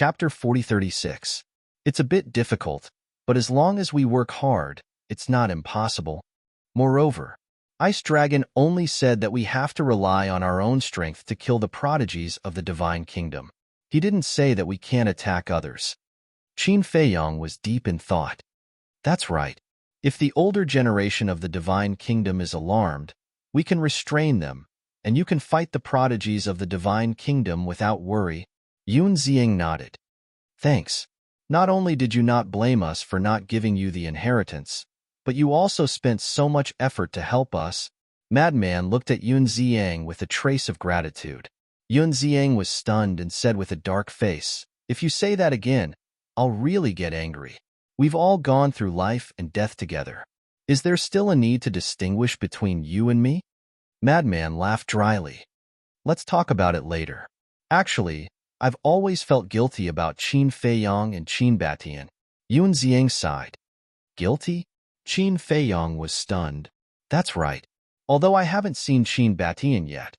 Chapter 4036. It's a bit difficult, but as long as we work hard, it's not impossible. Moreover, Ice Dragon only said that we have to rely on our own strength to kill the prodigies of the Divine Kingdom. He didn't say that we can't attack others. Qin Feiyong was deep in thought. That's right. If the older generation of the Divine Kingdom is alarmed, we can restrain them, and you can fight the prodigies of the Divine Kingdom without worry. Yun Zieng nodded. Thanks. Not only did you not blame us for not giving you the inheritance, but you also spent so much effort to help us. Madman looked at Yun Zieng with a trace of gratitude. Yun Zieng was stunned and said with a dark face, "If you say that again, I'll really get angry. We've all gone through life and death together. Is there still a need to distinguish between you and me?" Madman laughed dryly. "Let's talk about it later. Actually, I've always felt guilty about Qin Feiyong and Qin Batian." Yun Zieng sighed. Guilty? Qin Feiyong was stunned. That's right. Although I haven't seen Qin Batian yet,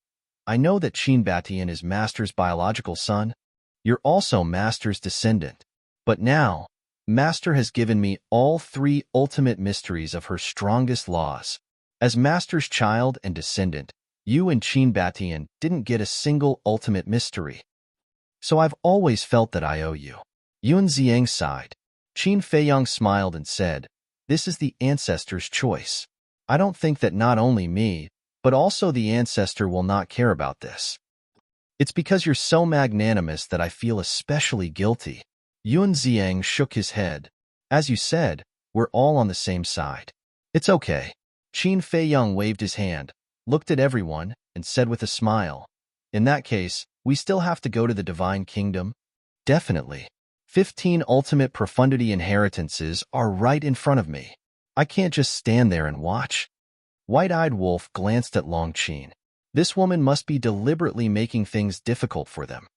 I know that Qin Batian is Master's biological son. You're also Master's descendant. But now, Master has given me all three ultimate mysteries of her strongest laws. As Master's child and descendant, you and Qin Batian didn't get a single ultimate mystery. So I've always felt that I owe you. Yun Zieng sighed. Qin Feiyong smiled and said, "This is the ancestor's choice. I don't think that not only me, but also the ancestor will not care about this. It's because you're so magnanimous that I feel especially guilty." Yun Zieng shook his head. "As you said, we're all on the same side. It's okay." Qin Feiyong waved his hand, looked at everyone, and said with a smile, "In that case, we still have to go to the Divine Kingdom?" "Definitely. 15 ultimate profundity inheritances are right in front of me. I can't just stand there and watch." White-eyed Wolf glanced at Long Qin. This woman must be deliberately making things difficult for them.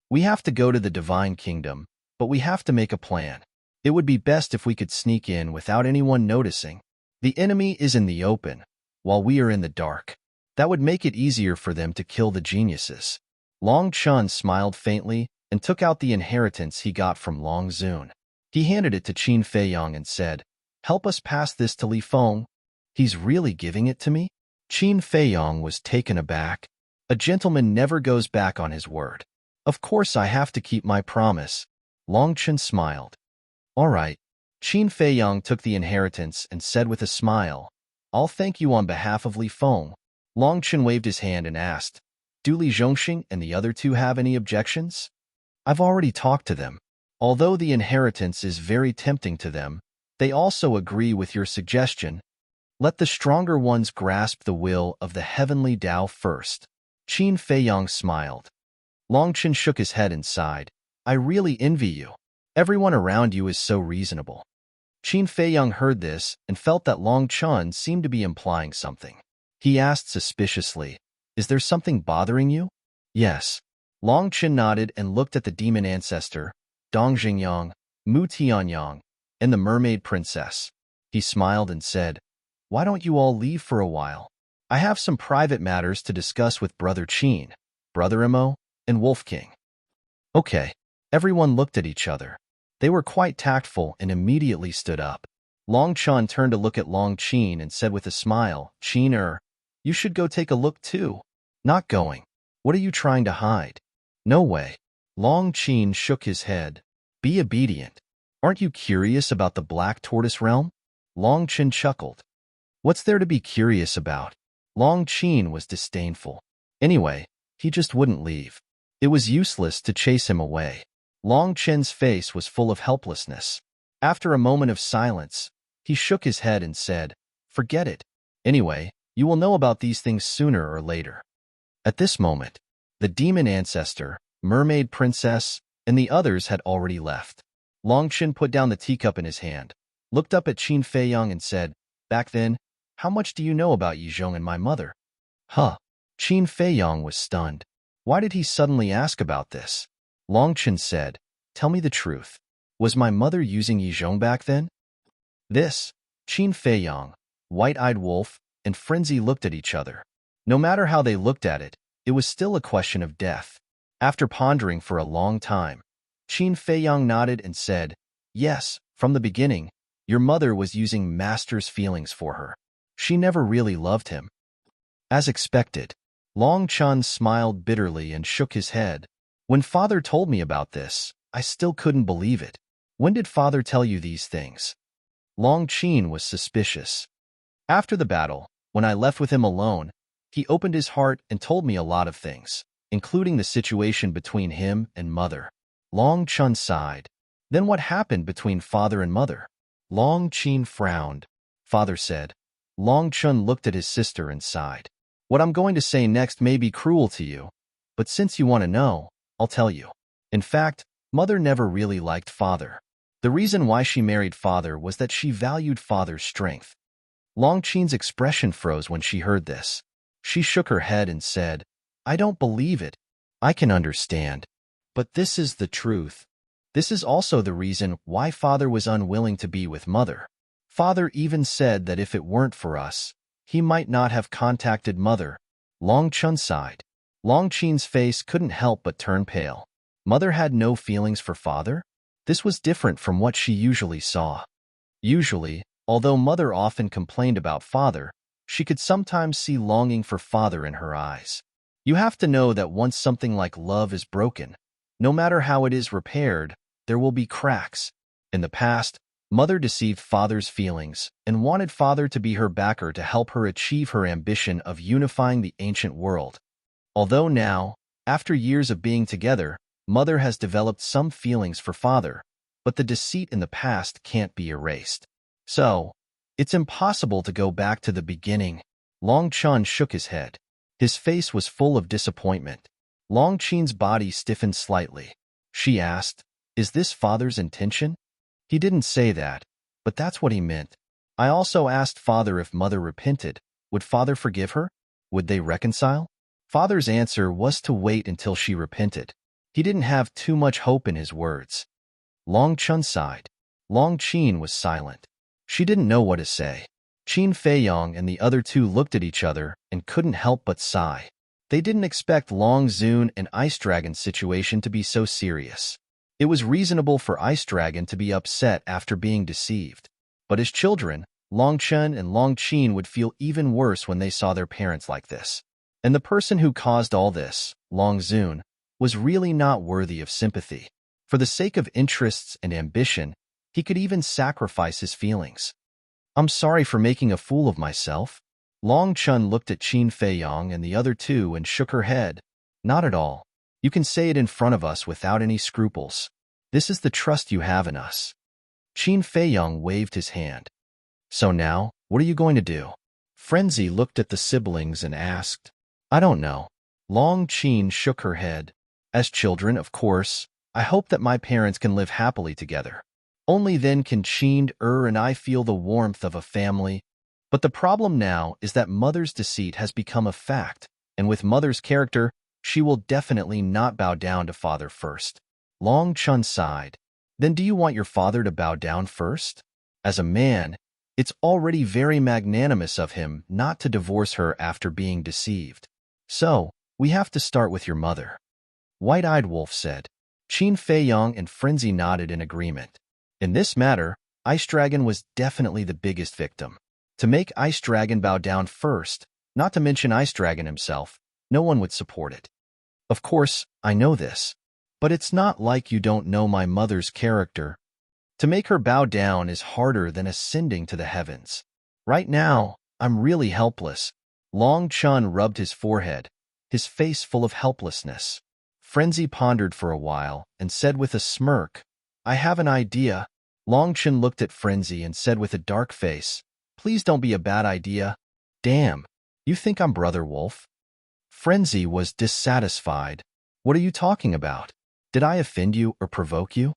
"We have to go to the Divine Kingdom, but we have to make a plan. It would be best if we could sneak in without anyone noticing. The enemy is in the open, while we are in the dark. That would make it easier for them to kill the geniuses." Long Chun smiled faintly and took out the inheritance he got from Long Zun. He handed it to Qin Feiyong and said, "Help us pass this to Li Feng." "He's really giving it to me?" Qin Feiyong was taken aback. A gentleman never goes back on his word. "Of course I have to keep my promise." Long Chun smiled. "All right." Qin Feiyong took the inheritance and said with a smile, "I'll thank you on behalf of Li Feng." Long Chun waved his hand and asked, "Do Li Zhongxing and the other two have any objections?" "I've already talked to them. Although the inheritance is very tempting to them, they also agree with your suggestion. Let the stronger ones grasp the will of the heavenly Tao first." Qin Feiyong smiled. Long Chun shook his head and sighed. "I really envy you. Everyone around you is so reasonable." Qin Feiyong heard this and felt that Long Chun seemed to be implying something. He asked suspiciously, "Is there something bothering you?" "Yes." Long Chun nodded and looked at the demon ancestor, Dong Jingyang, Mu Tianyang, and the mermaid princess. He smiled and said, "Why don't you all leave for a while? I have some private matters to discuss with Brother Qin, Brother Mo, and Wolf King." "Okay." Everyone looked at each other. They were quite tactful and immediately stood up. Long Chun turned to look at Long Qin and said with a smile, "Qin, you should go take a look too." "Not going. What are you trying to hide?" "No way." Long Qin shook his head. "Be obedient. Aren't you curious about the Black Tortoise Realm?" Long Qin chuckled. "What's there to be curious about?" Long Qin was disdainful. Anyway, he just wouldn't leave. It was useless to chase him away. Long Qin's face was full of helplessness. After a moment of silence, he shook his head and said, "Forget it. Anyway, you will know about these things sooner or later." At this moment, the demon ancestor, mermaid princess, and the others had already left. Long Qin put down the teacup in his hand, looked up at Qin Feiyong and said, "Back then, how much do you know about Yizhong and my mother?" "Huh." Qin Feiyong was stunned. Why did he suddenly ask about this? Long Qin said, "Tell me the truth. Was my mother using Yizhong back then?" This, Qin Feiyong, White-Eyed Wolf, and Frenzy looked at each other. No matter how they looked at it, it was still a question of death. After pondering for a long time, Qin Feiyang nodded and said, "Yes, from the beginning, your mother was using master's feelings for her. She never really loved him." As expected, Long Chun smiled bitterly and shook his head. "When father told me about this, I still couldn't believe it. When did father tell you these things?" Long Qin was suspicious. "After the battle, when I left with him alone, he opened his heart and told me a lot of things, including the situation between him and mother." Long Chun sighed. "Then what happened between father and mother?" Long Qin frowned. "Father said." Long Chun looked at his sister and sighed. "What I'm going to say next may be cruel to you, but since you want to know, I'll tell you. In fact, mother never really liked father. The reason why she married father was that she valued father's strength." Long Qin's expression froze when she heard this. She shook her head and said, "I don't believe it. I can understand. But this is the truth. This is also the reason why father was unwilling to be with mother. Father even said that if it weren't for us, he might not have contacted mother." Long Chun sighed. Long Qin's face couldn't help but turn pale. Mother had no feelings for father? This was different from what she usually saw. Usually, although mother often complained about father, she could sometimes see longing for father in her eyes. You have to know that once something like love is broken, no matter how it is repaired, there will be cracks. In the past, mother deceived father's feelings and wanted father to be her backer to help her achieve her ambition of unifying the ancient world. Although now, after years of being together, mother has developed some feelings for father, but the deceit in the past can't be erased. So, it's impossible to go back to the beginning. Long Chun shook his head. His face was full of disappointment. Long Qin's body stiffened slightly. She asked, "Is this father's intention?" "He didn't say that, but that's what he meant. I also asked father if mother repented. Would father forgive her? Would they reconcile?" Father's answer was to wait until she repented. He didn't have too much hope in his words. Long Chun sighed. Long Qin was silent. She didn't know what to say. Qin Feiyang and the other two looked at each other and couldn't help but sigh. They didn't expect Long Zun and Ice Dragon's situation to be so serious. It was reasonable for Ice Dragon to be upset after being deceived. But as children, Long Chun and Long Qin would feel even worse when they saw their parents like this. And the person who caused all this, Long Zun, was really not worthy of sympathy. For the sake of interests and ambition, he could even sacrifice his feelings. "I'm sorry for making a fool of myself." Long Chun looked at Qin Feiyang and the other two and shook her head. "Not at all. You can say it in front of us without any scruples. This is the trust you have in us." Qin Feiyang waved his hand. "So now, what are you going to do?" Frenzy looked at the siblings and asked. "I don't know." Long Qin shook her head. "As children, of course, I hope that my parents can live happily together. Only then can Qin and I feel the warmth of a family. But the problem now is that mother's deceit has become a fact, and with mother's character, she will definitely not bow down to father first." Long Chun sighed. "Then do you want your father to bow down first? As a man, it's already very magnanimous of him not to divorce her after being deceived. So, we have to start with your mother." White-Eyed Wolf said. Qin Feiyang and Frenzy nodded in agreement. In this matter, Ice Dragon was definitely the biggest victim. To make Ice Dragon bow down first, not to mention Ice Dragon himself, no one would support it. "Of course, I know this. But it's not like you don't know my mother's character. To make her bow down is harder than ascending to the heavens. Right now, I'm really helpless." Long Chun rubbed his forehead, his face full of helplessness. Frenzy pondered for a while and said with a smirk, "I have an idea." Long Chun looked at Frenzy and said with a dark face, "Please don't be a bad idea." "Damn, you think I'm Brother Wolf?" Frenzy was dissatisfied. "What are you talking about? Did I offend you or provoke you?"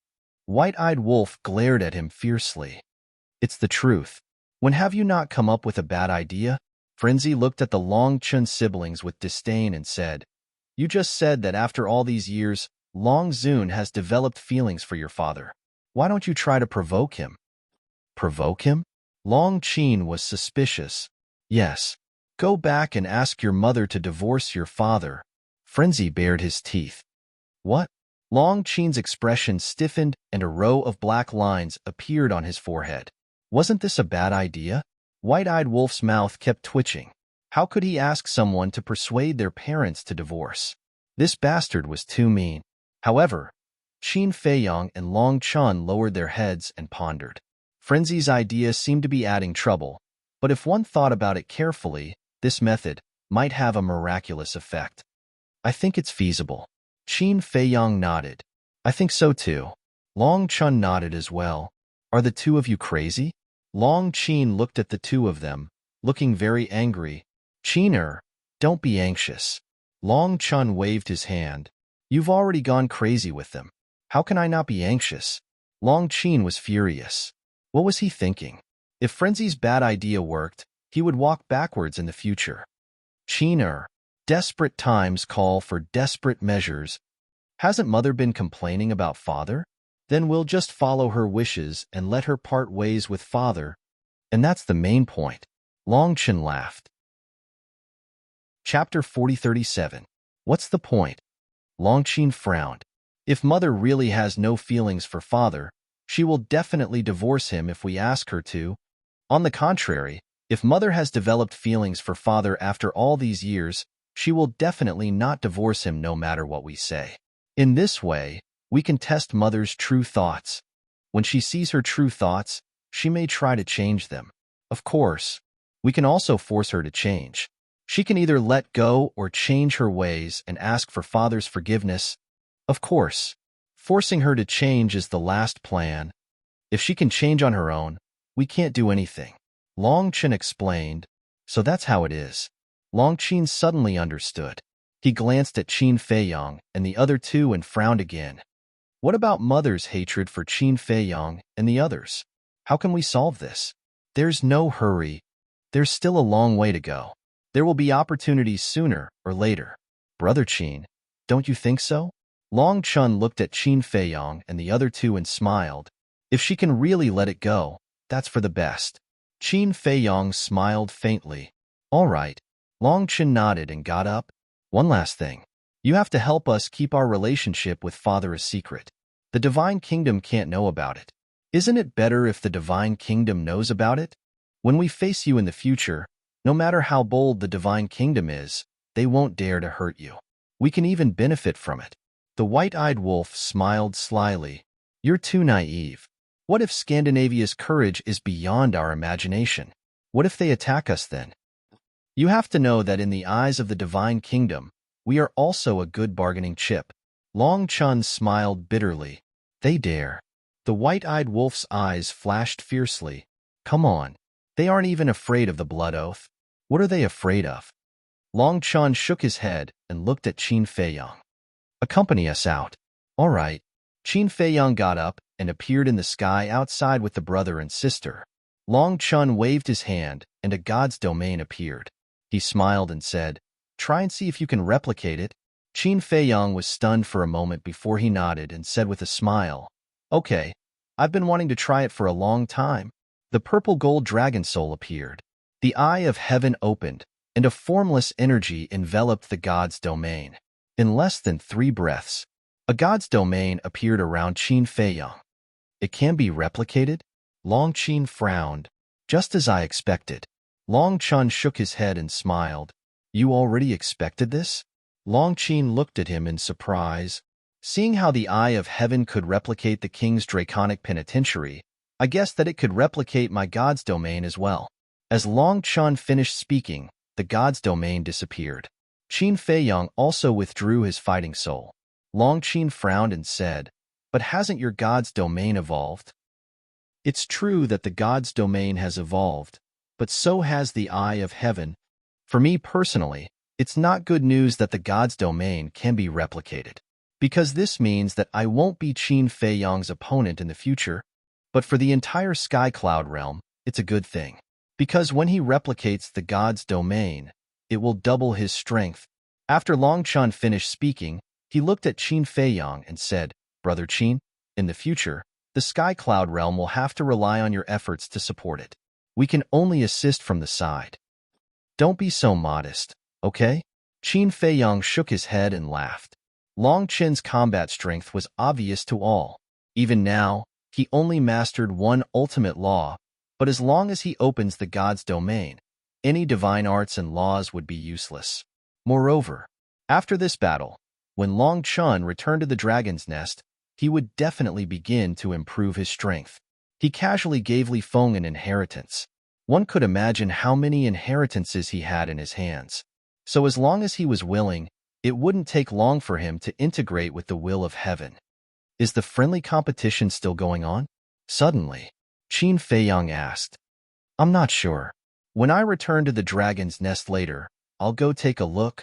White-Eyed Wolf glared at him fiercely. "It's the truth. When have you not come up with a bad idea?" Frenzy looked at the Long Chun siblings with disdain and said, "You just said that after all these years, Long Zun has developed feelings for your father. Why don't you try to provoke him?" "Provoke him?" Long Qin was suspicious. "Yes. Go back and ask your mother to divorce your father." Frenzy bared his teeth. "What? Long Qin's expression stiffened and a row of black lines appeared on his forehead. Wasn't this a bad idea? White-eyed Wolf's mouth kept twitching. How could he ask someone to persuade their parents to divorce? This bastard was too mean. However, Qin Feiyong and Long Chun lowered their heads and pondered. Frenzy's idea seemed to be adding trouble, but if one thought about it carefully, this method might have a miraculous effect. I think it's feasible. Qin Feiyong nodded. I think so too. Long Chun nodded as well. Are the two of you crazy? Long Qin looked at the two of them, looking very angry. Qiner, don't be anxious. Long Chun waved his hand. You've already gone crazy with them. How can I not be anxious? Long Qin was furious. What was he thinking? If Frenzy's bad idea worked, he would walk backwards in the future. Qiner, desperate times call for desperate measures. Hasn't Mother been complaining about Father? Then we'll just follow her wishes and let her part ways with Father. And that's the main point. Long Qin laughed. Chapter 4037. What's the point? Long Qin frowned. If Mother really has no feelings for Father, she will definitely divorce him if we ask her to. On the contrary, if Mother has developed feelings for Father after all these years, she will definitely not divorce him no matter what we say. In this way, we can test Mother's true thoughts. When she sees her true thoughts, she may try to change them. Of course, we can also force her to change. She can either let go or change her ways and ask for Father's forgiveness. Of course, forcing her to change is the last plan. If she can change on her own, we can't do anything. Long Qin explained, so that's how it is. Long Qin suddenly understood. He glanced at Qin Feiyong and the other two and frowned again. What about Mother's hatred for Qin Feiyong and the others? How can we solve this? There's no hurry. There's still a long way to go. There will be opportunities sooner or later. Brother Qin, don't you think so? Long Chun looked at Qin Feiyong and the other two and smiled. If she can really let it go, that's for the best. Qin Feiyong smiled faintly. All right. Long Qin nodded and got up. One last thing. You have to help us keep our relationship with Father a secret. The Divine Kingdom can't know about it. Isn't it better if the Divine Kingdom knows about it? When we face you in the future, no matter how bold the Divine Kingdom is, they won't dare to hurt you. We can even benefit from it. The white-eyed wolf smiled slyly. You're too naive. What if Scandinavia's courage is beyond our imagination? What if they attack us then? You have to know that in the eyes of the Divine Kingdom, we are also a good bargaining chip. Long Chun smiled bitterly. They dare. The white-eyed wolf's eyes flashed fiercely. Come on. They aren't even afraid of the blood oath. What are they afraid of? Long Chun shook his head and looked at Qin Feiyong. Accompany us out. All right. Qin Feiyong got up and appeared in the sky outside with the brother and sister. Long Chun waved his hand and a god's domain appeared. He smiled and said, Try and see if you can replicate it. Qin Feiyong was stunned for a moment before he nodded and said with a smile, Okay, I've been wanting to try it for a long time. The purple gold dragon soul appeared. The eye of heaven opened, and a formless energy enveloped the god's domain. In less than 3 breaths, a god's domain appeared around Qin Feiyong. It can be replicated? Long Qin frowned. Just as I expected. Long Chun shook his head and smiled. You already expected this? Long Qin looked at him in surprise. Seeing how the eye of heaven could replicate the king's draconic penitentiary, I guessed that it could replicate my god's domain as well. As Long Chun finished speaking, the god's domain disappeared. Qin Feiyong also withdrew his fighting soul. Long Qin frowned and said, But hasn't your god's domain evolved? It's true that the god's domain has evolved, but so has the eye of heaven. For me personally, it's not good news that the god's domain can be replicated, because this means that I won't be Qin Feiyong's opponent in the future. But for the entire Sky Cloud realm, it's a good thing, because when he replicates the god's domain, it will double his strength. After Long Chun finished speaking, he looked at Qin Feiyong and said, Brother Qin, in the future, the Sky Cloud realm will have to rely on your efforts to support it. We can only assist from the side. Don't be so modest, okay? Qin Feiyong shook his head and laughed. Long Chen's combat strength was obvious to all. Even now, he only mastered one ultimate law, but as long as he opens the god's domain, any divine arts and laws would be useless. Moreover, after this battle, when Long Chen returned to the dragon's nest, he would definitely begin to improve his strength. He casually gave Li Feng an inheritance. One could imagine how many inheritances he had in his hands. So as long as he was willing, it wouldn't take long for him to integrate with the will of heaven. Is the friendly competition still going on? Suddenly, Qin Feiyang asked. I'm not sure. When I return to the dragon's nest later, I'll go take a look.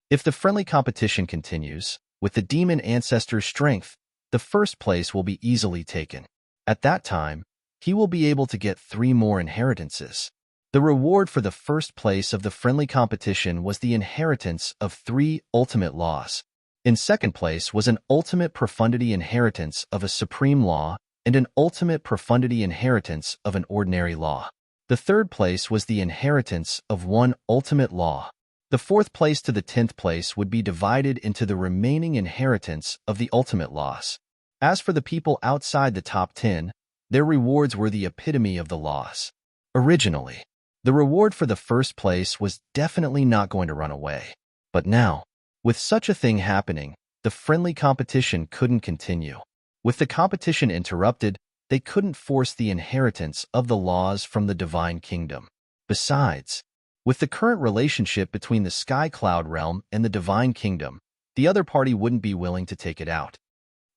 If the friendly competition continues, with the demon ancestor's strength, the first place will be easily taken. At that time, he will be able to get 3 more inheritances. The reward for the first place of the friendly competition was the inheritance of 3 ultimate laws. In second place was an ultimate profundity inheritance of a supreme law and an ultimate profundity inheritance of an ordinary law. The third place was the inheritance of 1 ultimate law. The 4th place to the 10th place would be divided into the remaining inheritance of the ultimate laws. As for the people outside the top 10, their rewards were the epitome of the laws. Originally, the reward for the first place was definitely not going to run away. But now, with such a thing happening, the friendly competition couldn't continue. With the competition interrupted, they couldn't force the inheritance of the laws from the divine kingdom. Besides, with the current relationship between the Sky Cloud realm and the divine kingdom, the other party wouldn't be willing to take it out.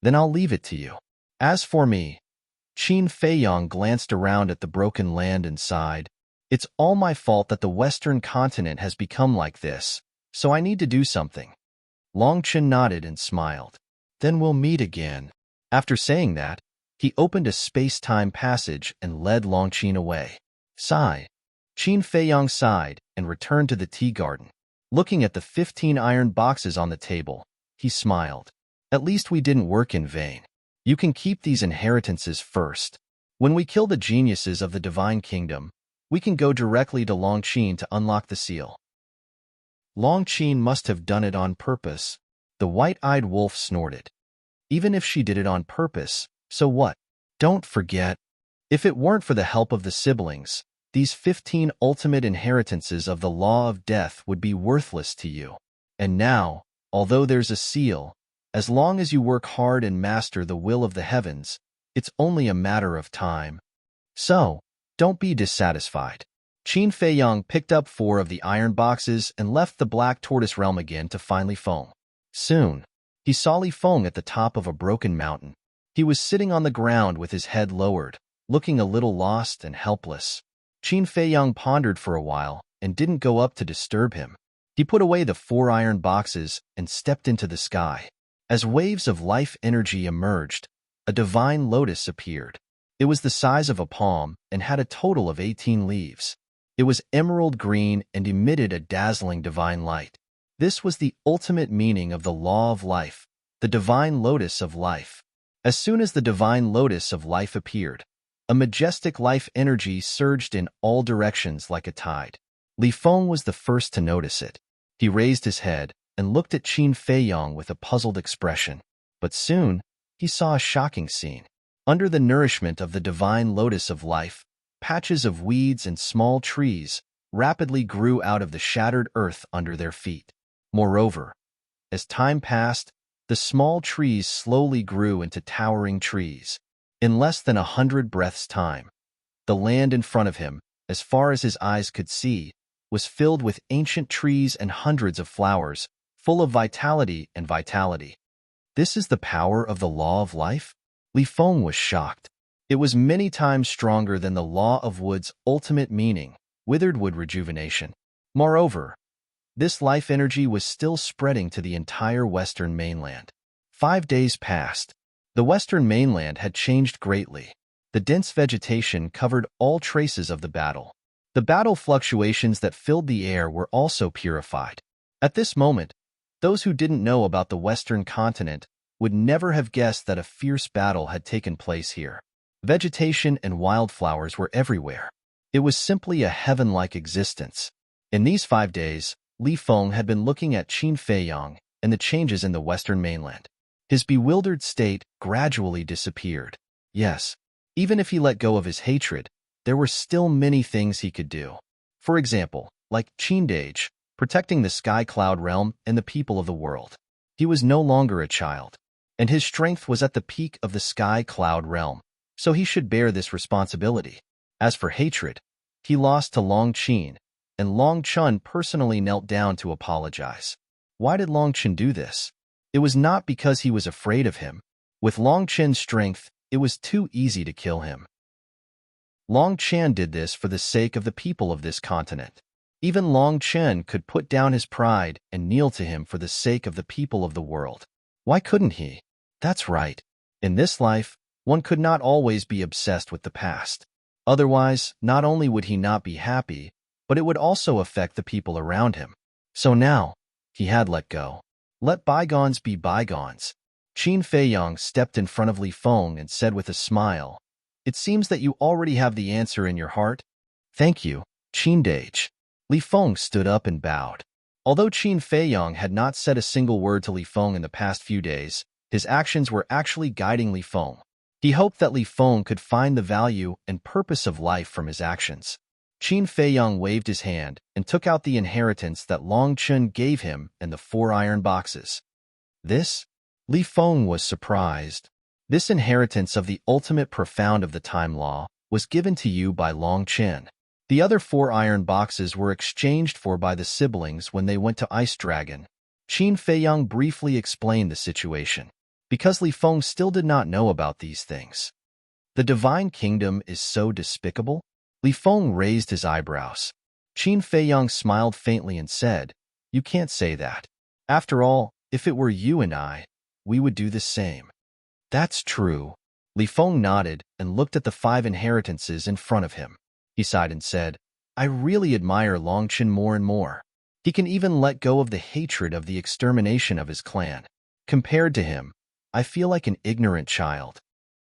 Then I'll leave it to you. As for me, Qin Feiyang glanced around at the broken land and sighed. It's all my fault that the Western continent has become like this, so I need to do something. Long Chen nodded and smiled. Then we'll meet again. After saying that, he opened a space-time passage and led Long Chen away. Sigh. Qin Feiyang sighed and returned to the tea garden. Looking at the 15 iron boxes on the table, he smiled. At least we didn't work in vain. You can keep these inheritances first. When we kill the geniuses of the divine kingdom, we can go directly to Long Chen to unlock the seal. Long Chen must have done it on purpose, the white-eyed wolf snorted. Even if she did it on purpose, so what? Don't forget, if it weren't for the help of the siblings, these 15 ultimate inheritances of the law of death would be worthless to you. And now, although there's a seal, as long as you work hard and master the will of the heavens, it's only a matter of time. So, don't be dissatisfied. Qin Feiyang picked up 4 of the iron boxes and left the Black Tortoise realm again to find Li Feng. Soon, he saw Li Feng at the top of a broken mountain. He was sitting on the ground with his head lowered, looking a little lost and helpless. Qin Feiyang pondered for a while and didn't go up to disturb him. He put away the 4 iron boxes and stepped into the sky. As waves of life energy emerged, a divine lotus appeared. It was the size of a palm and had a total of 18 leaves. It was emerald green and emitted a dazzling divine light. This was the ultimate meaning of the law of life, the divine lotus of life. As soon as the divine lotus of life appeared, a majestic life energy surged in all directions like a tide. Li Feng was the first to notice it. He raised his head and looked at Qin Feiyang with a puzzled expression. But soon, he saw a shocking scene. Under the nourishment of the divine lotus of life, patches of weeds and small trees rapidly grew out of the shattered earth under their feet. Moreover, as time passed, the small trees slowly grew into towering trees. In less than 100 breaths' time, the land in front of him, as far as his eyes could see, was filled with ancient trees and hundreds of flowers, full of vitality and vitality. This is the power of the law of life? Li Feng was shocked. It was many times stronger than the law of wood's ultimate meaning, withered wood rejuvenation. Moreover, this life energy was still spreading to the entire western mainland. 5 days passed. The western mainland had changed greatly. The dense vegetation covered all traces of the battle. The battle fluctuations that filled the air were also purified. At this moment, those who didn't know about the western continent would never have guessed that a fierce battle had taken place here. Vegetation and wildflowers were everywhere. It was simply a heaven-like existence. In these 5 days, Li Feng had been looking at Qin Feiyang and the changes in the western mainland. His bewildered state gradually disappeared. Yes, even if he let go of his hatred, there were still many things he could do. For example, like Chindage, protecting the sky cloud realm and the people of the world. He was no longer a child, and his strength was at the peak of the sky cloud realm, so he should bear this responsibility. As for hatred, he lost to Long Qin, and Long Chun personally knelt down to apologize. Why did Long Qin do this? It was not because he was afraid of him. With Long Qin's strength, it was too easy to kill him. Long Chen did this for the sake of the people of this continent. Even Long Chen could put down his pride and kneel to him for the sake of the people of the world. Why couldn't he? That's right. In this life, one could not always be obsessed with the past. Otherwise, not only would he not be happy, but it would also affect the people around him. So now, he had let go. Let bygones be bygones. Qin Feiyang stepped in front of Li Feng and said with a smile, "It seems that you already have the answer in your heart." "Thank you, Chindage." Li Feng stood up and bowed. Although Qin Feiyang had not said a single word to Li Feng in the past few days, his actions were actually guiding Li Feng. He hoped that Li Feng could find the value and purpose of life from his actions. Qin Feiyang waved his hand and took out the inheritance that Long Chun gave him and the 4 iron boxes. This? Li Feng was surprised. This inheritance of the ultimate profound of the time law was given to you by Long Chen. The other 4 iron boxes were exchanged for by the siblings when they went to Ice Dragon. Qin Feiyang briefly explained the situation, because Li Feng still did not know about these things. The Divine Kingdom is so despicable? Li Feng raised his eyebrows. Qin Feiyang smiled faintly and said, "You can't say that. After all, if it were you and I, we would do the same." "That's true." Li Feng nodded and looked at the 5 inheritances in front of him. He sighed and said, "I really admire Long Chen more and more. He can even let go of the hatred of the extermination of his clan. Compared to him, I feel like an ignorant child."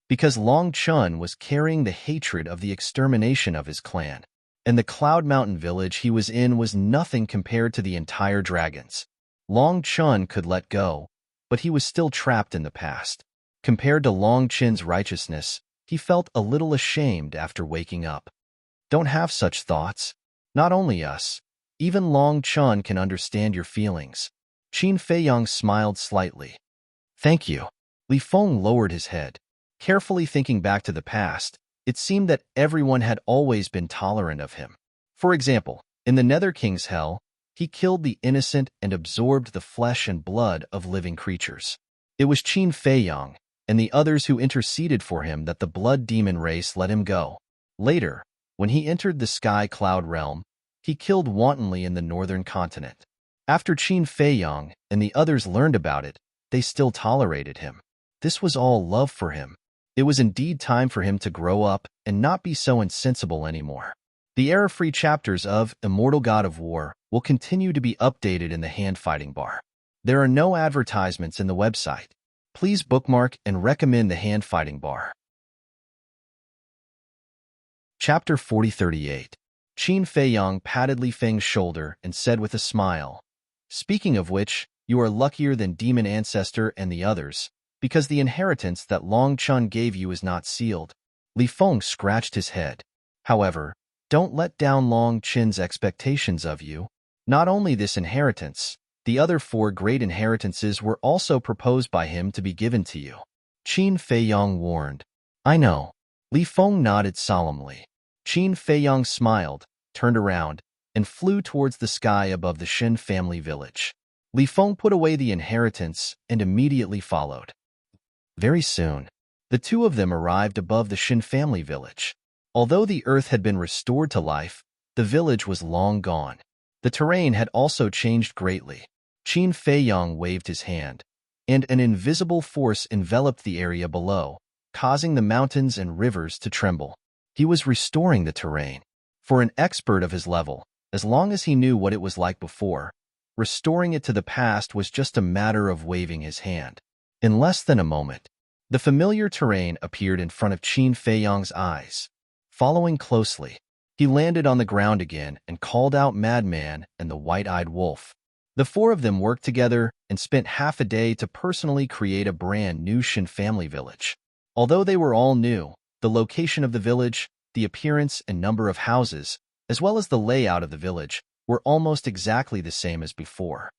Because Long Chun was carrying the hatred of the extermination of his clan, and the Cloud Mountain village he was in was nothing compared to the entire dragons. Long Chun could let go, but he was still trapped in the past. Compared to Long Chin's righteousness, he felt a little ashamed after waking up. Don't have such thoughts. Not only us, even Long Chun can understand your feelings. Qin Feiyang smiled slightly. "Thank you." Li Feng lowered his head. Carefully thinking back to the past, it seemed that everyone had always been tolerant of him. For example, in the Nether King's Hell, he killed the innocent and absorbed the flesh and blood of living creatures. It was Qin Feiyang and the others who interceded for him that the blood demon race let him go. Later, when he entered the sky cloud realm, he killed wantonly in the northern continent. After Qin Feiyang and the others learned about it, they still tolerated him. This was all love for him. It was indeed time for him to grow up and not be so insensible anymore. The error-free chapters of Immortal God of War will continue to be updated in the hand-fighting bar. There are no advertisements in the website. Please bookmark and recommend the hand-fighting bar. Chapter 4038. Qin Feiyang patted Li Feng's shoulder and said with a smile, "Speaking of which, you are luckier than Demon Ancestor and the others, because the inheritance that Long Chun gave you is not sealed." Li Feng scratched his head. "However, don't let down Long Chin's expectations of you. Not only this inheritance, the other 4 great inheritances were also proposed by him to be given to you." Qin Feiyang warned. "I know." Li Feng nodded solemnly. Qin Feiyang smiled, turned around, and flew towards the sky above the Shen family village. Li Feng put away the inheritance and immediately followed. Very soon, the 2 of them arrived above the Shen family village. Although the earth had been restored to life, the village was long gone. The terrain had also changed greatly. Qin Feiyang waved his hand, and an invisible force enveloped the area below, causing the mountains and rivers to tremble. He was restoring the terrain. For an expert of his level, as long as he knew what it was like before, restoring it to the past was just a matter of waving his hand. In less than a moment, the familiar terrain appeared in front of Qin Feiyang's eyes. Following closely, he landed on the ground again and called out Madman and the White-Eyed Wolf. The four of them worked together and spent half a day to personally create a brand new Shin family village. Although they were all new, the location of the village, the appearance and number of houses, as well as the layout of the village, were almost exactly the same as before.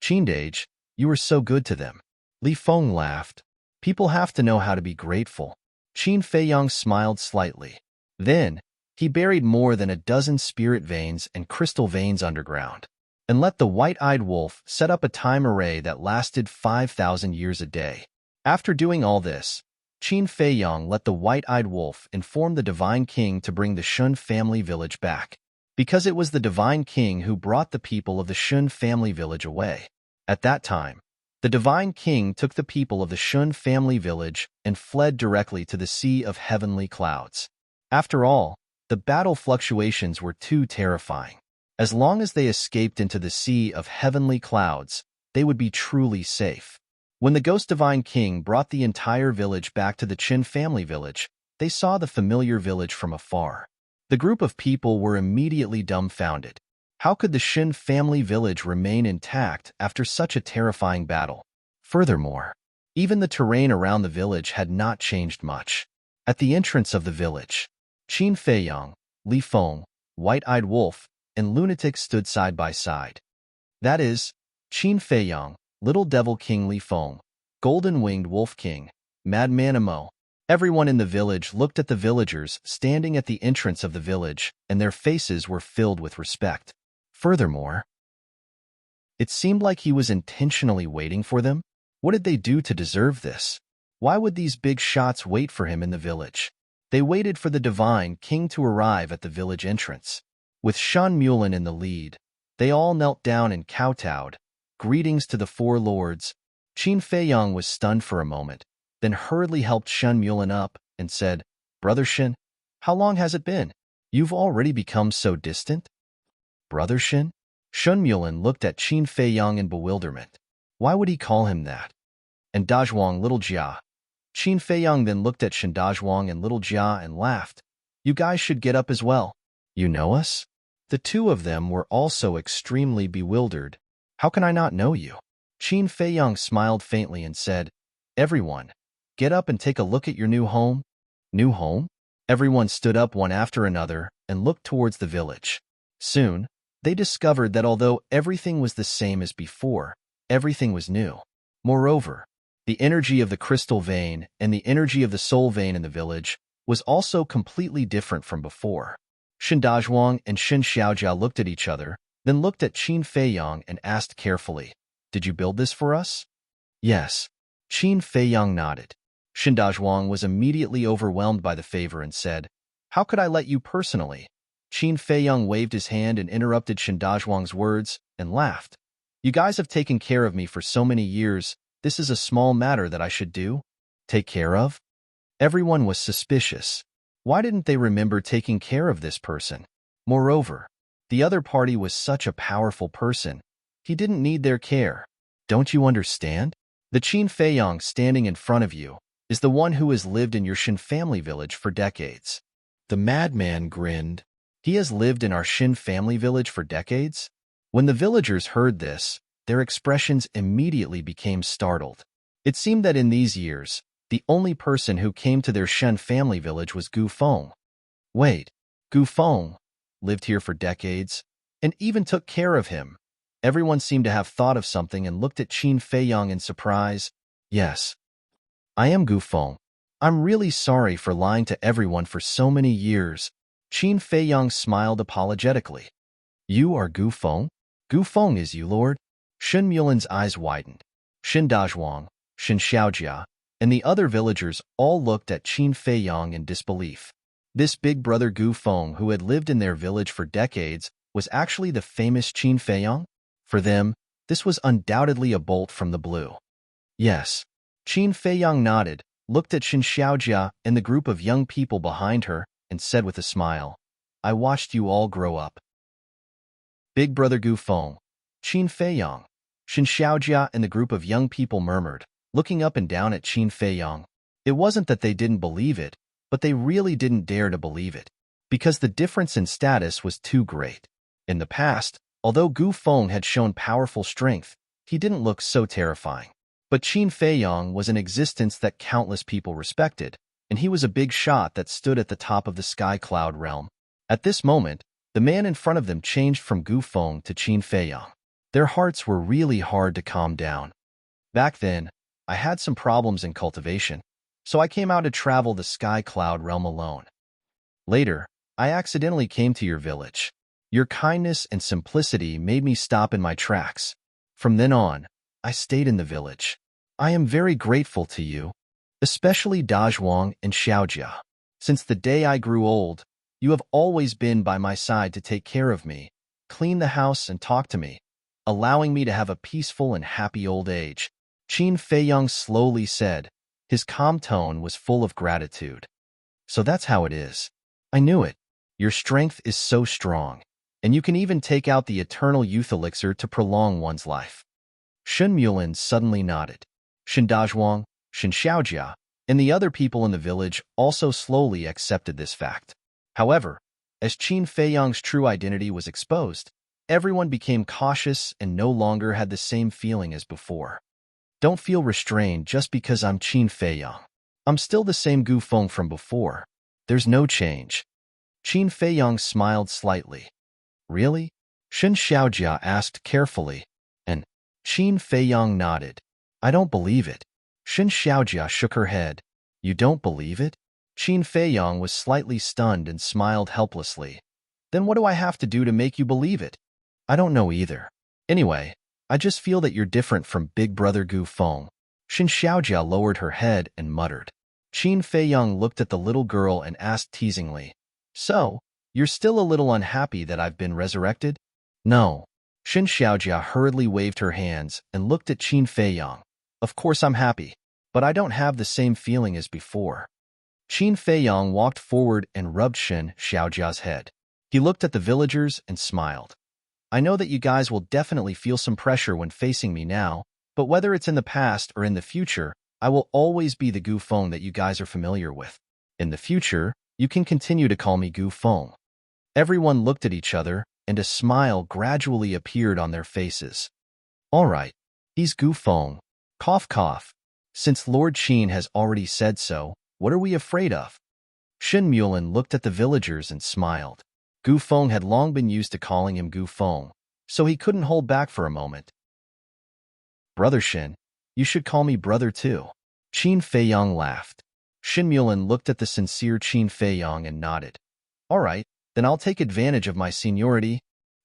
Chindage, you were so good to them. Li Feng laughed. People have to know how to be grateful. Qin Feiyang smiled slightly. Then, he buried more than a dozen spirit veins and crystal veins underground, and let the white-eyed wolf set up a time array that lasted 5,000 years a day. After doing all this, Qin Feiyang let the white-eyed wolf inform the Divine King to bring the Shun family village back, because it was the Divine King who brought the people of the Shun family village away. At that time, the Divine King took the people of the Shun family village and fled directly to the Sea of Heavenly Clouds. After all, the battle fluctuations were too terrifying. As long as they escaped into the Sea of Heavenly Clouds, they would be truly safe. When the Ghost Divine King brought the entire village back to the Qin family village, they saw the familiar village from afar. The group of people were immediately dumbfounded. How could the Shin family village remain intact after such a terrifying battle? Furthermore, even the terrain around the village had not changed much. At the entrance of the village, Qin Feiyang, Li Feng, White-Eyed Wolf, and Lunatic stood side by side. That is, Qin Feiyang, Little Devil King Li Feng, Golden-Winged Wolf King, Madman Amo. Everyone in the village looked at the villagers standing at the entrance of the village, and their faces were filled with respect. Furthermore, it seemed like he was intentionally waiting for them. What did they do to deserve this? Why would these big shots wait for him in the village? They waited for the Divine King to arrive at the village entrance. With Shan Mulan in the lead, they all knelt down and kowtowed. Greetings to the four lords. Qin Feiyang was stunned for a moment, then hurriedly helped Shan Mulan up and said, Brother Shin, how long has it been? You've already become so distant? Brother Shin? Shun Mulan looked at Qin Feiyang in bewilderment. Why would he call him that? And Dazhuang Little Jia. Qin Feiyang then looked at Shin Dazhuang and Little Jia and laughed. You guys should get up as well. You know us? The two of them were also extremely bewildered. How can I not know you? Qin Feiyang smiled faintly and said, Everyone, get up and take a look at your new home. New home? Everyone stood up one after another and looked towards the village. Soon, they discovered that although everything was the same as before, everything was new. Moreover, the energy of the crystal vein and the energy of the soul vein in the village was also completely different from before. Shin Dazhuang and Shin Xiaojia looked at each other, then looked at Qin Feiyang and asked carefully, Did you build this for us? Yes. Qin Feiyang nodded. Shin Dazhuang was immediately overwhelmed by the favor and said, How could I let you personally? Qin Feiyang waved his hand and interrupted Shin Dazhuang's words and laughed. You guys have taken care of me for so many years. This is a small matter that I should do? Take care of? Everyone was suspicious. Why didn't they remember taking care of this person? Moreover, the other party was such a powerful person. He didn't need their care. Don't you understand? The Qin Feiyang standing in front of you is the one who has lived in your Shin family village for decades. The madman grinned. He has lived in our Shin family village for decades? When the villagers heard this, their expressions immediately became startled. It seemed that in these years, the only person who came to their Shen family village was Gu Feng. Wait, Gu Feng lived here for decades and even took care of him. Everyone seemed to have thought of something and looked at Qin Feiyang in surprise. Yes, I am Gu Feng. I'm really sorry for lying to everyone for so many years. Qin Feiyang smiled apologetically. You are Gu Feng? Gu Feng is you, Lord? Shin Mulan's eyes widened. Shin Dazhuang, Shin Xiaojia, and the other villagers all looked at Qin Feiyang in disbelief. This big brother Gu Feng, who had lived in their village for decades, was actually the famous Qin Feiyang? For them, this was undoubtedly a bolt from the blue. Yes. Qin Feiyang nodded, looked at Shin Xiaojia and the group of young people behind her, and said with a smile, I watched you all grow up. Big brother Gu Feng, Qin Feiyang, Shin Xiaojia and the group of young people murmured, looking up and down at Qin Feiyang. It wasn't that they didn't believe it, but they really didn't dare to believe it, because the difference in status was too great. In the past, Although Gu Feng had shown powerful strength, he didn't look so terrifying. But Qin Feiyang was an existence that countless people respected, and he was a big shot that stood at the top of the sky cloud realm. At this moment, the man in front of them changed from Gu Feng to Qin Feiyang. Their hearts were really hard to calm down. Back then, I had some problems in cultivation, so I came out to travel the sky cloud realm alone. Later, I accidentally came to your village. Your kindness and simplicity made me stop in my tracks. From then on, I stayed in the village. I am very grateful to you, especially Dazhuang and Xiaojia. Since the day I grew old, you have always been by my side to take care of me, clean the house and talk to me, allowing me to have a peaceful and happy old age. Qin Feiyang slowly said. His calm tone was full of gratitude. So that's how it is. I knew it. Your strength is so strong, and you can even take out the eternal youth elixir to prolong one's life. Shen Mulin suddenly nodded. Shen Dazhuang, Shen Xiaojia, and the other people in the village also slowly accepted this fact. However, as Qin Feiyang's true identity was exposed, everyone became cautious and no longer had the same feeling as before. Don't feel restrained just because I'm Qin Feiyang. I'm still the same Gu Feng from before. There's no change. Qin Feiyang smiled slightly. Really? Shen Xiaojia asked carefully, and Qin Feiyang nodded. I don't believe it. Shen Xiaojia shook her head. You don't believe it? Qin Feiyang was slightly stunned and smiled helplessly. Then what do I have to do to make you believe it? I don't know either. Anyway, I just feel that you're different from Big Brother Gu Feng. Shen Xiaojia lowered her head and muttered. Qin Feiyang looked at the little girl and asked teasingly, So, you're still a little unhappy that I've been resurrected? No. Shen Xiaojia hurriedly waved her hands and looked at Qin Feiyang. Of course I'm happy, but I don't have the same feeling as before. Qin Feiyang walked forward and rubbed Shen Xiaojia's head. He looked at the villagers and smiled. I know that you guys will definitely feel some pressure when facing me now, but whether it's in the past or in the future, I will always be the Gu Feng that you guys are familiar with. In the future, you can continue to call me Gu Feng. Everyone looked at each other, and a smile gradually appeared on their faces. All right, he's Gu Feng. Cough cough. Since Lord Qin has already said so, what are we afraid of? Shen Mulin looked at the villagers and smiled. Gu Feng had long been used to calling him Gu Feng, so he couldn't hold back for a moment. Brother Shen, you should call me brother too. Qin Feiyang laughed. Shen Mulin looked at the sincere Qin Feiyang and nodded. All right, then I'll take advantage of my seniority.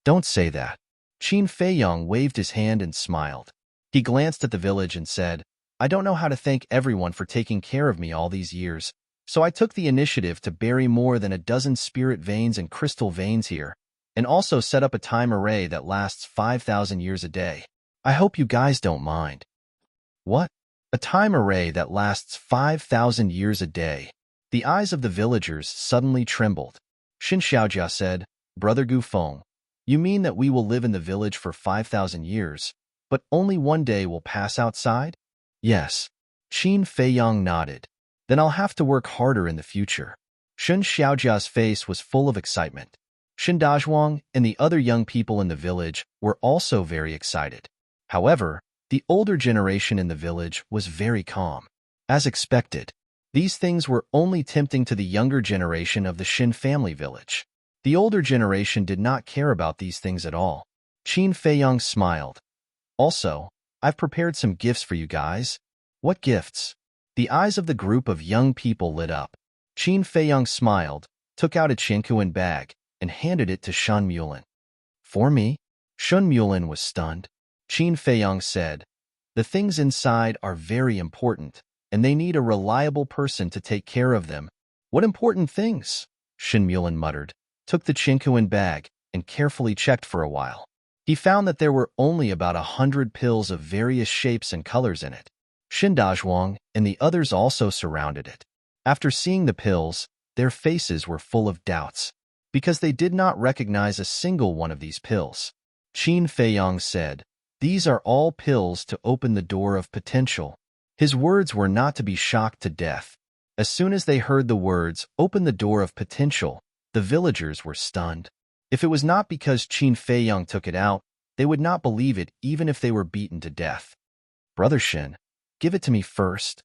Don't say that. Qin Feiyang waved his hand and smiled. He glanced at the village and said, I don't know how to thank everyone for taking care of me all these years, so I took the initiative to bury more than a dozen spirit veins and crystal veins here, and also set up a time array that lasts 5,000 years a day. I hope you guys don't mind. What? A time array that lasts 5,000 years a day? The eyes of the villagers suddenly trembled. Shen Xiaojia said, Brother Gu Feng, you mean that we will live in the village for 5,000 years, but only one day will pass outside? Yes. Qin Feiyang nodded. Then I'll have to work harder in the future. Shen Xiaojia's face was full of excitement. Shen Dazhuang and the other young people in the village were also very excited. However, the older generation in the village was very calm. As expected, these things were only tempting to the younger generation of the Shen family village. The older generation did not care about these things at all. Qin Feiyang smiled. Also, I've prepared some gifts for you guys. What gifts? The eyes of the group of young people lit up. Qin Feiyang smiled, took out a tranquil bag, and handed it to Shen Mulin. For me? Shen Mulin was stunned. Qin Feiyang said, The things inside are very important, and they need a reliable person to take care of them. What important things? Shen Mulin muttered, took the tranquil bag, and carefully checked for a while. He found that there were only about 100 pills of various shapes and colors in it. Shen Dazhuang and the others also surrounded it. After seeing the pills, their faces were full of doubts, because they did not recognize a single one of these pills. Qin Feiyang said, These are all pills to open the door of potential. His words were not to be shocked to death. As soon as they heard the words, open the door of potential, the villagers were stunned. If it was not because Qin Feiyang took it out, they would not believe it even if they were beaten to death. Brother Shin, give it to me first.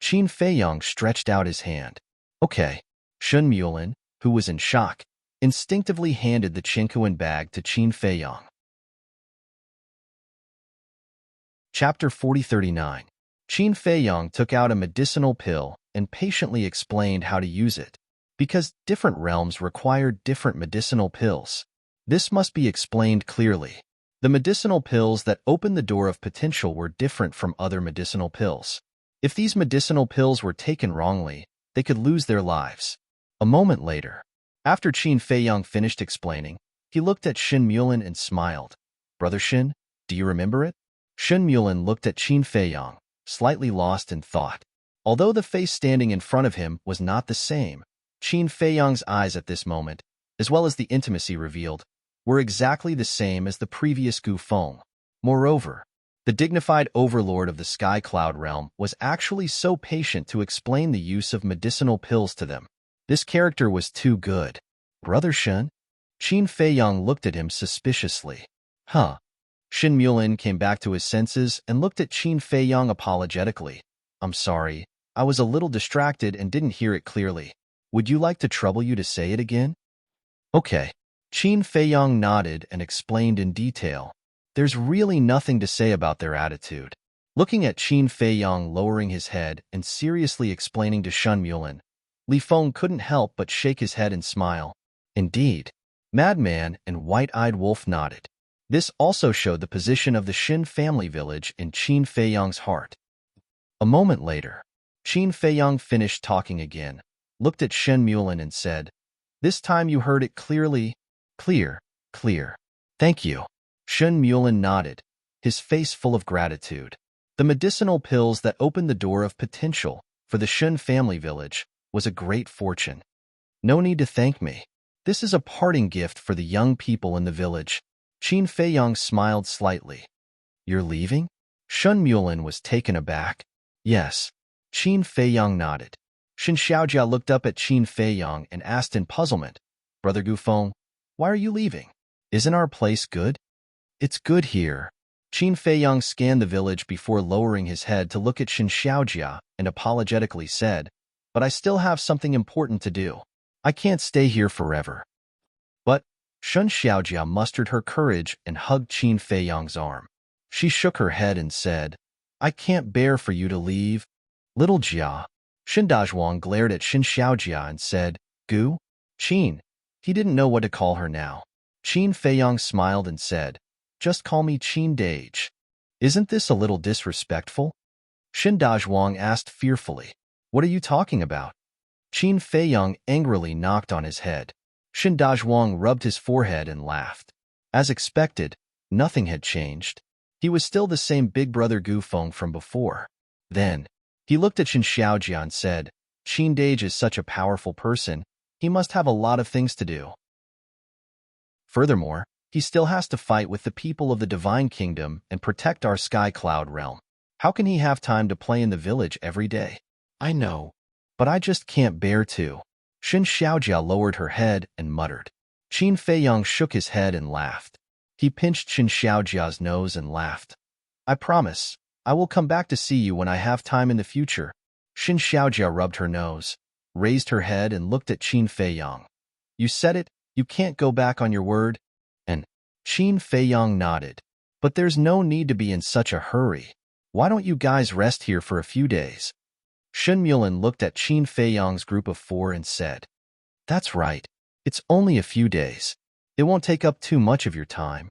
Qin Feiyang stretched out his hand. Okay. Shun Mulin, who was in shock, instinctively handed the Chinquan bag to Qin Feiyang. Chapter 4039. Qin Feiyang took out a medicinal pill and patiently explained how to use it. Because different realms require different medicinal pills, this must be explained clearly. The medicinal pills that opened the door of potential were different from other medicinal pills. If these medicinal pills were taken wrongly, they could lose their lives. A moment later, after Qin Feiyang finished explaining, he looked at Shin Mulin and smiled. Brother Shin, do you remember it? Shin Mulin looked at Qin Feiyang, slightly lost in thought. Although the face standing in front of him was not the same, Qin Feiyang's eyes at this moment, as well as the intimacy revealed, were exactly the same as the previous Gu Feng. Moreover, the dignified overlord of the Sky Cloud realm was actually so patient to explain the use of medicinal pills to them. This character was too good. Brother Shin? Qin Feiyang looked at him suspiciously. Huh. Shin Mulin came back to his senses and looked at Qin Feiyang apologetically. I'm sorry, I was a little distracted and didn't hear it clearly. Would you like to trouble you to say it again? Okay. Qin Feiyang nodded and explained in detail. There's really nothing to say about their attitude. Looking at Qin Feiyang lowering his head and seriously explaining to Shun Mulin, Li Feng couldn't help but shake his head and smile. Indeed. Madman and White-Eyed Wolf nodded. This also showed the position of the Shin family village in Qin Feiyang's heart. A moment later, Qin Feiyang finished talking again, looked at Shin Mulin and said, This time you heard it clearly. Clear. Thank you. Shin Mulin nodded, his face full of gratitude. The medicinal pills that opened the door of potential for the Shin family village was a great fortune. No need to thank me. This is a parting gift for the young people in the village. Qin Feiyang smiled slightly. You're leaving? Shun Mulin was taken aback. Yes. Qin Feiyang nodded. Shin Xiaojia looked up at Qin Feiyang and asked in puzzlement, Brother Gufeng, why are you leaving? Isn't our place good? It's good here. Qin Feiyang scanned the village before lowering his head to look at Shin Xiaojia and apologetically said, But I still have something important to do. I can't stay here forever. But Shun Xiaojia mustered her courage and hugged Qin Feiyang's arm. She shook her head and said, I can't bear for you to leave. Little Jia. Shin Dazhuang glared at Shin Xiaojia and said, Gu? Qin. He didn't know what to call her now. Qin Feiyang smiled and said, Just call me Qin Dage. Isn't this a little disrespectful? Shin Dazhuang asked fearfully. What are you talking about? Qin Feiyang angrily knocked on his head. Shin Dazhuang rubbed his forehead and laughed. As expected, nothing had changed. He was still the same big brother Gu Feng from before. Then, he looked at Shin Xiaojia and said, Qin Dage is such a powerful person, he must have a lot of things to do. Furthermore, he still has to fight with the people of the Divine Kingdom and protect our Sky Cloud realm. How can he have time to play in the village every day? I know, but I just can't bear to. Shin Xiaojia lowered her head and muttered. Qin Feiyang shook his head and laughed. He pinched Shin Xiaojia's nose and laughed. I promise, I will come back to see you when I have time in the future. Shin Xiaojia rubbed her nose, raised her head and looked at Qin Feiyang. You said it, you can't go back on your word? And Qin Feiyang nodded. But there's no need to be in such a hurry. Why don't you guys rest here for a few days? Shin Mulin looked at Qin Feiyang's group of 4 and said, That's right. It's only a few days. It won't take up too much of your time.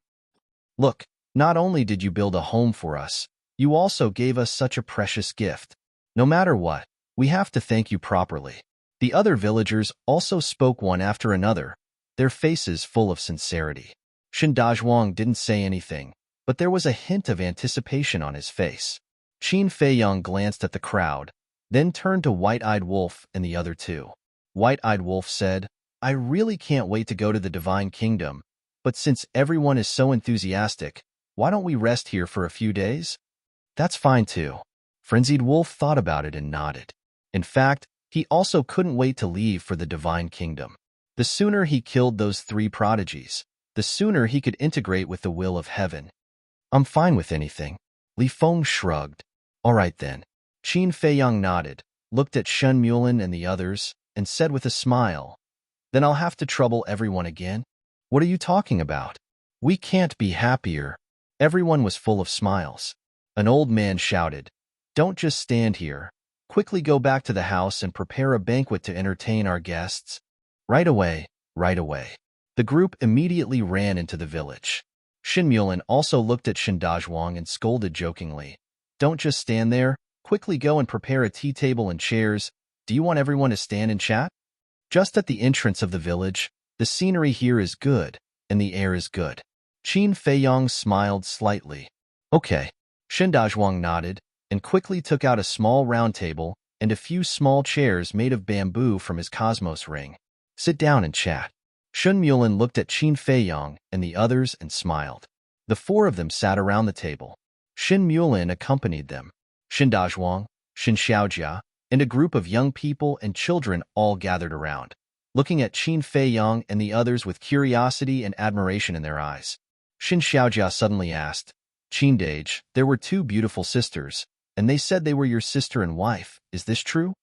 Look, not only did you build a home for us, you also gave us such a precious gift. No matter what, we have to thank you properly. The other villagers also spoke one after another, their faces full of sincerity. Shin Dazhuang didn't say anything, but there was a hint of anticipation on his face. Qin Feiyang glanced at the crowd, then turned to White-Eyed Wolf and the other 2. White-Eyed Wolf said, I really can't wait to go to the Divine Kingdom, but since everyone is so enthusiastic, why don't we rest here for a few days? That's fine too. Frenzied Wolf thought about it and nodded. In fact, he also couldn't wait to leave for the Divine Kingdom. The sooner he killed those 3 prodigies, the sooner he could integrate with the will of heaven. I'm fine with anything. Li Feng shrugged. All right then. Qin Feiyang nodded, looked at Shen Mulan and the others, and said with a smile, then I'll have to trouble everyone again? What are you talking about? We can't be happier. Everyone was full of smiles. An old man shouted, don't just stand here. Quickly go back to the house and prepare a banquet to entertain our guests. Right away, right away. The group immediately ran into the village. Shen Mulan also looked at Shen Dazhuang and scolded jokingly. Don't just stand there. Quickly go and prepare a tea table and chairs. Do you want everyone to stand and chat? Just at the entrance of the village, the scenery here is good, and the air is good. Qin Feiyang smiled slightly. Okay. Shen Dazhuang nodded, and quickly took out a small round table and a few small chairs made of bamboo from his cosmos ring. Sit down and chat. Shen Mulan looked at Qin Feiyang and the others and smiled. The 4 of them sat around the table. Shen Mulan accompanied them. Shen Dazhuang, Shen Xiaojia, and a group of young people and children all gathered around, looking at Qin Feiyang and the others with curiosity and admiration in their eyes. Shen Xiaojia suddenly asked, Qin Dage, there were 2 beautiful sisters, and they said they were your sister and wife. Is this true?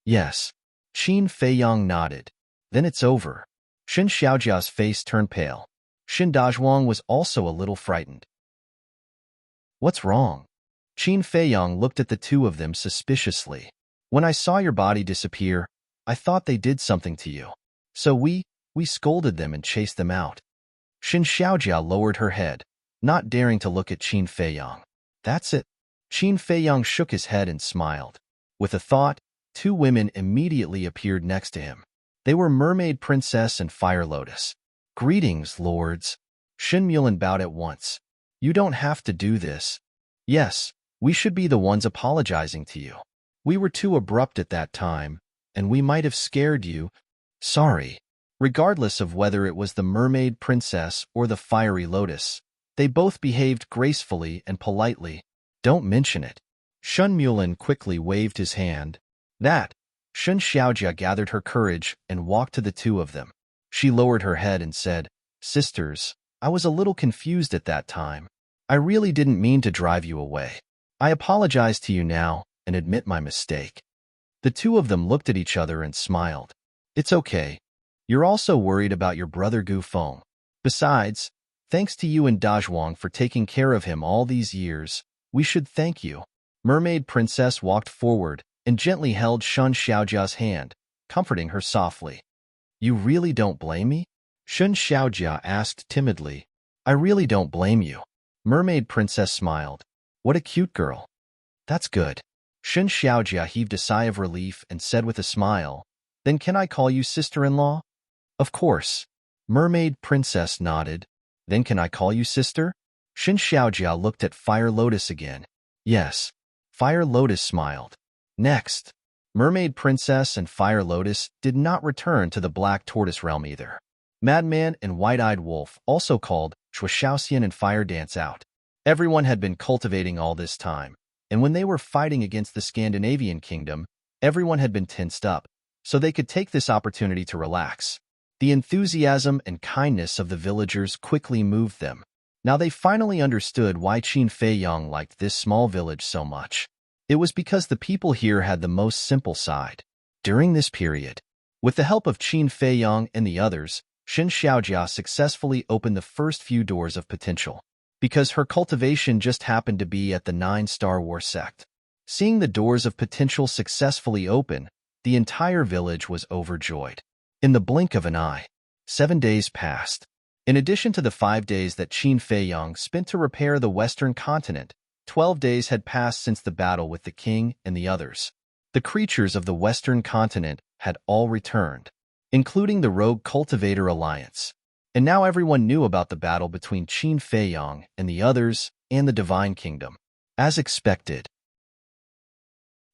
Yes. Qin Feiyang nodded. Then it's over. Shen Xiaojia's face turned pale. Shen Dazhuang was also a little frightened. What's wrong? Qin Feiyang looked at the 2 of them suspiciously. When I saw your body disappear, I thought they did something to you. So we scolded them and chased them out. Shen Xiaojia lowered her head, not daring to look at Qin Feiyang. That's it. Qin Feiyang shook his head and smiled. With a thought, 2 women immediately appeared next to him. They were Mermaid Princess and Fire Lotus. Greetings, lords. Shen Mulan bowed at once. You don't have to do this. Yes, we should be the ones apologizing to you. We were too abrupt at that time, and we might have scared you. Sorry. Regardless of whether it was the Mermaid Princess or the Fiery Lotus, they both behaved gracefully and politely. Don't mention it. Shen Mulan quickly waved his hand. Shen Xiaojia gathered her courage and walked to the 2 of them. She lowered her head and said, Sisters, I was a little confused at that time. I really didn't mean to drive you away. I apologize to you now and admit my mistake. The 2 of them looked at each other and smiled. It's okay. You're also worried about your brother Gu Feng. Besides, thanks to you and Dazhuang for taking care of him all these years, we should thank you. Mermaid Princess walked forward and gently held Shen Xiaojia's hand, comforting her softly. You really don't blame me? Shen Xiaojia asked timidly. I really don't blame you. Mermaid Princess smiled. What a cute girl. That's good. Shen Xiaojia heaved a sigh of relief and said with a smile, Then can I call you sister-in-law? Of course. Mermaid Princess nodded. Then can I call you sister? Shen Xiaojia looked at Fire Lotus again. Yes. Fire Lotus smiled. Next, Mermaid Princess and Fire Lotus did not return to the Black Tortoise realm either. Madman and White-Eyed Wolf, also called Shuxiaoxian and Fire Dance Out. Everyone had been cultivating all this time, and when they were fighting against the Scandinavian kingdom, everyone had been tensed up, so they could take this opportunity to relax. The enthusiasm and kindness of the villagers quickly moved them. Now they finally understood why Qin Feiyang liked this small village so much. It was because the people here had the most simple side. During this period, with the help of Qin Feiyang and the others, Shen Xiaojia successfully opened the first few doors of potential, because her cultivation just happened to be at the 9 Star War sect. Seeing the doors of potential successfully open, the entire village was overjoyed. In the blink of an eye, 7 days passed. In addition to the 5 days that Qin Feiyang spent to repair the western continent, 12 days had passed since the battle with the king and the others. The creatures of the western continent had all returned, including the Rogue Cultivator Alliance. And now everyone knew about the battle between Qin Feiyang and the others and the Divine Kingdom. As expected.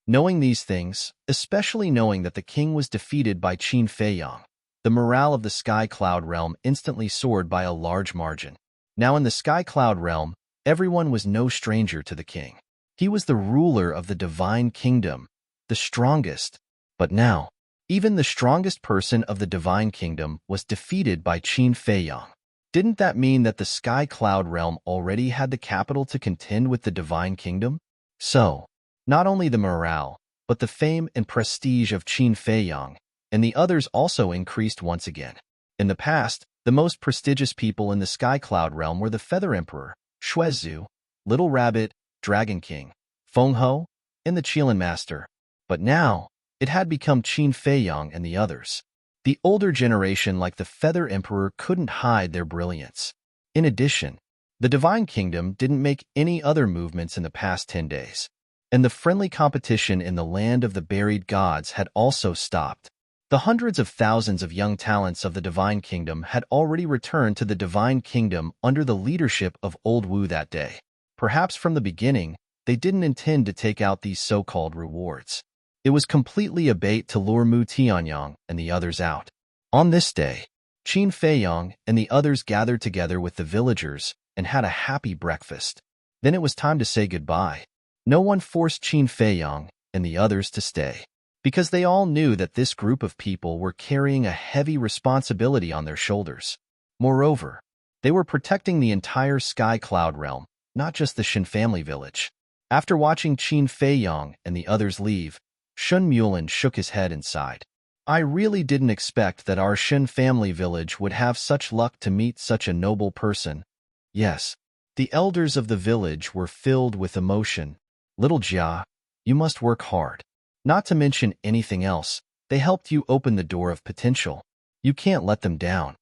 Knowing these things, especially knowing that the king was defeated by Qin Feiyang, the morale of the Sky Cloud realm instantly soared by a large margin. Now in the Sky Cloud realm, everyone was no stranger to the king. He was the ruler of the Divine Kingdom, the strongest. But now, Even the strongest person of the Divine Kingdom was defeated by Qin Feiyang. Didn't that mean that the Sky Cloud Realm already had the capital to contend with the Divine Kingdom? So, not only the morale, but the fame and prestige of Qin Feiyang and the others also increased once again. In the past, the most prestigious people in the Sky Cloud Realm were the Feather Emperor, Xuezu, Little Rabbit, Dragon King, Feng Ho, and the Qilin Master. But now, it had become Qin Feiyang and the others. The older generation like the Feather Emperor couldn't hide their brilliance. In addition, the Divine Kingdom didn't make any other movements in the past 10 days, and the friendly competition in the land of the buried gods had also stopped. The hundreds of thousands of young talents of the Divine Kingdom had already returned to the Divine Kingdom under the leadership of Old Wu that day. Perhaps from the beginning, they didn't intend to take out these so-called rewards. It was completely a bait to lure Mu Tianyang and the others out. On this day, Qin Feiyang and the others gathered together with the villagers and had a happy breakfast. Then it was time to say goodbye. No one forced Qin Feiyang and the others to stay, because they all knew that this group of people were carrying a heavy responsibility on their shoulders. Moreover, they were protecting the entire Sky Cloud Realm, not just the Shen family village. After watching Qin Feiyang and the others leave, Shun Mulin shook his head and sighed. I really didn't expect that our Shen family village would have such luck to meet such a noble person. Yes, the elders of the village were filled with emotion. Little Jia, you must work hard. Not to mention anything else, they helped you open the door of potential. You can't let them down.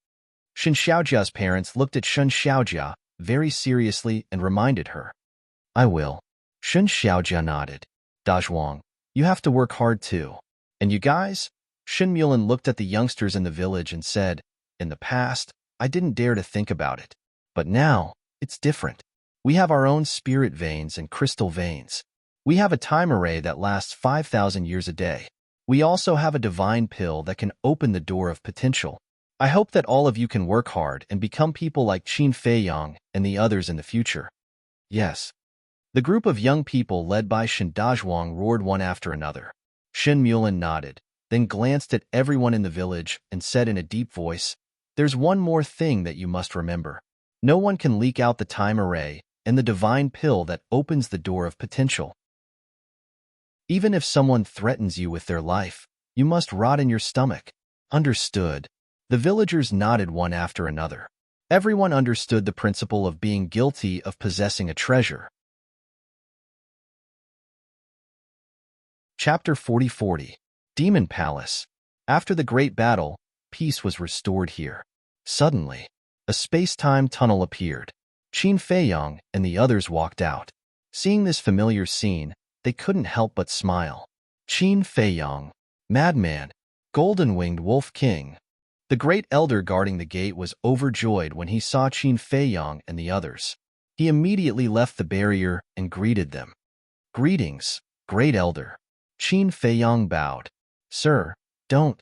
Shen Xiaojia's parents looked at Shun Xiaojia very seriously and reminded her. I will. Shun Xiaojia nodded. Dazhuang, you have to work hard too. And you guys? Shen Mulin looked at the youngsters in the village and said, in the past, I didn't dare to think about it. But now, it's different. We have our own spirit veins and crystal veins. We have a time array that lasts 5,000 years a day. We also have a divine pill that can open the door of potential. I hope that all of you can work hard and become people like Qin Feiyang and the others in the future. Yes. The group of young people led by Shen Dazhuang roared one after another. Shen Mulin nodded, then glanced at everyone in the village and said in a deep voice, there's one more thing that you must remember. No one can leak out the time array and the divine pill that opens the door of potential. Even if someone threatens you with their life, you must rot in your stomach. Understood. The villagers nodded one after another. Everyone understood the principle of being guilty of possessing a treasure. Chapter 40 Demon Palace. After the Great Battle, peace was restored here. Suddenly, a space-time tunnel appeared. Qin Feiyang and the others walked out. Seeing this familiar scene, they couldn't help but smile. Qin Feiyang, Madman, Golden-Winged Wolf King. The great elder guarding the gate was overjoyed when he saw Qin Feiyang and the others. He immediately left the barrier and greeted them. Greetings, great elder. Qin Feiyang bowed. Sir, don't,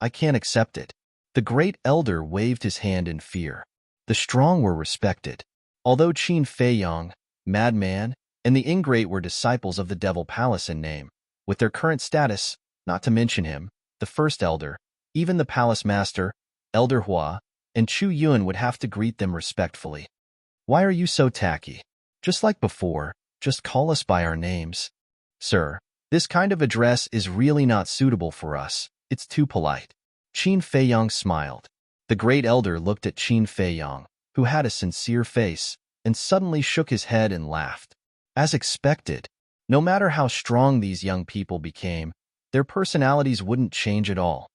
I can't accept it. The great elder waved his hand in fear. The strong were respected. Although Qin Feiyang, Madman, and the Ingrate were disciples of the Devil Palace in name, with their current status, not to mention him, the first elder, even the palace master, Elder Hua, and Chu Yuan would have to greet them respectfully. Why are you so tacky? Just like before, just call us by our names. Sir, this kind of address is really not suitable for us. It's too polite. Qin Feiyang smiled. The great elder looked at Qin Feiyang, who had a sincere face, and suddenly shook his head and laughed. As expected, no matter how strong these young people became, their personalities wouldn't change at all.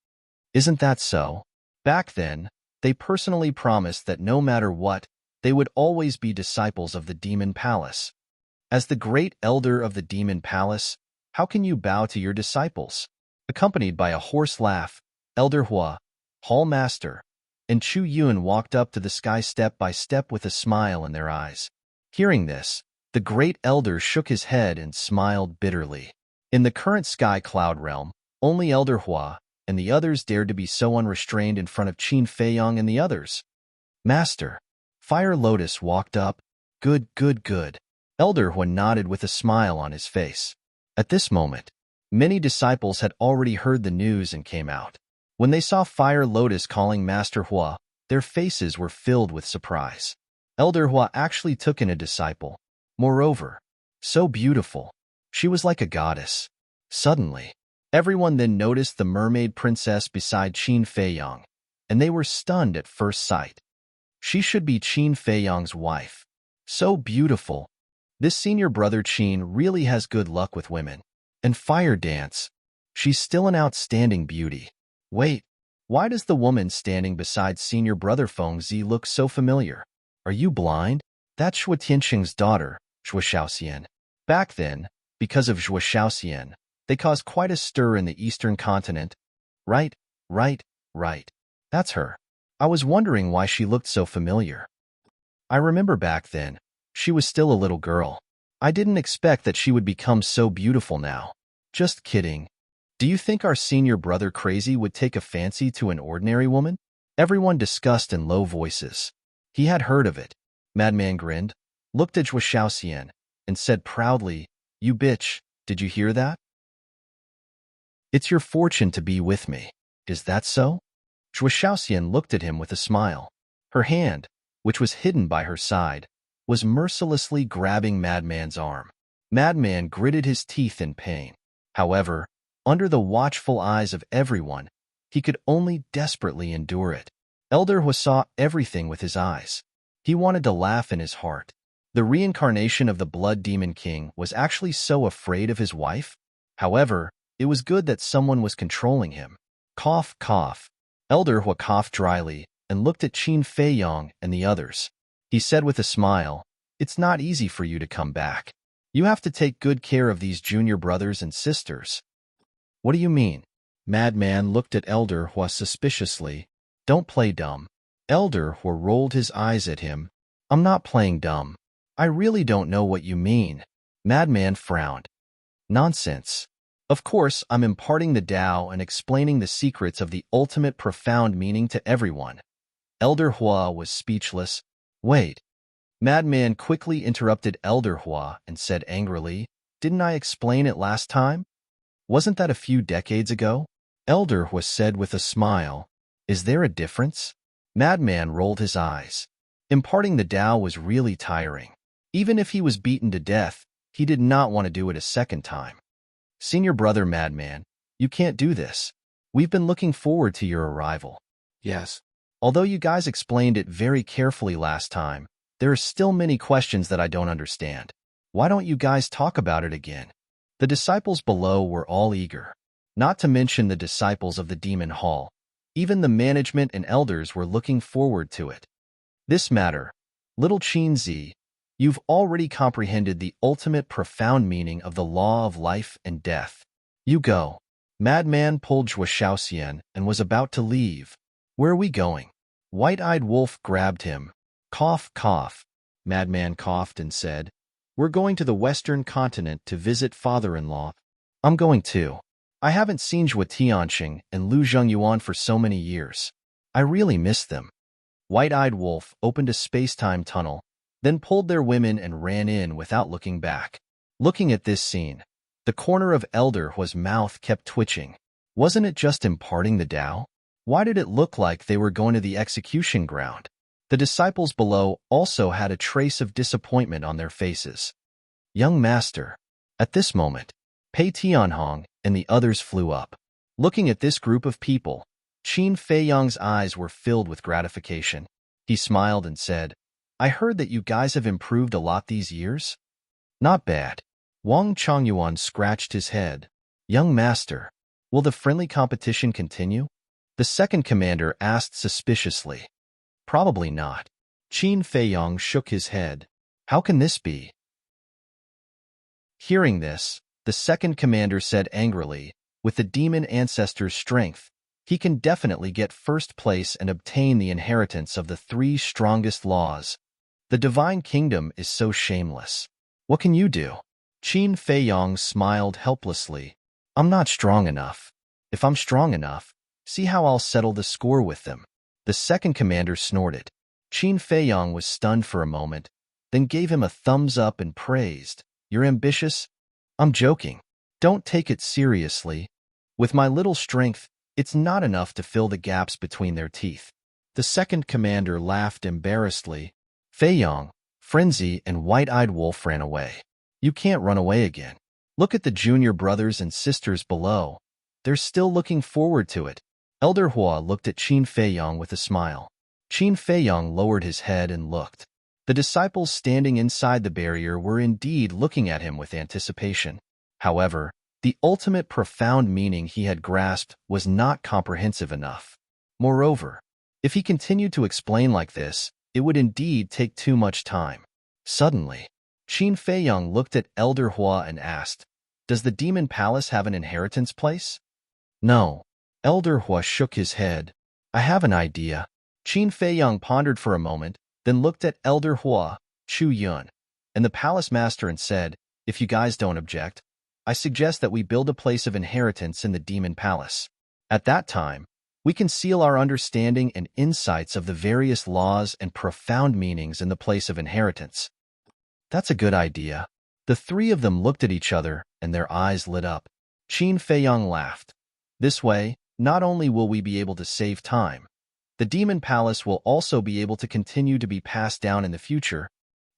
Isn't that so? Back then, they personally promised that no matter what, they would always be disciples of the Demon Palace. As the great elder of the Demon Palace, how can you bow to your disciples? Accompanied by a hoarse laugh, Elder Hua, Hall Master, and Chu Yuan walked up to the sky step by step with a smile in their eyes. Hearing this, the great elder shook his head and smiled bitterly. In the current Sky Cloud Realm, only Elder Hua and the others dared to be so unrestrained in front of Qin Feiyang and the others. Master, Fire Lotus walked up. Good. Elder Hua nodded with a smile on his face. At this moment, Many disciples had already heard the news and came out. When they saw Fire Lotus calling Master Hua, their faces were filled with surprise. Elder Hua actually took in a disciple. Moreover, so beautiful. She was like a goddess. Suddenly, everyone then noticed the mermaid princess beside Qin Feiyang, and they were stunned at first sight. She should be Qin Feiyang's wife. So beautiful. This senior brother Qin really has good luck with women. And Fire Dance. She's still an outstanding beauty. Wait, why does the woman standing beside senior brother Feng Zi look so familiar? Are you blind? That's Xue Tianxing's daughter, Xue Shaoxian. Back then, because of Xue Shaoxian, they caused quite a stir in the eastern continent. Right. That's her. I was wondering why she looked so familiar. I remember back then, she was still a little girl. I didn't expect that she would become so beautiful now. Just kidding. Do you think our senior brother Crazy would take a fancy to an ordinary woman? Everyone discussed in low voices. He had heard of it. Madman grinned, looked at Xue Shaoxian, and said proudly, "You bitch, did you hear that? It's your fortune to be with me. Is that so?" Xue Shaoxian looked at him with a smile. Her hand, which was hidden by her side, was mercilessly grabbing Madman's arm. Madman gritted his teeth in pain. However, under the watchful eyes of everyone, he could only desperately endure it. Elder Hua saw everything with his eyes. He wanted to laugh in his heart. The reincarnation of the Blood Demon King was actually so afraid of his wife. However, it was good that someone was controlling him. Cough, cough. Elder Hua coughed dryly and looked at Qin Feiyang and the others. He said with a smile, "It's not easy for you to come back. You have to take good care of these junior brothers and sisters." "What do you mean?" Madman looked at Elder Hua suspiciously. "Don't play dumb." Elder Hua rolled his eyes at him. "I'm not playing dumb. I really don't know what you mean." Madman frowned. "Nonsense. Of course, I'm imparting the Tao and explaining the secrets of the ultimate profound meaning to everyone." Elder Hua was speechless. "Wait." Madman quickly interrupted Elder Hua and said angrily, "Didn't I explain it last time? Wasn't that a few decades ago?" Elder Hua said with a smile, "Is there a difference?" Madman rolled his eyes. Imparting the Tao was really tiring. Even if he was beaten to death, he did not want to do it a second time. "Senior brother Madman, you can't do this. We've been looking forward to your arrival." Yes. Although you guys explained it very carefully last time, there are still many questions that I don't understand. Why don't you guys talk about it again? The disciples below were all eager. Not to mention the disciples of the Demon Hall. Even the management and elders were looking forward to it. This matter, little Qin Zi, you've already comprehended the ultimate profound meaning of the law of life and death. You go. Madman pulled Xue Shaoxian and was about to leave. "Where are we going?" White-eyed Wolf grabbed him. Cough, cough. Madman coughed and said, "We're going to the Western continent to visit father-in-law." "I'm going too. I haven't seen Xue Tianxing and Lu Zhengyuan for so many years. I really miss them." White-eyed Wolf opened a space-time tunnel, then pulled their women and ran in without looking back. Looking at this scene, the corner of Elder Hua's mouth kept twitching. Wasn't it just imparting the Tao? Why did it look like they were going to the execution ground? The disciples below also had a trace of disappointment on their faces. "Young master." At this moment, Pei Tianhong and the others flew up. Looking at this group of people, Qin Feiyang's eyes were filled with gratification. He smiled and said, "I heard that you guys have improved a lot these years." "Not bad." Wang Chongyuan scratched his head. "Young master, will the friendly competition continue?" The second commander asked suspiciously. "Probably not." Qin Feiyang shook his head. "How can this be?" Hearing this, the second commander said angrily, "With the demon ancestor's strength, he can definitely get first place and obtain the inheritance of the 3 strongest laws. The divine kingdom is so shameless. What can you do?" Qin Feiyang smiled helplessly. "I'm not strong enough. If I'm strong enough, see how I'll settle the score with them." The second commander snorted. Qin Feiyang was stunned for a moment, then gave him a thumbs up and praised, "You're ambitious?" "I'm joking." Don't take it seriously. With my little strength, it's not enough to fill the gaps between their teeth. The second commander laughed embarrassedly. Fei Yong, Frenzy, and White-Eyed Wolf ran away. You can't run away again. Look at the junior brothers and sisters below. They're still looking forward to it. Elder Hua looked at Qin Fei Yong with a smile. Qin Fei Yong lowered his head and looked. The disciples standing inside the barrier were indeed looking at him with anticipation. However, the ultimate profound meaning he had grasped was not comprehensive enough. Moreover, if he continued to explain like this, it would indeed take too much time. Suddenly, Qin Fei Yong looked at Elder Hua and asked, "Does the Demon Palace have an inheritance place?" "No." Elder Hua shook his head. "I have an idea." Qin Fei Yong pondered for a moment, then looked at Elder Hua, Chu Yun, and the palace master and said, "If you guys don't object, I suggest that we build a place of inheritance in the Demon Palace. At that time, we can seal our understanding and insights of the various laws and profound meanings in the place of inheritance." "That's a good idea." The three of them looked at each other, and their eyes lit up. Qin Fei Yong laughed. "This way, not only will we be able to save time, the Demon Palace will also be able to continue to be passed down in the future."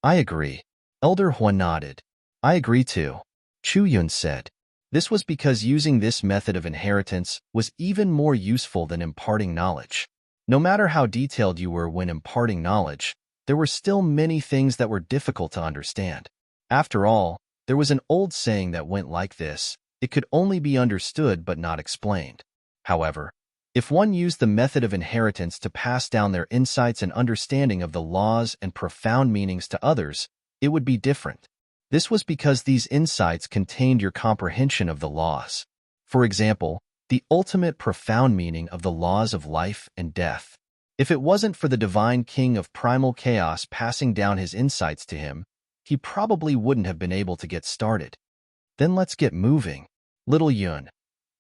"I agree." Elder Hua nodded. "I agree too," Chu Yun said. This was because using this method of inheritance was even more useful than imparting knowledge. No matter how detailed you were when imparting knowledge, there were still many things that were difficult to understand. After all, there was an old saying that went like this: it could only be understood but not explained. However, if one used the method of inheritance to pass down their insights and understanding of the laws and profound meanings to others, it would be different. This was because these insights contained your comprehension of the laws. For example, the ultimate profound meaning of the laws of life and death. If it wasn't for the divine king of primal chaos passing down his insights to him, he probably wouldn't have been able to get started. "Then let's get moving." Little Yun,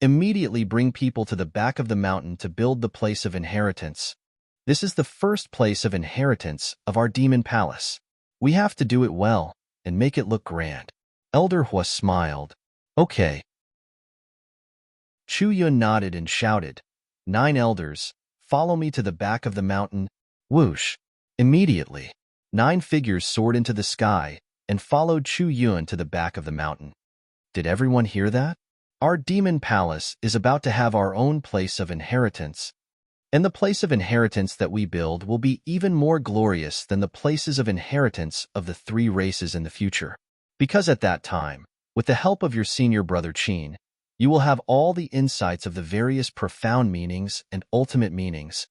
immediately bring people to the back of the mountain to build the place of inheritance. This is the first place of inheritance of our Demon Palace. We have to do it well and make it look grand. Elder Hua smiled. "Okay." Chu Yun nodded and shouted, "9 elders, follow me to the back of the mountain." Whoosh! Immediately, 9 figures soared into the sky and followed Chu Yun to the back of the mountain. Did everyone hear that? Our Demon Palace is about to have our own place of inheritance, and the place of inheritance that we build will be even more glorious than the places of inheritance of the 3 races in the future. Because at that time, with the help of your senior brother Qin, you will have all the insights of the various profound meanings and ultimate meanings.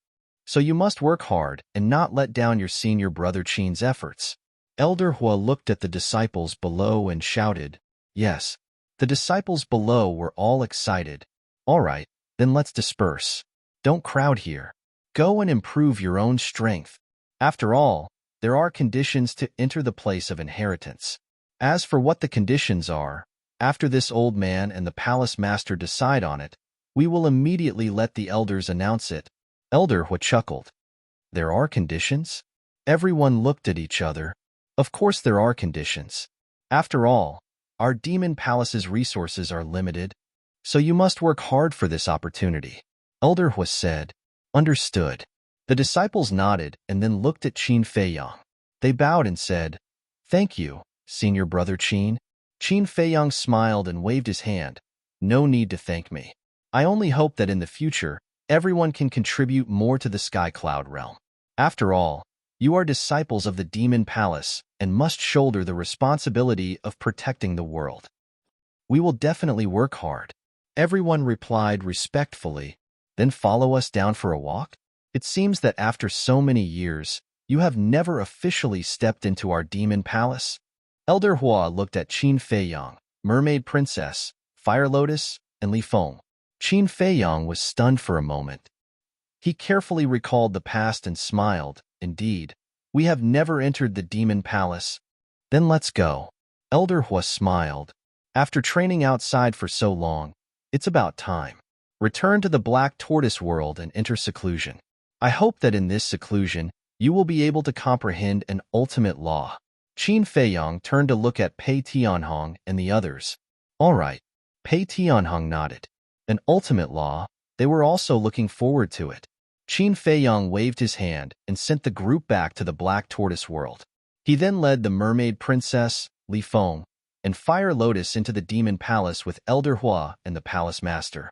So you must work hard and not let down your senior brother Qin's efforts. Elder Hua looked at the disciples below and shouted, "Yes." The disciples below were all excited. "All right, then let's disperse. Don't crowd here. Go and improve your own strength. After all, there are conditions to enter the place of inheritance." As for what the conditions are, after this old man and the palace master decide on it, we will immediately let the elders announce it. Elder Hua chuckled. "There are conditions?" Everyone looked at each other. Of course there are conditions. After all, our Demon Palace's resources are limited, so you must work hard for this opportunity. Elder Hua said, "Understood." The disciples nodded and then looked at Qin Fei Yong. They bowed and said, "Thank you, senior brother Qin." Qin Fei Yong smiled and waved his hand. "No need to thank me. I only hope that in the future, everyone can contribute more to the Sky Cloud realm. After all, you are disciples of the Demon Palace and must shoulder the responsibility of protecting the world." "We will definitely work hard," everyone replied respectfully. "Then follow us down for a walk?" It seems that after so many years, you have never officially stepped into our Demon Palace. Elder Hua looked at Qin Fei Yong, Mermaid Princess, Fire Lotus, and Li Feng. Qin Fei Yong was stunned for a moment. He carefully recalled the past and smiled. "Indeed, we have never entered the Demon Palace." "Then let's go." Elder Hua smiled. "After training outside for so long, it's about time. Return to the Black Tortoise world and enter seclusion. I hope that in this seclusion, you will be able to comprehend an ultimate law." Qin Fei Yong turned to look at Pei Tianhong and the others. "All right, Pei Tianheng nodded. An ultimate law, they were also looking forward to it. Qin Feiyang waved his hand and sent the group back to the Black Tortoise world. He then led the Mermaid Princess, Li Feng, and Fire Lotus into the Demon Palace with Elder Hua and the Palace Master.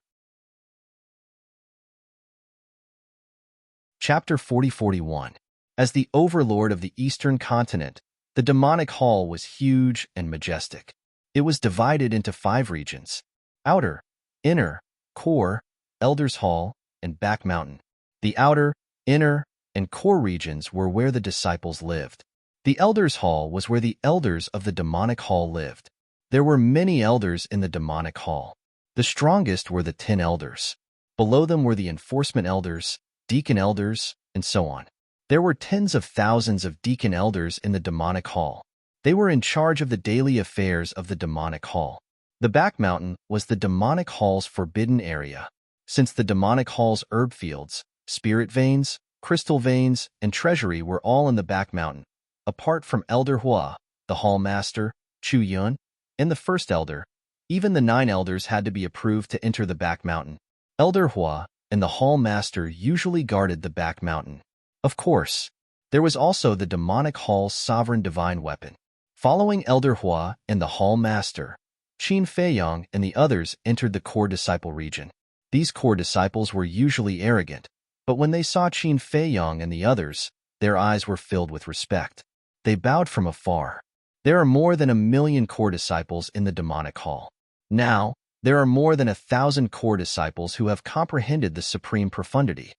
Chapter 40-41. As the overlord of the Eastern Continent, the demonic hall was huge and majestic. It was divided into 5 regions: outer, inner, core, Elders Hall, and Back Mountain. The outer, inner, and core regions were where the disciples lived. The Elders Hall was where the elders of the demonic hall lived. There were many elders in the demonic hall. The strongest were the 10 elders. Below them were the enforcement elders, deacon elders, and so on. There were tens of thousands of deacon elders in the demonic hall. They were in charge of the daily affairs of the demonic hall. The Back Mountain was the demonic hall's forbidden area. Since the demonic hall's herb fields, spirit veins, crystal veins, and treasury were all in the Back Mountain, apart from Elder Hua, the hall master, Chu Yun, and the first elder, even the 9 elders had to be approved to enter the Back Mountain. Elder Hua and the hall master usually guarded the Back Mountain. Of course, there was also the demonic hall's sovereign divine weapon. Following Elder Hua and the hall master, Qin Feiyang and the others entered the core disciple region. These core disciples were usually arrogant, but when they saw Qin Feiyang and the others, their eyes were filled with respect. They bowed from afar. There are more than 1,000,000 core disciples in the demonic hall. Now, there are more than 1,000 core disciples who have comprehended the supreme profundity.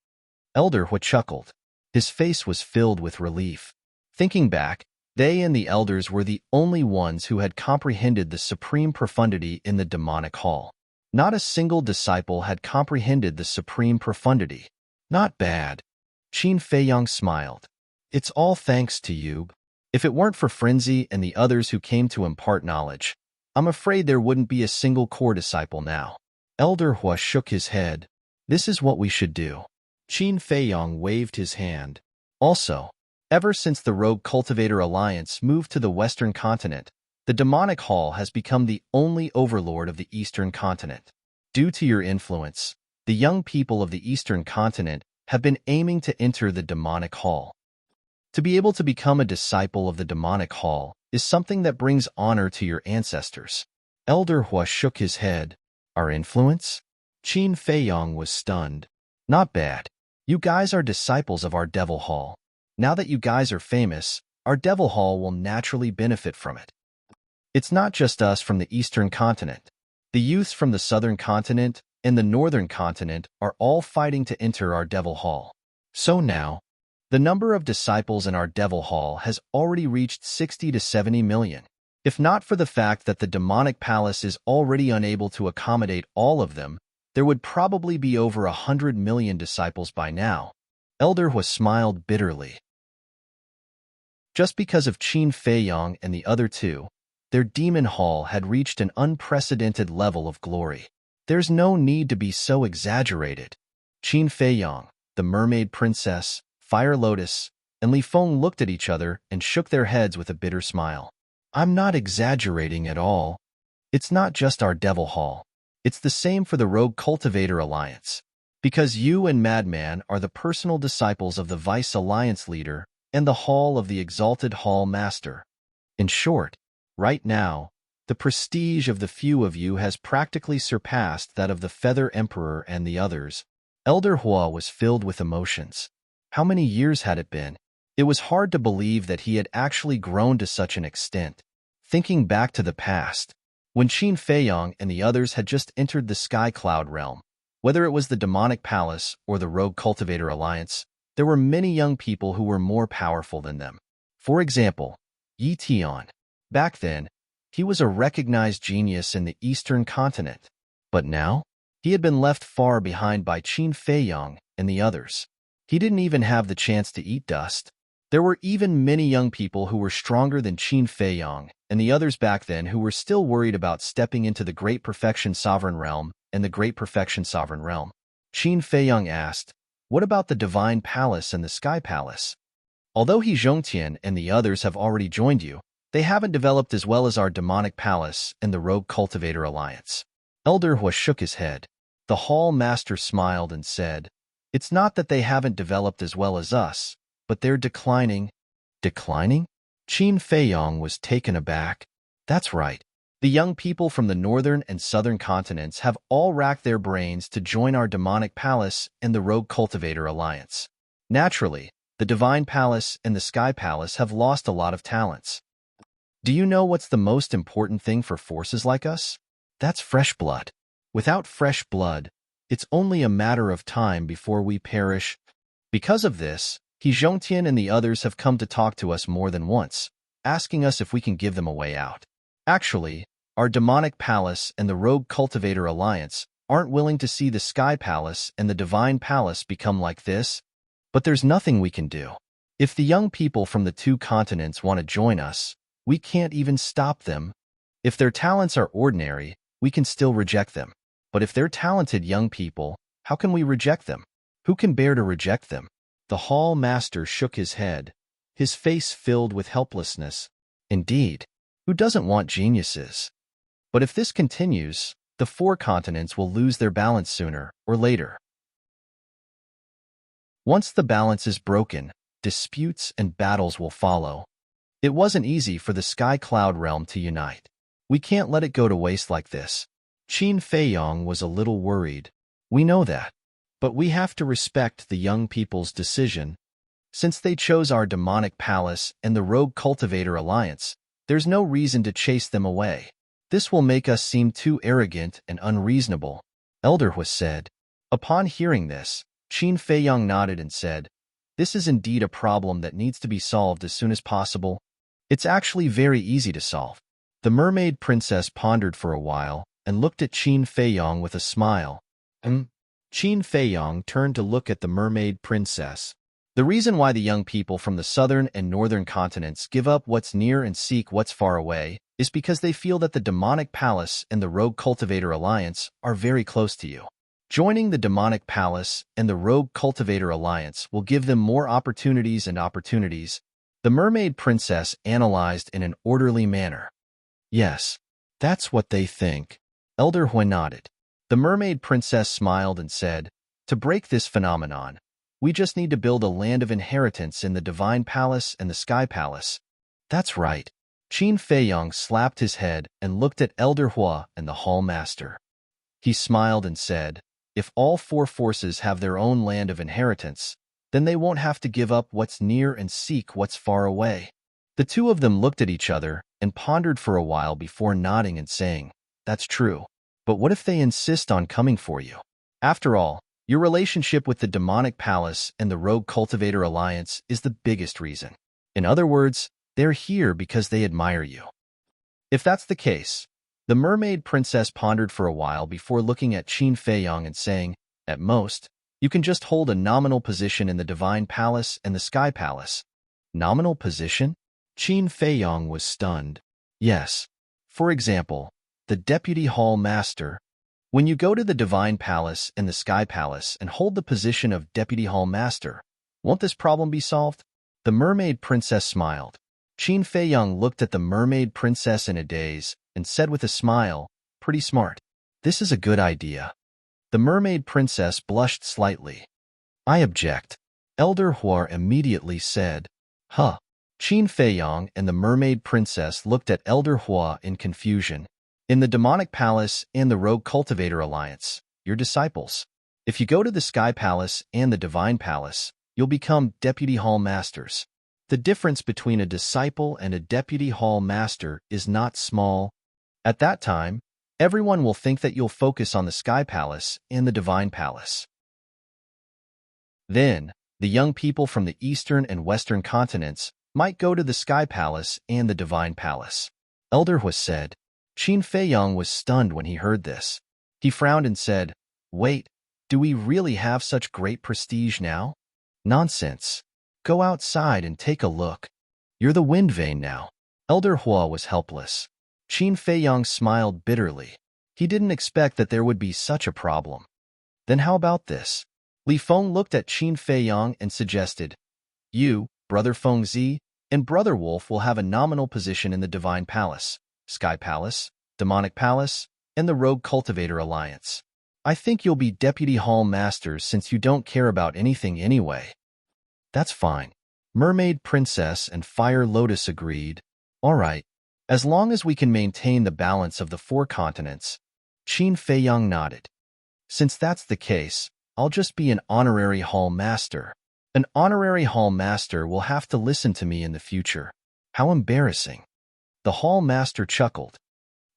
Elder Hua chuckled. His face was filled with relief. Thinking back, they and the elders were the only ones who had comprehended the supreme profundity in the demonic hall. Not a single disciple had comprehended the supreme profundity. Not bad. Qin Feiyang smiled. It's all thanks to you. If it weren't for Frenzy and the others who came to impart knowledge, I'm afraid there wouldn't be a single core disciple now. Elder Hua shook his head. This is what we should do. Qin Feiyang waved his hand. Also, ever since the Rogue Cultivator Alliance moved to the Western Continent, the Demonic Hall has become the only overlord of the Eastern Continent. Due to your influence, the young people of the Eastern Continent have been aiming to enter the Demonic Hall. To be able to become a disciple of the Demonic Hall is something that brings honor to your ancestors. Elder Hua shook his head. Our influence? Qin Feiyang was stunned. Not bad. You guys are disciples of our Devil Hall. Now that you guys are famous, our Devil Hall will naturally benefit from it. It's not just us from the Eastern Continent. The youths from the Southern Continent and the Northern Continent are all fighting to enter our Devil Hall. So now, the number of disciples in our Devil Hall has already reached 60 to 70 million. If not for the fact that the Demonic Palace is already unable to accommodate all of them, there would probably be over 100 million disciples by now. Elder Hua smiled bitterly. Just because of Qin Feiyang and the other 2, their Demon Hall had reached an unprecedented level of glory. There's no need to be so exaggerated. Qin Feiyang, the Mermaid Princess, Fire Lotus, and Li Feng looked at each other and shook their heads with a bitter smile. I'm not exaggerating at all. It's not just our Devil Hall. It's the same for the Rogue Cultivator Alliance. Because you and Madman are the personal disciples of the Vice Alliance leader and the Hall of the Exalted Hall Master. In short, right now, the prestige of the few of you has practically surpassed that of the Feather Emperor and the others. Elder Hua was filled with emotions. How many years had it been? It was hard to believe that he had actually grown to such an extent. Thinking back to the past, when Qin Feiyang and the others had just entered the Sky Cloud realm, whether it was the Demonic Palace or the Rogue Cultivator Alliance, there were many young people who were more powerful than them. For example, Yi Tian. Back then, he was a recognized genius in the Eastern Continent. But now, he had been left far behind by Qin Feiyang and the others. He didn't even have the chance to eat dust. There were even many young people who were stronger than Qin Feiyang and the others back then who were still worried about stepping into the Great Perfection Sovereign Realm and the Great Perfection Sovereign Realm. Qin Feiyang asked, what about the Divine Palace and the Sky Palace? Although He Zhongtian and the others have already joined you, they haven't developed as well as our Demonic Palace and the Rogue Cultivator Alliance. Elder Hua shook his head. The hall master smiled and said, "It's not that they haven't developed as well as us, but they're declining." Declining? Qin Feiyong was taken aback. That's right. The young people from the northern and southern continents have all racked their brains to join our demonic palace and the rogue cultivator alliance. Naturally, the divine palace and the sky palace have lost a lot of talents. Do you know what's the most important thing for forces like us? That's fresh blood. Without fresh blood, it's only a matter of time before we perish. Because of this, He Zhongtian and the others have come to talk to us more than once, asking us if we can give them a way out. Actually, our demonic palace and the rogue cultivator alliance aren't willing to see the sky palace and the divine palace become like this, but there's nothing we can do. If the young people from the two continents want to join us, we can't even stop them. If their talents are ordinary, we can still reject them. But if they're talented young people, how can we reject them? Who can bear to reject them? The hall master shook his head, his face filled with helplessness. Indeed, who doesn't want geniuses? But if this continues, the four continents will lose their balance sooner or later. Once the balance is broken, disputes and battles will follow. It wasn't easy for the Sky Cloud realm to unite. We can't let it go to waste like this. Qin Feiyong was a little worried. We know that. But we have to respect the young people's decision. Since they chose our demonic palace and the rogue cultivator alliance, there's no reason to chase them away. This will make us seem too arrogant and unreasonable, Elder Hua said. Upon hearing this, Qin Feiyong nodded and said, "This is indeed a problem that needs to be solved as soon as possible. It's actually very easy to solve." The mermaid princess pondered for a while and looked at Qin Feiyong with a smile. Qin Feiyong turned to look at the mermaid princess. The reason why the young people from the southern and northern continents give up what's near and seek what's far away is because they feel that the demonic palace and the rogue cultivator alliance are very close to you. Joining the demonic palace and the rogue cultivator alliance will give them more opportunities and opportunities. The mermaid princess analyzed in an orderly manner. Yes, that's what they think. Elder Hua nodded. The mermaid princess smiled and said, "To break this phenomenon, we just need to build a land of inheritance in the divine palace and the sky palace." That's right. Qin Feiyong slapped his head and looked at Elder Hua and the hall master. He smiled and said, "If all four forces have their own land of inheritance, then they won't have to give up what's near and seek what's far away." The two of them looked at each other and pondered for a while before nodding and saying, "That's true. But what if they insist on coming for you? After all, your relationship with the demonic palace and the rogue cultivator alliance is the biggest reason. In other words, they're here because they admire you." If that's the case, the mermaid princess pondered for a while before looking at Qin Feiyong and saying, "At most, you can just hold a nominal position in the divine palace and the sky palace." Nominal position? Qin Feiyong was stunned. Yes. For example, the deputy hall master. When you go to the divine palace and the sky palace and hold the position of deputy hall master, won't this problem be solved? The mermaid princess smiled. Qin Feiyong looked at the mermaid princess in a daze and said with a smile, "Pretty smart. This is a good idea." The mermaid princess blushed slightly. "I object." Elder Hua immediately said, "Huh." Qin Feiyong and the mermaid princess looked at Elder Hua in confusion. In the demonic palace and the rogue cultivator alliance, you're disciples. If you go to the sky palace and the divine palace, you'll become deputy hall masters. The difference between a disciple and a deputy hall master is not small. At that time, everyone will think that you'll focus on the sky palace and the divine palace. Then, the young people from the eastern and western continents might go to the sky palace and the divine palace. Elder Hua said. Qin Feiyong was stunned when he heard this. He frowned and said, "Wait, do we really have such great prestige now?" "Nonsense. Go outside and take a look. You're the wind vane now." Elder Hua was helpless. Qin Feiyong smiled bitterly. He didn't expect that there would be such a problem. "Then how about this?" Li Feng looked at Qin Feiyong and suggested, "You, Brother Feng Zi, and Brother Wolf will have a nominal position in the divine palace, sky palace, demonic palace, and the Rogue Cultivator Alliance. I think you'll be Deputy Hall Master since you don't care about anything anyway. That's fine. Mermaid Princess and Fire Lotus agreed. All right, as long as we can maintain the balance of the 4 continents. Qin Feiyang nodded. Since that's the case, I'll just be an honorary Hall Master. An honorary Hall Master will have to listen to me in the future. How embarrassing. The Hall Master chuckled.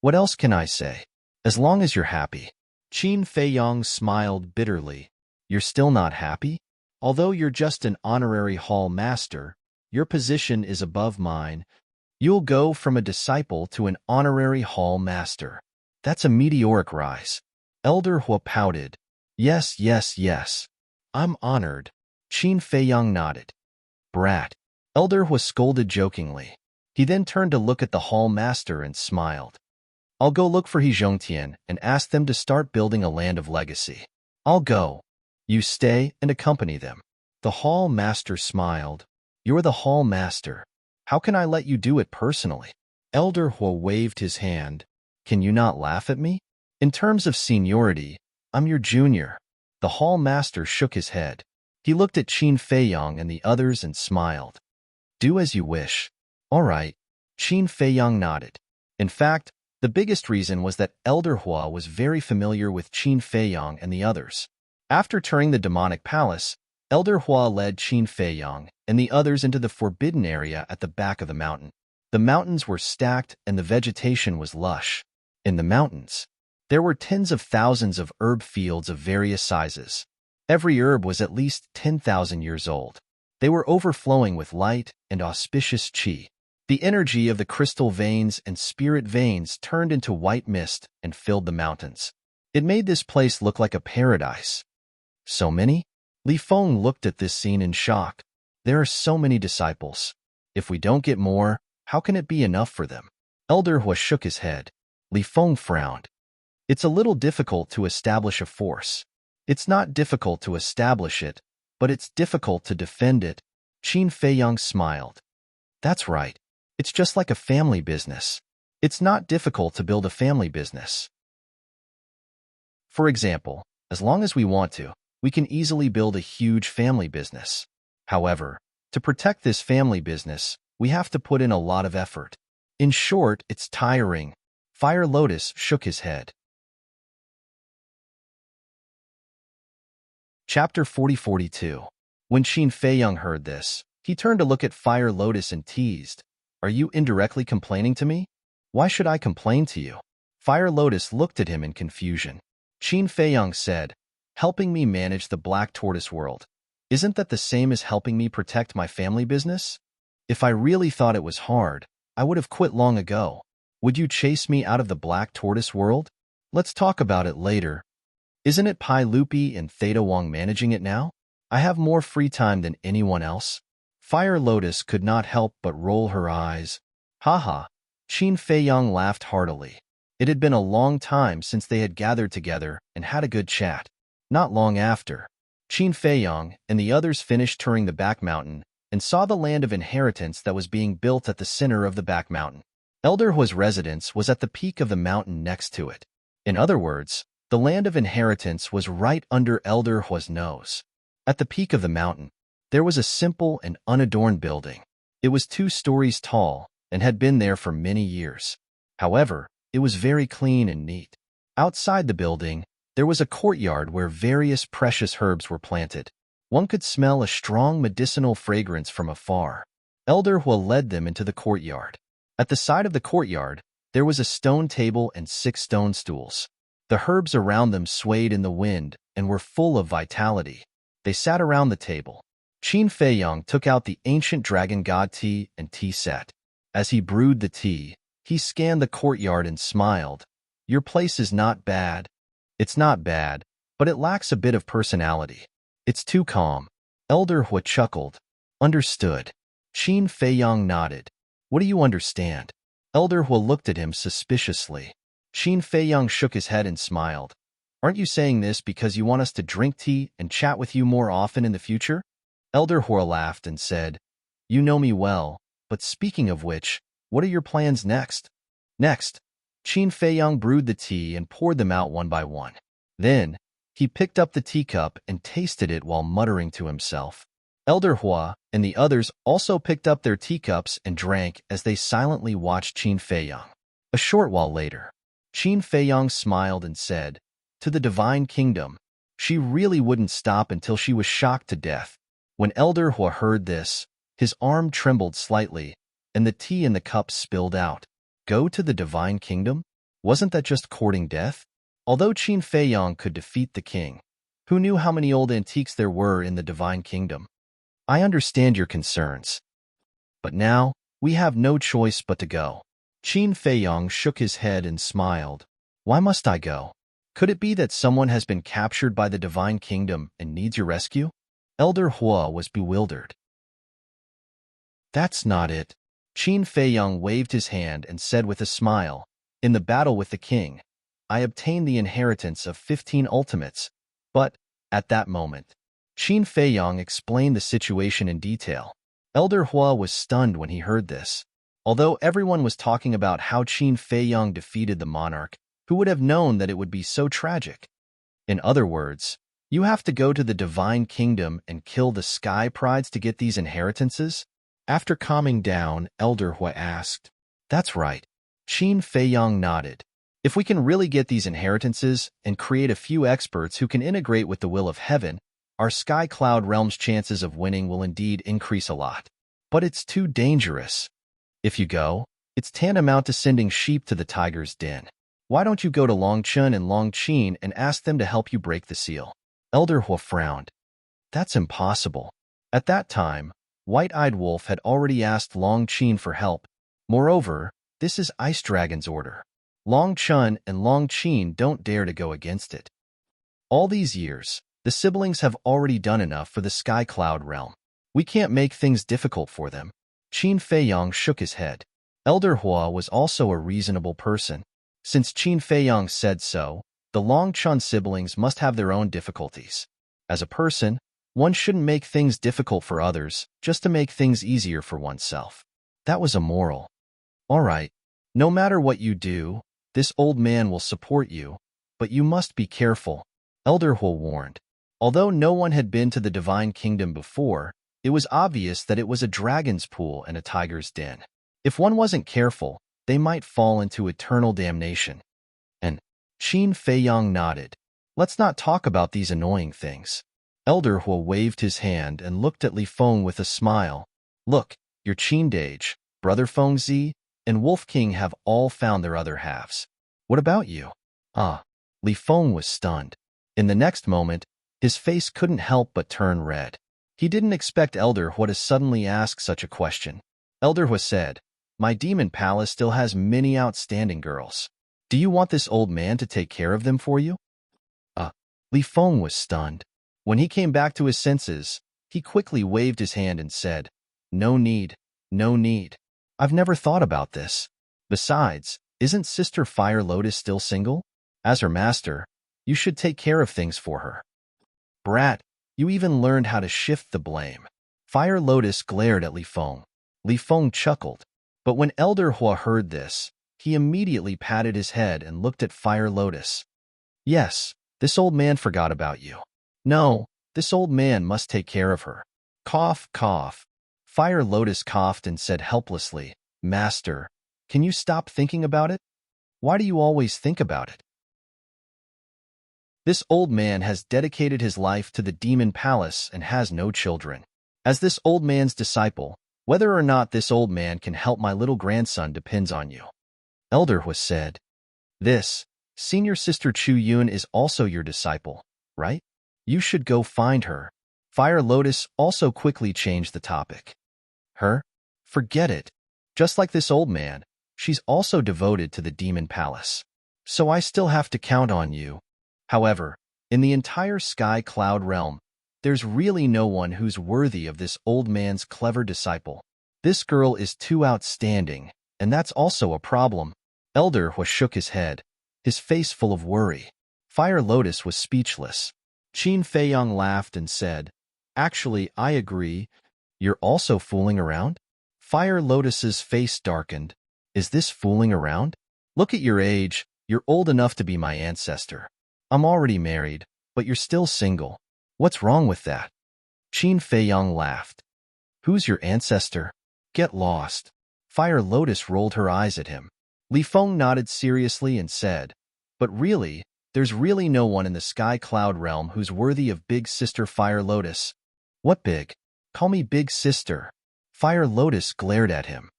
What else can I say? As long as you're happy. Qin Feiyang smiled bitterly. You're still not happy? Although you're just an honorary Hall Master, your position is above mine. You'll go from a disciple to an honorary Hall Master. That's a meteoric rise. Elder Hua pouted. Yes, yes, yes. I'm honored. Qin Feiyang nodded. Brat. Elder Hua scolded jokingly. He then turned to look at the Hall Master and smiled. I'll go look for He Zhongtian and ask them to start building a land of legacy. I'll go. You stay and accompany them. The Hall Master smiled. You're the Hall Master. How can I let you do it personally? Elder Hua waved his hand. Can you not laugh at me? In terms of seniority, I'm your junior. The Hall Master shook his head. He looked at Qin Feiyang and the others and smiled. Do as you wish. All right. Qin Feiyang nodded. In fact, the biggest reason was that Elder Hua was very familiar with Qin Feiyang and the others. After touring the demonic palace, Elder Hua led Qin Feiyang and the others into the forbidden area at the back of the mountain. The mountains were stacked and the vegetation was lush. In the mountains, there were tens of thousands of herb fields of various sizes. Every herb was at least 10,000 years old. They were overflowing with light and auspicious qi. The energy of the crystal veins and spirit veins turned into white mist and filled the mountains. It made this place look like a paradise. So many? Li Feng looked at this scene in shock. There are so many disciples. If we don't get more, how can it be enough for them? Elder Hua shook his head. Li Feng frowned. It's a little difficult to establish a force. It's not difficult to establish it, but it's difficult to defend it. Qin Feiyang smiled. That's right. It's just like a family business. It's not difficult to build a family business. For example, as long as we want to, we can easily build a huge family business. However, to protect this family business, we have to put in a lot of effort. In short, it's tiring. Fire Lotus shook his head. Chapter 40-42. When Qin Feiyang heard this, he turned to look at Fire Lotus and teased. Are you indirectly complaining to me? Why should I complain to you? Fire Lotus looked at him in confusion. Qin Feiyang said, helping me manage the Black Tortoise world. Isn't that the same as helping me protect my family business? If I really thought it was hard, I would have quit long ago. Would you chase me out of the Black Tortoise world? Let's talk about it later. Isn't it Pai Lupi and Theta Wong managing it now? I have more free time than anyone else. Fire Lotus could not help but roll her eyes. Haha. Qin Feiyang laughed heartily. It had been a long time since they had gathered together and had a good chat. Not long after, Qin Feiyang and the others finished touring the back mountain and saw the land of inheritance that was being built at the center of the back mountain. Elder Hua's residence was at the peak of the mountain next to it. In other words, the land of inheritance was right under Elder Hua's nose. At the peak of the mountain, there was a simple and unadorned building. It was 2 stories tall and had been there for many years. However, it was very clean and neat. Outside the building, there was a courtyard where various precious herbs were planted. One could smell a strong medicinal fragrance from afar. Elder Hua led them into the courtyard. At the side of the courtyard, there was a stone table and 6 stone stools. The herbs around them swayed in the wind and were full of vitality. They sat around the table. Qin Feiyang took out the ancient dragon god tea and tea set. As he brewed the tea, he scanned the courtyard and smiled. Your place is not bad. It's not bad, but it lacks a bit of personality. It's too calm. Elder Hua chuckled. Understood. Qin Feiyang nodded. What do you understand? Elder Hua looked at him suspiciously. Qin Feiyang shook his head and smiled. Aren't you saying this because you want us to drink tea and chat with you more often in the future? Elder Hua laughed and said, You know me well, but speaking of which, what are your plans next? Next, Qin Feiyang brewed the tea and poured them out one by one. Then, he picked up the teacup and tasted it while muttering to himself. Elder Hua and the others also picked up their teacups and drank as they silently watched Qin Feiyang. A short while later, Qin Feiyang smiled and said, "To the divine kingdom." She really wouldn't stop until she was shocked to death. When Elder Hua heard this, his arm trembled slightly, and the tea in the cup spilled out. Go to the divine kingdom? Wasn't that just courting death? Although Qin Feiyang could defeat the king, who knew how many old antiques there were in the divine kingdom? I understand your concerns. But now, we have no choice but to go. Qin Feiyang shook his head and smiled. Why must I go? Could it be that someone has been captured by the divine kingdom and needs your rescue? Elder Hua was bewildered. That's not it. Qin Feiyang waved his hand and said with a smile, in the battle with the king, I obtained the inheritance of 15 ultimates, but, at that moment, Qin Feiyang explained the situation in detail. Elder Hua was stunned when he heard this. Although everyone was talking about how Qin Feiyang defeated the monarch, who would have known that it would be so tragic? In other words, you have to go to the divine kingdom and kill the sky prides to get these inheritances? After calming down, Elder Hua asked. That's right. Qin Feiyang nodded. If we can really get these inheritances and create a few experts who can integrate with the will of heaven, our Sky Cloud Realm's chances of winning will indeed increase a lot. But it's too dangerous. If you go, it's tantamount to sending sheep to the tiger's den. Why don't you go to Long Chun and Long Qin and ask them to help you break the seal? Elder Hua frowned. That's impossible. At that time, White-Eyed Wolf had already asked Long Qin for help. Moreover, this is Ice Dragon's order. Long Chun and Long Qin don't dare to go against it. All these years, the siblings have already done enough for the Sky Cloud Realm. We can't make things difficult for them. Qin Feiyang shook his head. Elder Hua was also a reasonable person. Since Qin Feiyang said so, the Long Chun siblings must have their own difficulties. As a person, one shouldn't make things difficult for others just to make things easier for oneself. That was immoral. All right, no matter what you do, this old man will support you, but you must be careful, Elder Hua warned. Although no one had been to the Divine Kingdom before, it was obvious that it was a dragon's pool and a tiger's den. If one wasn't careful, they might fall into eternal damnation. And Qin Feiyang nodded. Let's not talk about these annoying things. Elder Hua waved his hand and looked at Li Feng with a smile. Look, your Qin Dage, Brother Feng Zi, and Wolf King have all found their other halves. What about you? Li Feng was stunned. In the next moment, his face couldn't help but turn red. He didn't expect Elder Hua to suddenly ask such a question. Elder Hua said, My demon palace still has many outstanding girls. Do you want this old man to take care of them for you? Li Feng was stunned. When he came back to his senses, he quickly waved his hand and said, No need, no need. I've never thought about this. Besides, isn't Sister Fire Lotus still single? As her master, you should take care of things for her. Brat, you even learned how to shift the blame. Fire Lotus glared at Li Feng. Li Feng chuckled. But when Elder Hua heard this, he immediately patted his head and looked at Fire Lotus. Yes, this old man forgot about you. No, this old man must take care of her. Cough, cough. Fire Lotus coughed and said helplessly, Master, can you stop thinking about it? Why do you always think about it? This old man has dedicated his life to the demon palace and has no children. As this old man's disciple, whether or not this old man can help my little grandson depends on you. Elder Hua said, This, Senior Sister Chu Yun is also your disciple, right? You should go find her. Fire Lotus also quickly changed the topic. Her? Forget it. Just like this old man, she's also devoted to the demon palace. So I still have to count on you. However, in the entire Sky Cloud realm, there's really no one who's worthy of this old man's clever disciple. This girl is too outstanding, and that's also a problem. Elder Hua shook his head, his face full of worry. Fire Lotus was speechless. Qin Feiyang laughed and said, Actually, I agree. You're also fooling around? Fire Lotus's face darkened. Is this fooling around? Look at your age. You're old enough to be my ancestor. I'm already married, but you're still single. What's wrong with that? Qin Feiyang laughed. Who's your ancestor? Get lost. Fire Lotus rolled her eyes at him. Li Feng nodded seriously and said, but really, there's really no one in the Sky Cloud realm who's worthy of Big Sister Fire Lotus. What big? Call me Big Sister. Fire Lotus glared at him.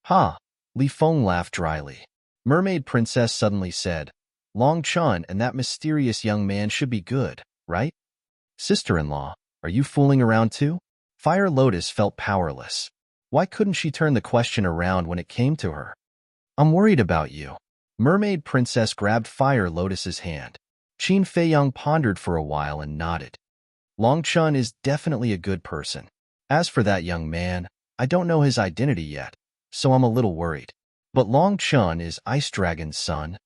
Ha! Li Feng laughed dryly. Mermaid Princess suddenly said, Long Chun and that mysterious young man should be good, right? Sister-in-law, are you fooling around too? Fire Lotus felt powerless. Why couldn't she turn the question around when it came to her? I'm worried about you. Mermaid Princess grabbed Fire Lotus's hand. Qin Feiyang pondered for a while and nodded. Long Chun is definitely a good person. As for that young man, I don't know his identity yet, so I'm a little worried. But Long Chun is Ice Dragon's son.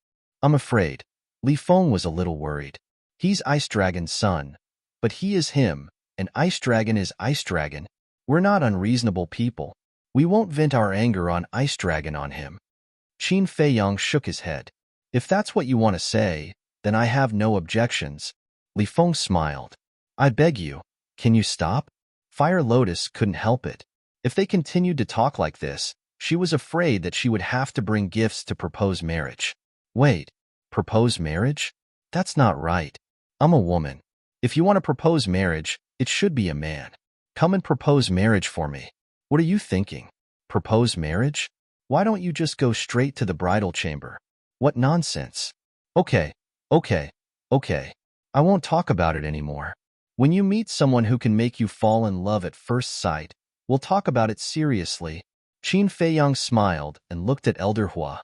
I'm afraid. Li Feng was a little worried. He's Ice Dragon's son, but he is him, and Ice Dragon is Ice Dragon. We're not unreasonable people. We won't vent our anger on Ice Dragon on him. Qin Feiyang shook his head. If that's what you want to say, then I have no objections. Li Feng smiled. I beg you, can you stop? Fire Lotus couldn't help it. If they continued to talk like this, she was afraid that she would have to bring gifts to propose marriage. Wait, propose marriage? That's not right. I'm a woman. If you want to propose marriage, it should be a man. Come and propose marriage for me. What are you thinking? Propose marriage? Why don't you just go straight to the bridal chamber? What nonsense. Okay. I won't talk about it anymore. When you meet someone who can make you fall in love at first sight, we'll talk about it seriously. Qin Feiyang smiled and looked at Elder Hua.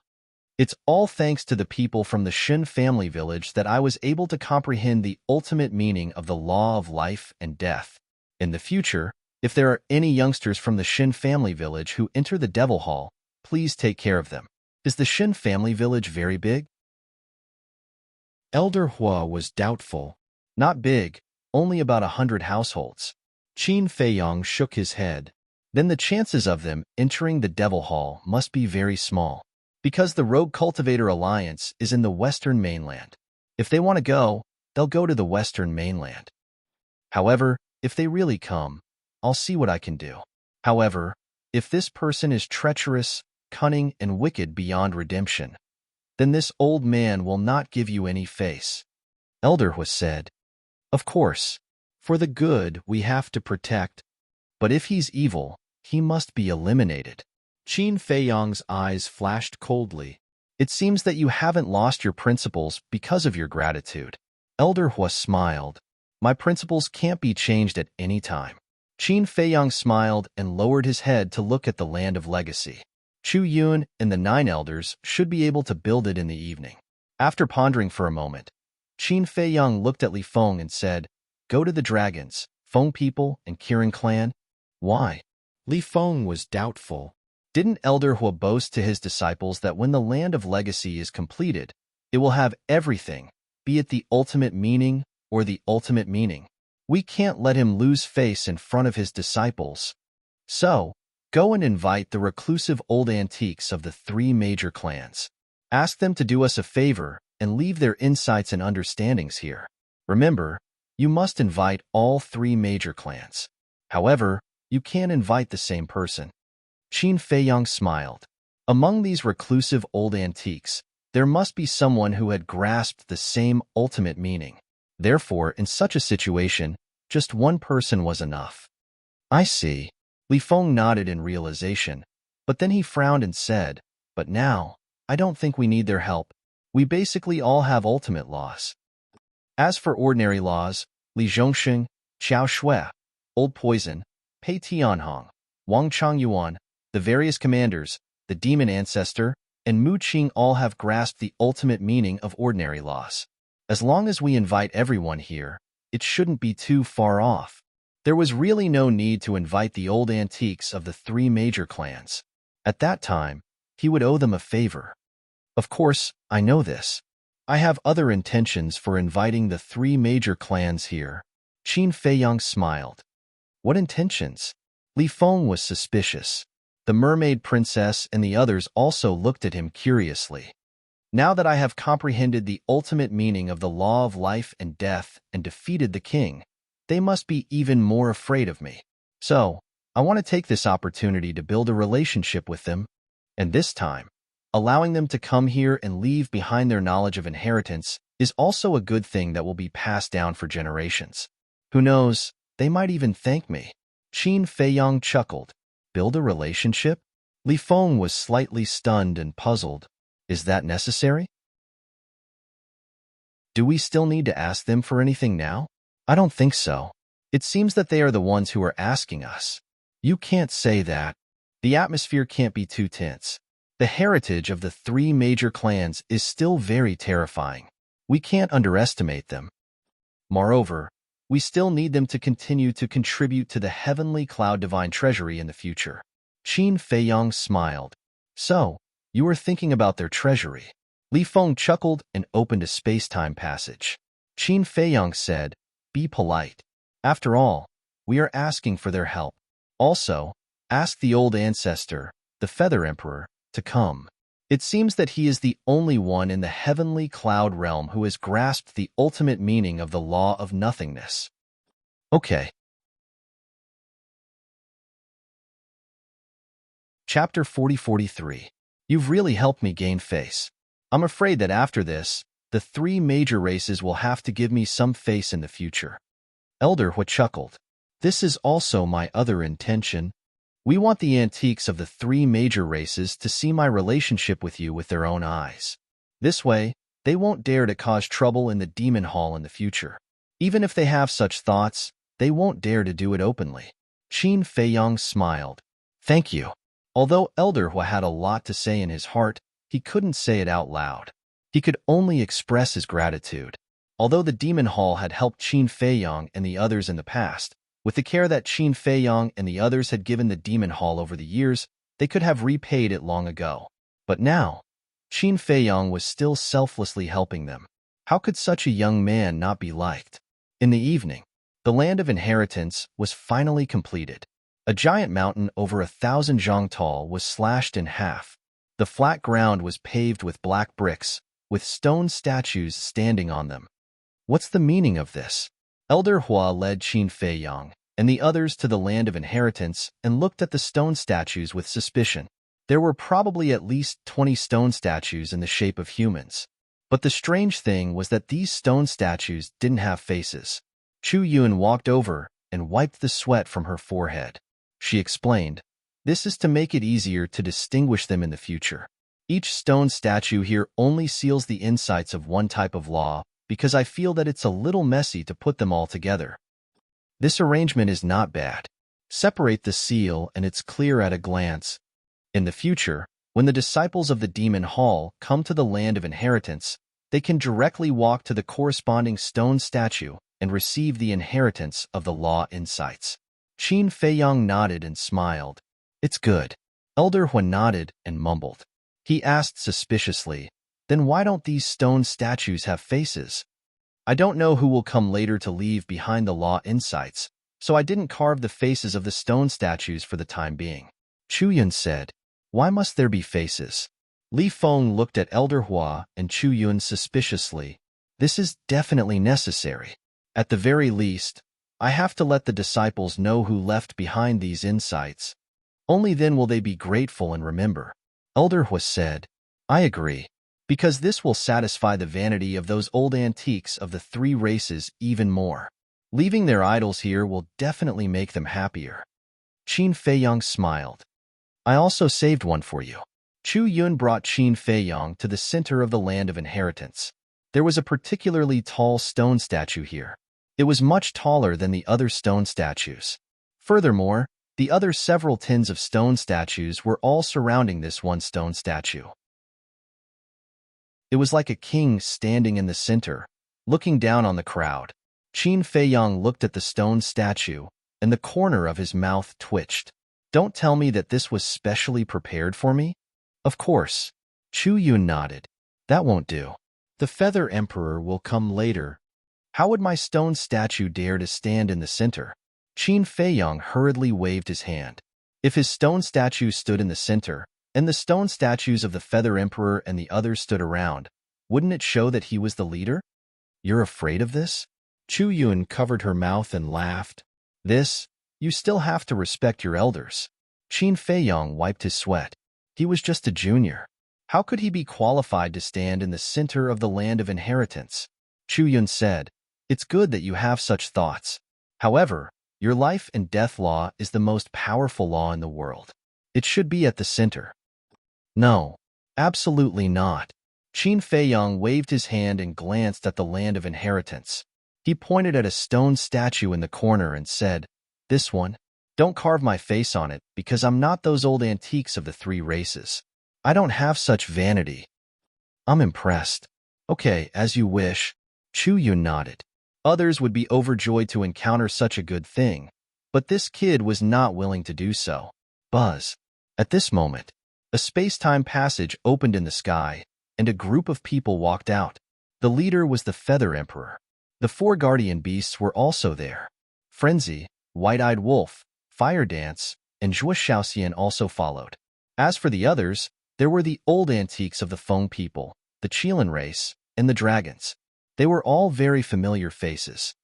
It's all thanks to the people from the Shin family village that I was able to comprehend the ultimate meaning of the law of life and death. In the future, if there are any youngsters from the Shin family village who enter the Devil Hall, please take care of them. Is the Shin family village very big? Elder Hua was doubtful. Not big, only about 100 households. Qin Feiyang shook his head. Then the chances of them entering the Devil Hall must be very small, because the Rogue Cultivator Alliance is in the Western Mainland. If they want to go, they'll go to the Western Mainland. However, if they really come, I'll see what I can do. However, if this person is treacherous, cunning, and wicked beyond redemption, then this old man will not give you any face. Elder Hua said, Of course, for the good we have to protect, but if he's evil, he must be eliminated. Qin Feiyang's eyes flashed coldly. It seems that you haven't lost your principles because of your gratitude. Elder Hua smiled. My principles can't be changed at any time. Qin Feiyang smiled and lowered his head to look at the land of legacy. Chu Yun and the 9 elders should be able to build it in the evening. After pondering for a moment, Qin Feiyang looked at Li Feng and said, Go to the dragons, Feng people, and Kirin clan. Why? Li Feng was doubtful. Didn't Elder Hua boast to his disciples that when the land of legacy is completed, it will have everything, be it the ultimate meaning or the ultimate meaning? We can't let him lose face in front of his disciples. So, go and invite the reclusive old antiques of the 3 major clans. Ask them to do us a favor and leave their insights and understandings here. Remember, you must invite all 3 major clans. However, you can't invite the same person. Qin Feiyang smiled. Among these reclusive old antiques, there must be someone who had grasped the same ultimate meaning. Therefore, in such a situation, just one person was enough. I see. Li Feng nodded in realization, but then he frowned and said, But now, I don't think we need their help. We basically all have ultimate laws. As for ordinary laws, Li Zhongxing, Qiao Shui, Old Poison, Pei Tianhong, Wang Changyuan, the various commanders, the demon ancestor, and Mu Qing all have grasped the ultimate meaning of ordinary laws. As long as we invite everyone here, it shouldn't be too far off. There was really no need to invite the old antiques of the 3 major clans. At that time, he would owe them a favor. Of course, I know this. I have other intentions for inviting the 3 major clans here. Qin Feiyang smiled. What intentions? Li Feng was suspicious. The mermaid princess and the others also looked at him curiously. Now that I have comprehended the ultimate meaning of the law of life and death and defeated the king, they must be even more afraid of me. So, I want to take this opportunity to build a relationship with them, and this time, allowing them to come here and leave behind their knowledge of inheritance is also a good thing that will be passed down for generations. Who knows, they might even thank me. Qin Feiyang chuckled. Build a relationship? Li Feng was slightly stunned and puzzled. Is that necessary? Do we still need to ask them for anything now? I don't think so. It seems that they are the ones who are asking us. You can't say that. The atmosphere can't be too tense. The heritage of the three major clans is still very terrifying. We can't underestimate them. Moreover, we still need them to continue to contribute to the heavenly cloud divine treasury in the future. Qin Feiyang smiled. So, you were thinking about their treasury. Li Feng chuckled and opened a space-time passage. Qin Feiyang said, be polite. After all, we are asking for their help. Also, ask the old ancestor, the Feather Emperor, to come. It seems that he is the only one in the heavenly cloud realm who has grasped the ultimate meaning of the law of nothingness. Okay. Chapter 40-43. You've really helped me gain face. I'm afraid that after this, the three major races will have to give me some face in the future. Elder Hua chuckled. This is also my other intention. We want the antiques of the three major races to see my relationship with you with their own eyes. This way, they won't dare to cause trouble in the demon hall in the future. Even if they have such thoughts, they won't dare to do it openly. Qin Feiyang smiled. Thank you. Although Elder Hua had a lot to say in his heart, he couldn't say it out loud. He could only express his gratitude. Although the demon hall had helped Qin Feiyang and the others in the past, with the care that Qin Feiyang and the others had given the demon hall over the years, they could have repaid it long ago. But now, Qin Feiyang was still selflessly helping them. How could such a young man not be liked? In the evening, the land of inheritance was finally completed. A giant mountain over 1,000 zhang tall was slashed in half. The flat ground was paved with black bricks, with stone statues standing on them. What's the meaning of this? Elder Hua led Qin Feiyang and the others to the land of inheritance and looked at the stone statues with suspicion. There were probably at least 20 stone statues in the shape of humans. But the strange thing was that these stone statues didn't have faces. Chu Yun walked over and wiped the sweat from her forehead. She explained, this is to make it easier to distinguish them in the future. Each stone statue here only seals the insights of one type of law because I feel that it's a little messy to put them all together. This arrangement is not bad. Separate the seal and it's clear at a glance. In the future, when the disciples of the Demon Hall come to the land of inheritance, they can directly walk to the corresponding stone statue and receive the inheritance of the law insights. Qin Feiyang nodded and smiled. It's good. Elder Hua nodded and mumbled. He asked suspiciously, then why don't these stone statues have faces? I don't know who will come later to leave behind the law insights, so I didn't carve the faces of the stone statues for the time being. Chu Yun said, why must there be faces? Li Feng looked at Elder Hua and Chu Yun suspiciously. This is definitely necessary. At the very least, I have to let the disciples know who left behind these insights. Only then will they be grateful and remember. Elder Hua said, I agree, because this will satisfy the vanity of those old antiques of the three races even more. Leaving their idols here will definitely make them happier. Qin Feiyang smiled. I also saved one for you. Chu Yun brought Qin Feiyang to the center of the land of inheritance. There was a particularly tall stone statue here. It was much taller than the other stone statues. Furthermore, the other several tins of stone statues were all surrounding this one stone statue. It was like a king standing in the center, looking down on the crowd. Qin Feiyang looked at the stone statue, and the corner of his mouth twitched. Don't tell me that this was specially prepared for me? Of course. Chu Yun nodded. That won't do. The Feather Emperor will come later. How would my stone statue dare to stand in the center? Qin Feiyang hurriedly waved his hand. If his stone statue stood in the center, And the stone statues of the Feather Emperor and the others stood around. Wouldn't it show that he was the leader? You're afraid of this? Chu Yun covered her mouth and laughed. You still have to respect your elders. Qin Feiyong wiped his sweat. He was just a junior. How could he be qualified to stand in the center of the land of inheritance? Chu Yun said, It's good that you have such thoughts. However, your life and death law is the most powerful law in the world. It should be at the center. No, absolutely not. Qin Feiyong waved his hand and glanced at the land of inheritance. He pointed at a stone statue in the corner and said, This one? Don't carve my face on it, because I'm not those old antiques of the three races. I don't have such vanity. I'm impressed. Okay, as you wish. Chu Yun nodded. Others would be overjoyed to encounter such a good thing, but this kid was not willing to do so. Buzz. At this moment, a space-time passage opened in the sky, and a group of people walked out. The leader was the Feather Emperor. The four guardian beasts were also there. Frenzy, White-Eyed Wolf, Fire Dance, and Zhuo Shaoxian also followed. As for the others, there were the old antiques of the Feng people, the Qilin race, and the dragons. They were all very familiar faces.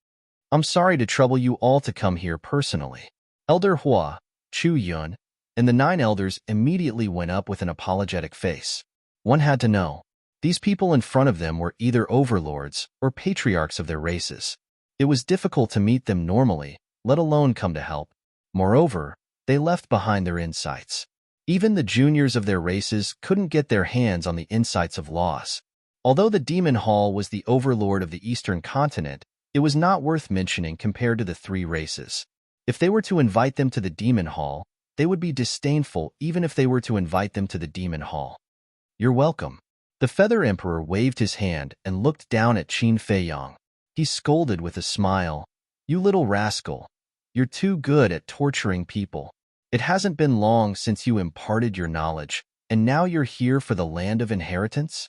I'm sorry to trouble you all to come here personally. Elder Hua, Chu Yun, and the 9 elders immediately went up with an apologetic face. One had to know. These people in front of them were either overlords or patriarchs of their races. It was difficult to meet them normally, let alone come to help. Moreover, they left behind their insights. Even the juniors of their races couldn't get their hands on the insights of laws. Although the Demon Hall was the overlord of the Eastern continent, it was not worth mentioning compared to the three races. If they were to invite them to the Demon Hall, they would be disdainful even if they were to invite them to the Demon Hall. You're welcome. The Feather Emperor waved his hand and looked down at Qin Feiyong. He scolded with a smile. You little rascal. You're too good at torturing people. It hasn't been long since you imparted your knowledge, and now you're here for the land of inheritance?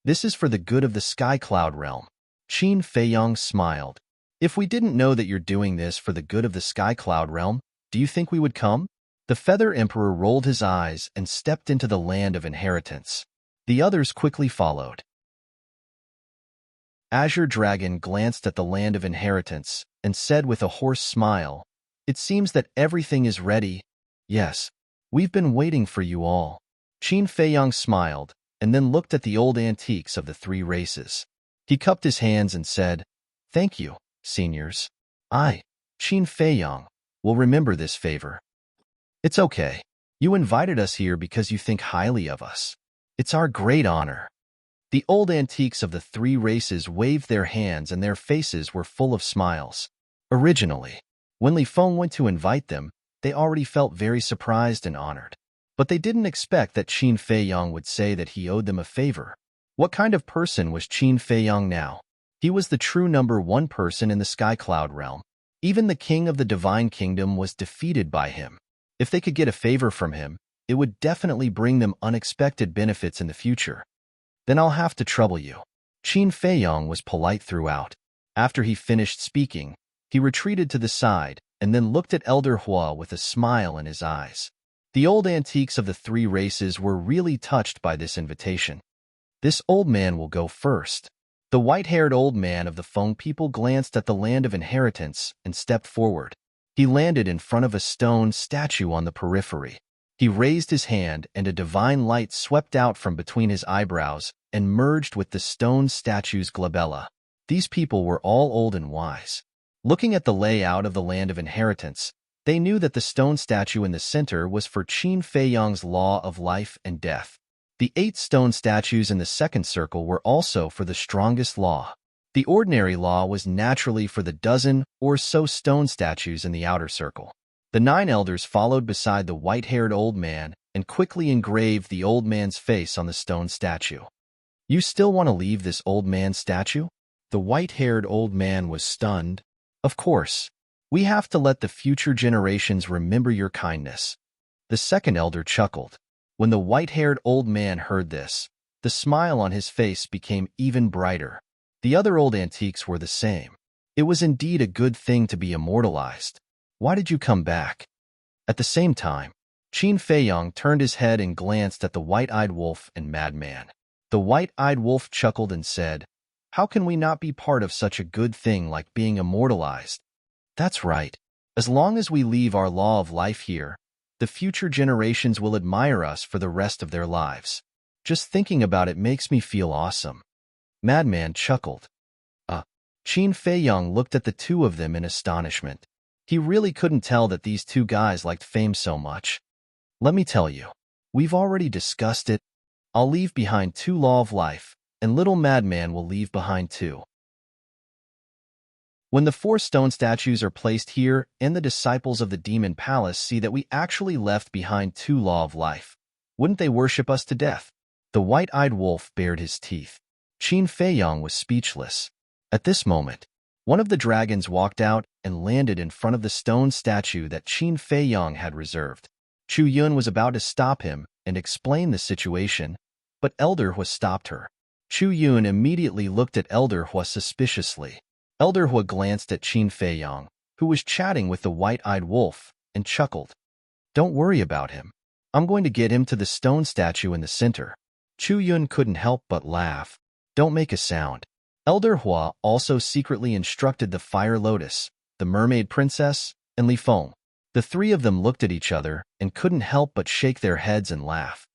This is for the good of the Sky Cloud realm. Qin Feiyong smiled. If we didn't know that you're doing this for the good of the Sky Cloud realm, do you think we would come? The Feather Emperor rolled his eyes and stepped into the land of inheritance. The others quickly followed. Azure Dragon glanced at the land of inheritance and said with a hoarse smile, It seems that everything is ready. Yes, we've been waiting for you all. Qin Feiyong smiled and then looked at the old antiques of the three races. He cupped his hands and said, Thank you, seniors. I, Qin Feiyong, will remember this favor. It's okay. You invited us here because you think highly of us. It's our great honor. The old antiques of the three races waved their hands and their faces were full of smiles. Originally, when Li Feng went to invite them, they already felt very surprised and honored. But they didn't expect that Qin Feiyong would say that he owed them a favor. What kind of person was Qin Feiyong now? He was the true number one person in the Sky Cloud realm. Even the king of the Divine Kingdom was defeated by him. If they could get a favor from him, it would definitely bring them unexpected benefits in the future. Then I'll have to trouble you. Qin Feiyong was polite throughout. After he finished speaking, he retreated to the side and then looked at Elder Hua with a smile in his eyes. The old antiques of the three races were really touched by this invitation. This old man will go first. The white-haired old man of the Feng people glanced at the land of inheritance and stepped forward. He landed in front of a stone statue on the periphery. He raised his hand and a divine light swept out from between his eyebrows and merged with the stone statue's glabella. These people were all old and wise. Looking at the layout of the land of inheritance, they knew that the stone statue in the center was for Qin Feiyong's law of life and death. The 8 stone statues in the second circle were also for the strongest law. The ordinary law was naturally for the dozen or so stone statues in the outer circle. The 9 elders followed beside the white-haired old man and quickly engraved the old man's face on the stone statue. You still want to leave this old man's statue? The white-haired old man was stunned. Of course. We have to let the future generations remember your kindness. The second elder chuckled. When the white-haired old man heard this, the smile on his face became even brighter. The other old antiques were the same. It was indeed a good thing to be immortalized. Why did you come back? At the same time, Qin Feiyong turned his head and glanced at the white-eyed wolf and madman. The white-eyed wolf chuckled and said, "How can we not be part of such a good thing like being immortalized? That's right. As long as we leave our law of life here, the future generations will admire us for the rest of their lives. Just thinking about it makes me feel awesome." Madman chuckled. Qin Feiyong looked at the two of them in astonishment. He really couldn't tell that these two guys liked fame so much. "Let me tell you, we've already discussed it. I'll leave behind 2 law of life, and little Madman will leave behind 2. When the 4 stone statues are placed here, and the disciples of the demon palace see that we actually left behind 2 law of life, wouldn't they worship us to death?" The white-eyed wolf bared his teeth. Qin Feiyong was speechless. At this moment, one of the dragons walked out and landed in front of the stone statue that Qin Feiyong had reserved. Chu Yun was about to stop him and explain the situation, but Elder Hua stopped her. Chu Yun immediately looked at Elder Hua suspiciously. Elder Hua glanced at Qin Feiyong, who was chatting with the white-eyed wolf, and chuckled. "Don't worry about him. I'm going to get him to the stone statue in the center." Chu Yun couldn't help but laugh. "Don't make a sound." Elder Hua also secretly instructed the Fire Lotus, the Mermaid Princess, and Li Feng. The 3 of them looked at each other and couldn't help but shake their heads and laugh.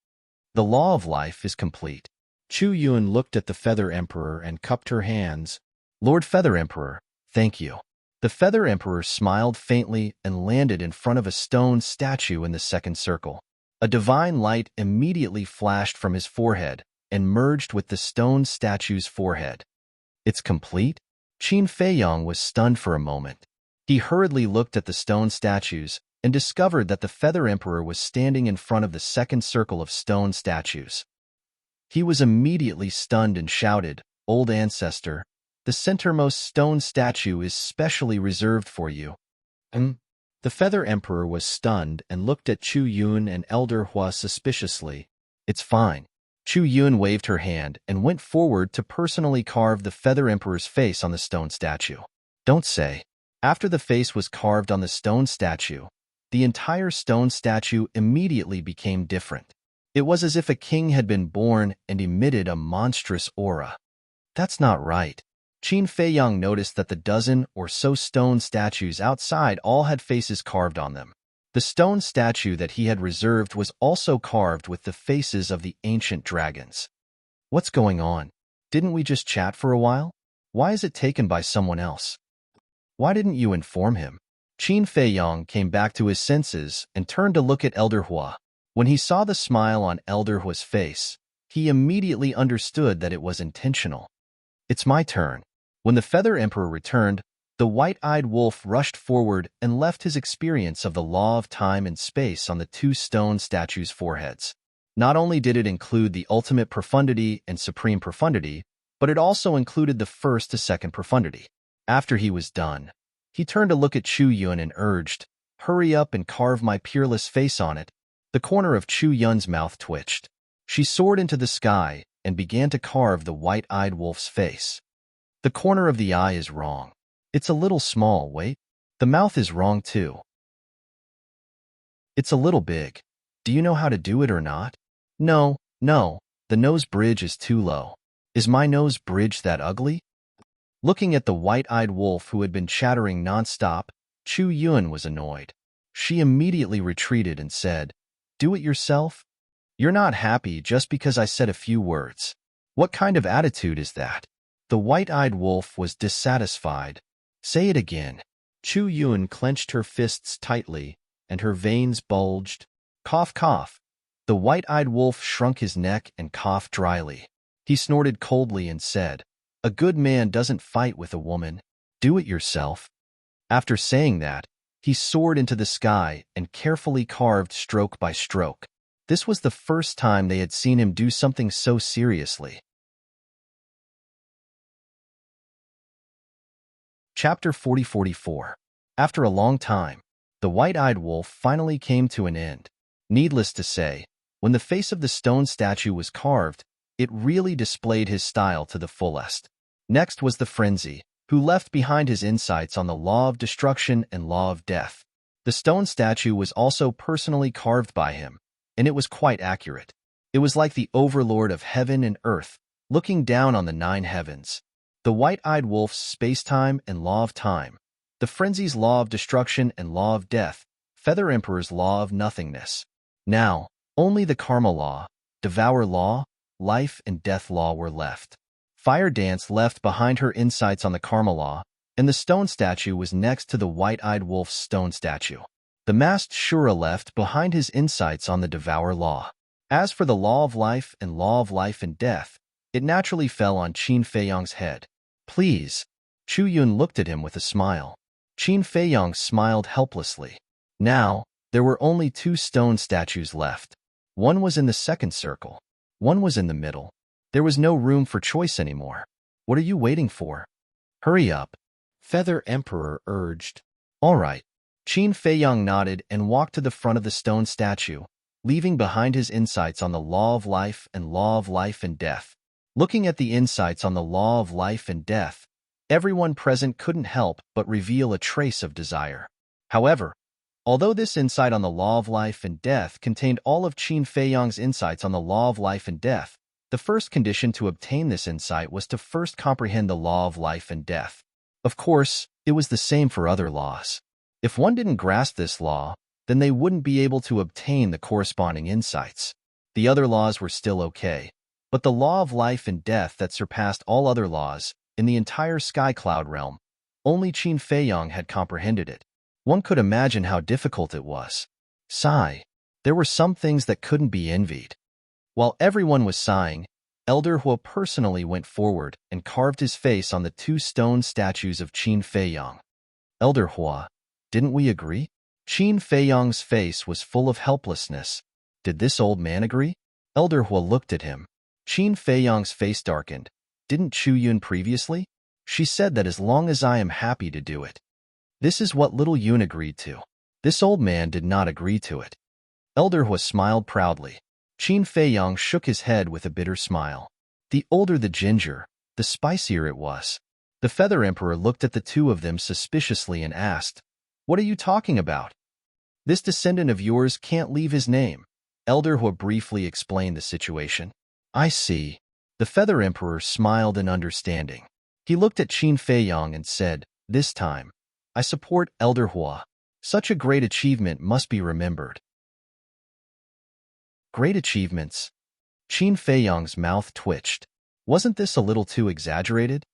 The law of life is complete. Chu Yun looked at the Feather Emperor and cupped her hands. "Lord Feather Emperor, thank you." The Feather Emperor smiled faintly and landed in front of a stone statue in the second circle. A divine light immediately flashed from his forehead and merged with the stone statue's forehead. "It's complete?" Qin Feiyong was stunned for a moment. He hurriedly looked at the stone statues and discovered that the Feather Emperor was standing in front of the second circle of stone statues. He was immediately stunned and shouted, "Old Ancestor, the centermost stone statue is specially reserved for you." The Feather Emperor was stunned and looked at Chu Yun and Elder Hua suspiciously. "It's fine." Chu Yun waved her hand and went forward to personally carve the Feather Emperor's face on the stone statue. Don't say. After the face was carved on the stone statue, the entire stone statue immediately became different. It was as if a king had been born and emitted a monstrous aura. "That's not right." Qin Feiyong noticed that the dozen or so stone statues outside all had faces carved on them. The stone statue that he had reserved was also carved with the faces of the ancient dragons. "What's going on? Didn't we just chat for a while? Why is it taken by someone else? Why didn't you inform him?" Qin Feiyong came back to his senses and turned to look at Elder Hua. When he saw the smile on Elder Hua's face, he immediately understood that it was intentional. "It's my turn." When the Feather Emperor returned, the white-eyed wolf rushed forward and left his experience of the law of time and space on the 2 stone statues' foreheads. Not only did it include the ultimate profundity and supreme profundity, but it also included the first to second profundity. After he was done, he turned to look at Chu Yun and urged, "Hurry up and carve my peerless face on it." The corner of Chu Yun's mouth twitched. She soared into the sky and began to carve the white-eyed wolf's face. "The corner of the eye is wrong. It's a little small, wait. The mouth is wrong too. It's a little big. Do you know how to do it or not?" No, the nose bridge is too low." "Is my nose bridge that ugly?" Looking at the white-eyed wolf who had been chattering nonstop, Chu Yun was annoyed. She immediately retreated and said, "Do it yourself? You're not happy just because I said a few words. What kind of attitude is that?" The white-eyed wolf was dissatisfied. "Say it again." Chu Yun clenched her fists tightly, and her veins bulged. Cough, cough. The white-eyed wolf shrunk his neck and coughed dryly. He snorted coldly and said, "A good man doesn't fight with a woman. Do it yourself." After saying that, he soared into the sky and carefully carved stroke by stroke. This was the first time they had seen him do something so seriously. Chapter 40-44. After a long time, the white-eyed wolf finally came to an end. Needless to say, when the face of the stone statue was carved, it really displayed his style to the fullest. Next was the frenzy, who left behind his insights on the law of destruction and law of death. The stone statue was also personally carved by him, and it was quite accurate. It was like the overlord of heaven and earth, looking down on the 9 heavens. The white-eyed wolf's space-time and law of time, the frenzy's law of destruction and law of death, Feather Emperor's law of nothingness. Now, only the karma law, devour law, life and death law were left. Fire Dance left behind her insights on the karma law, and the stone statue was next to the white-eyed wolf's stone statue. The masked Shura left behind his insights on the devour law. As for the law of life and death, it naturally fell on Qin Feiyang's head. Please. Chu Yun looked at him with a smile. Qin Feiyang smiled helplessly. Now, there were only 2 stone statues left. One was in the second circle. One was in the middle. There was no room for choice anymore. What are you waiting for? Hurry up, Feather Emperor urged. All right. Qin Feiyang nodded and walked to the front of the stone statue, leaving behind his insights on the law of life and death. Looking at the insights on the law of life and death, everyone present couldn't help but reveal a trace of desire. However, although this insight on the law of life and death contained all of Qin Feiyang's insights on the law of life and death, the first condition to obtain this insight was to first comprehend the law of life and death. Of course, it was the same for other laws. If one didn't grasp this law, then they wouldn't be able to obtain the corresponding insights. The other laws were still okay, but the law of life and death that surpassed all other laws in the entire Sky Cloud realm, only Qin Feiyang had comprehended it. One could imagine how difficult it was. Sigh. There were some things that couldn't be envied. While everyone was sighing, Elder Hua personally went forward and carved his face on the 2 stone statues of Qin Feiyang. Elder Hua, didn't we agree? Qin Feiyang's face was full of helplessness. Did this old man agree? Elder Hua looked at him. Qin Feiyang's face darkened. Didn't Chu Yun previously? She said that as long as I am happy to do it. This is what little Yun agreed to. This old man did not agree to it. Elder Hua smiled proudly. Qin Feiyang shook his head with a bitter smile. The older the ginger, the spicier it was. The Feather Emperor looked at the 2 of them suspiciously and asked, "What are you talking about? This descendant of yours can't leave his name." Elder Hua briefly explained the situation. I see. The Feather Emperor smiled in understanding. He looked at Qin Feiyang and said, "This time, I support Elder Hua. Such a great achievement must be remembered." Great achievements? Qin Feiyang's mouth twitched. Wasn't this a little too exaggerated?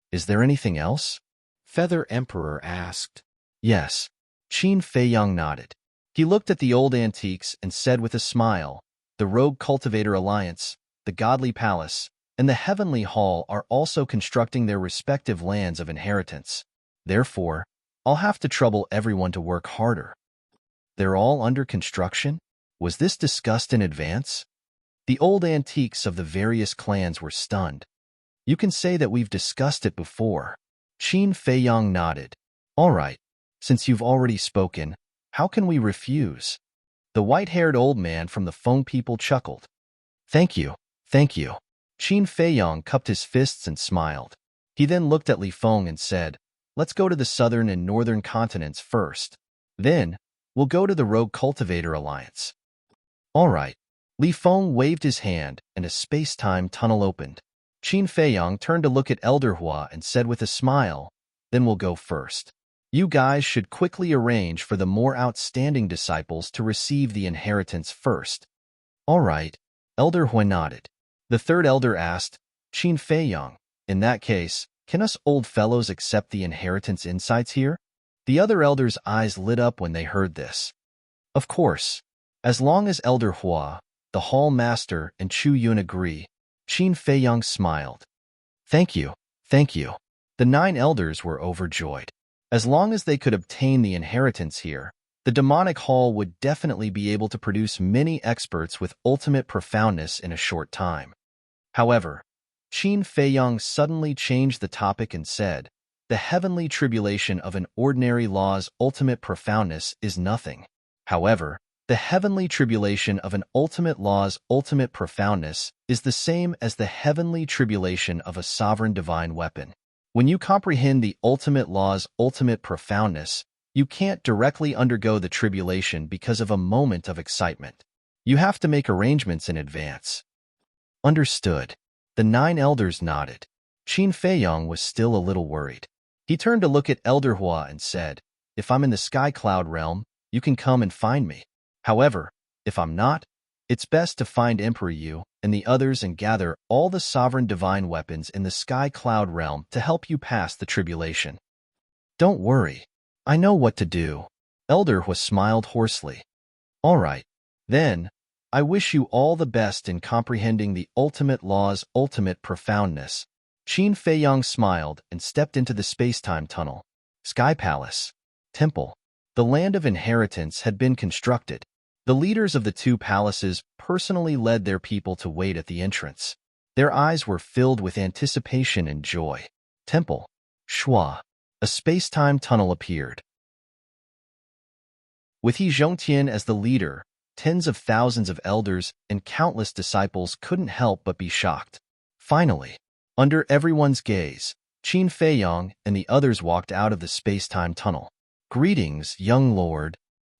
Is there anything else? Feather Emperor asked. Yes. Qin Feiyang nodded. He looked at the old antiques and said with a smile, "The Rogue Cultivator Alliance, the Godly Palace, and the Heavenly Hall are also constructing their respective lands of inheritance. Therefore, I'll have to trouble everyone to work harder." They're all under construction? Was this discussed in advance? The old antiques of the various clans were stunned. You can say that we've discussed it before. Qin Feiyang nodded. All right, since you've already spoken, how can we refuse? The white-haired old man from the Feng people chuckled. Thank you, thank you. Qin Feiyang cupped his fists and smiled. He then looked at Li Feng and said, "Let's go to the southern and northern continents first. Then, we'll go to the Rogue Cultivator Alliance." All right. Li Feng waved his hand, and a space-time tunnel opened. Qin Feiyang turned to look at Elder Hua and said with a smile, "Then we'll go first. You guys should quickly arrange for the more outstanding disciples to receive the inheritance first." All right. Elder Hua nodded. The 3rd elder asked, Qin Feiyang, "In that case, can us old fellows accept the inheritance insights here?" The other elders' eyes lit up when they heard this. Of course. As long as Elder Hua, the Hall Master, and Chu Yun agree, Qin Feiyang smiled. Thank you, thank you. The 9 elders were overjoyed. As long as they could obtain the inheritance here, the demonic hall would definitely be able to produce many experts with ultimate profoundness in a short time. However, Qin Feiyang suddenly changed the topic and said, "The heavenly tribulation of an ordinary law's ultimate profoundness is nothing. However, the heavenly tribulation of an ultimate law's ultimate profoundness is the same as the heavenly tribulation of a sovereign divine weapon. When you comprehend the ultimate law's ultimate profoundness, You can't directly undergo the tribulation because of a moment of excitement. You have to make arrangements in advance. Understood. The 9 elders nodded. Qin Feiyong was still a little worried. He turned to look at Elder Hua and said, "If I'm in the Sky Cloud realm, you can come and find me. However, if I'm not, it's best to find Emperor Yu and the others and gather all the sovereign divine weapons in the Sky Cloud realm to help you pass the tribulation." "Don't worry. I know what to do." Elder Hua smiled hoarsely. "All right. Then, I wish you all the best in comprehending the ultimate law's ultimate profoundness." Qin Feiyong smiled and stepped into the space-time tunnel. Sky Palace. Temple. The land of inheritance had been constructed. The leaders of the 2 palaces personally led their people to wait at the entrance. Their eyes were filled with anticipation and joy. Temple. Shua. A space-time tunnel appeared. With He Zhongtian as the leader, tens of thousands of elders and countless disciples couldn't help but be shocked. Finally, under everyone's gaze, Qin Feiyong and the others walked out of the space-time tunnel. "Greetings, young lord."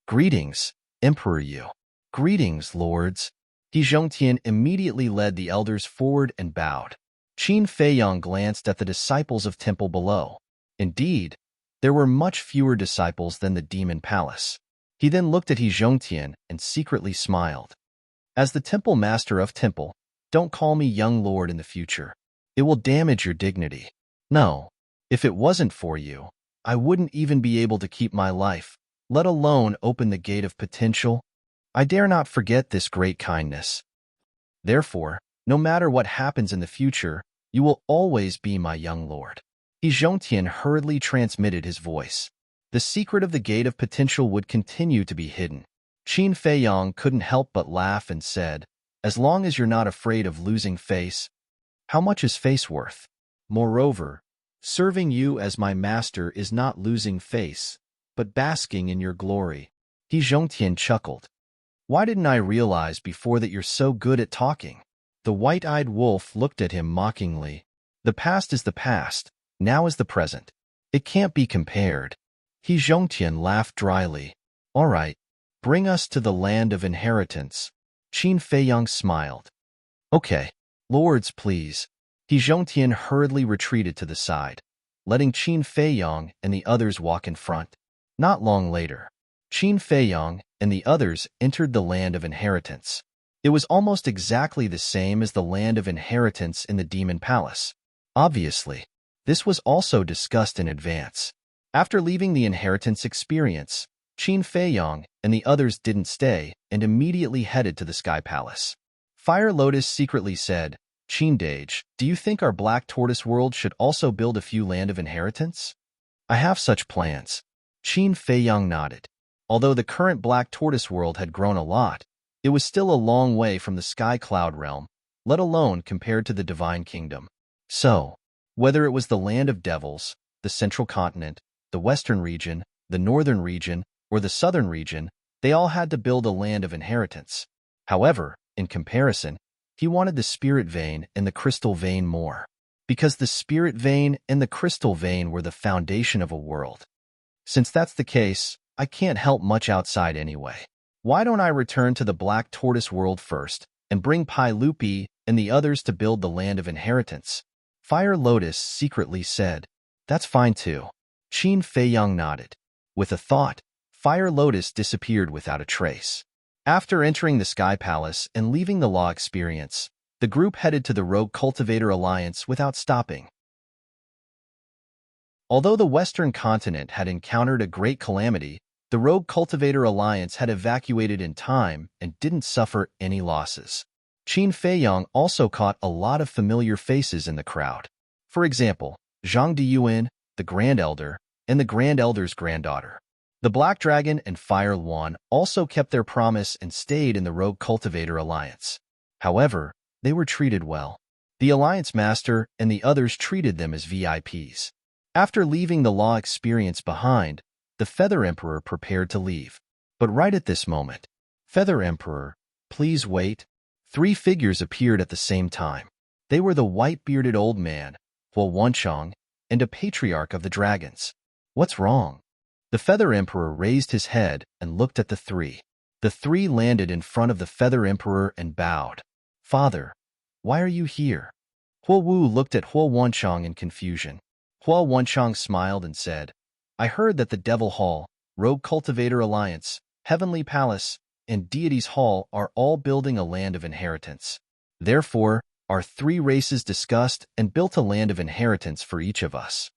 "Greetings, Emperor Yu." "Greetings, lords." He Zhongtian immediately led the elders forward and bowed. Qin Feiyong glanced at the disciples of temple below. Indeed, there were much fewer disciples than the demon palace. He then looked at He Zhongtian and secretly smiled. "As the temple master of temple, don't call me young lord in the future. It will damage your dignity. No, if it wasn't for you, I wouldn't even be able to keep my life, let alone open the gate of potential. I dare not forget this great kindness. Therefore, no matter what happens in the future, you will always be my young lord." He Zhongtian hurriedly transmitted his voice. The secret of the gate of potential would continue to be hidden. Qin Feiyong couldn't help but laugh and said, "As long as you're not afraid of losing face." "How much is face worth? Moreover, serving you as my master is not losing face, but basking in your glory." He Zhongtian chuckled. "Why didn't I realize before that you're so good at talking?" The white-eyed wolf looked at him mockingly. "The past is the past, now is the present. It can't be compared." He Zhongtian laughed dryly. "All right, bring us to the land of inheritance." Qin Feiyong smiled. "Okay, lords, please." He Zhongtian hurriedly retreated to the side, letting Qin Feiyong and the others walk in front. Not long later, Qin Feiyong and the others entered the land of inheritance. It was almost exactly the same as the land of inheritance in the Demon Palace. Obviously, this was also discussed in advance. After leaving the inheritance experience, Qin Feiyong and the others didn't stay and immediately headed to the Sky Palace. Fire Lotus secretly said, "Qin Dage, do you think our Black Tortoise world should also build a few land of inheritance?" "I have such plans." Qin Feiyong nodded. Although the current Black Tortoise world had grown a lot, it was still a long way from the Sky Cloud realm, let alone compared to the Divine Kingdom. So, whether it was the Land of Devils, the Central Continent, the Western region, the Northern region, or the Southern region, they all had to build a land of inheritance. However, in comparison, he wanted the Spirit Vein and the Crystal Vein more, because the Spirit Vein and the Crystal Vein were the foundation of a world. Since that's the case, I can't help much outside anyway. Why don't I return to the Black Tortoise world first and bring Pai Lupi and the others to build the land of inheritance? Fire Lotus secretly said, "That's fine too." Qin Feiyong nodded. With a thought, Fire Lotus disappeared without a trace. After entering the Sky Palace and leaving the law experience, the group headed to the Rogue Cultivator Alliance without stopping. Although the Western continent had encountered a great calamity, the Rogue Cultivator Alliance had evacuated in time and didn't suffer any losses. Qin Feiyong also caught a lot of familiar faces in the crowd. For example, Zhang Diyuan, the Grand Elder, and the Grand Elder's granddaughter. The Black Dragon and Fire Luan also kept their promise and stayed in the Rogue Cultivator Alliance. However, they were treated well. The Alliance Master and the others treated them as VIPs. After leaving the law experience behind, the Feather Emperor prepared to leave. But right at this moment, "Feather Emperor, please wait." 3 figures appeared at the same time. They were the white-bearded old man, Huo Wanchong, and a patriarch of the dragons. "What's wrong?" The Feather Emperor raised his head and looked at the three. The three landed in front of the Feather Emperor and bowed. "Father, why are you here?" Huo Wu looked at Huo Wanchang in confusion. Huo Wanchang smiled and said, "I heard that the Devil Hall, Rogue Cultivator Alliance, Heavenly Palace, and Deities Hall are all building a land of inheritance. Therefore, our three races discussed and built a land of inheritance for each of us."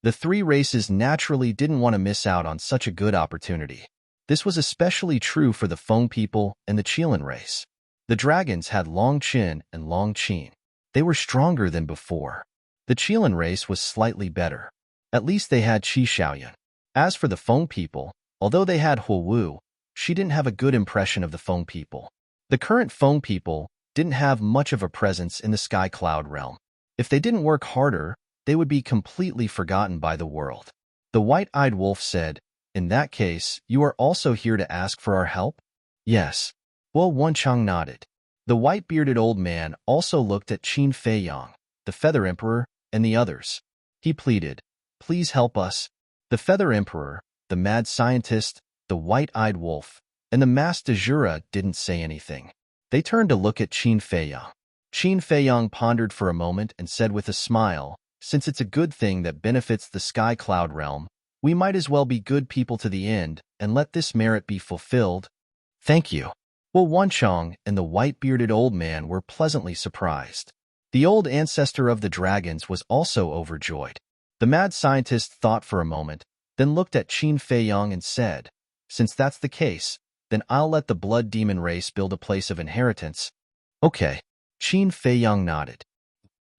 The three races naturally didn't want to miss out on such a good opportunity. This was especially true for the Feng people and the Qilin race. The dragons had long chin and long qin. They were stronger than before. The Qilin race was slightly better. At least they had Qi Xiaoyan. As for the Feng people, although they had Huo Wu, she didn't have a good impression of the Feng people. The current Feng people didn't have much of a presence in the Sky Cloud realm. If they didn't work harder, they would be completely forgotten by the world. The white-eyed wolf said, "In that case, you are also here to ask for our help?" "Yes." Huo Wanchang nodded. The white-bearded old man also looked at Qin Feiyang, the Feather Emperor, and the others. He pleaded, "Please help us." The Feather Emperor, the mad scientist, the white-eyed wolf, and the masked Azura didn't say anything. They turned to look at Qin Feiyang. Qin Feiyang pondered for a moment and said with a smile, "Since it's a good thing that benefits the Sky Cloud realm, we might as well be good people to the end and let this merit be fulfilled." "Thank you." Huo Wanchang and the white-bearded old man were pleasantly surprised. The old ancestor of the dragons was also overjoyed. The mad scientist thought for a moment, then looked at Qin Feiyang and said, "Since that's the case, then I'll let the blood demon race build a place of inheritance." "Okay." Qin Feiyang nodded.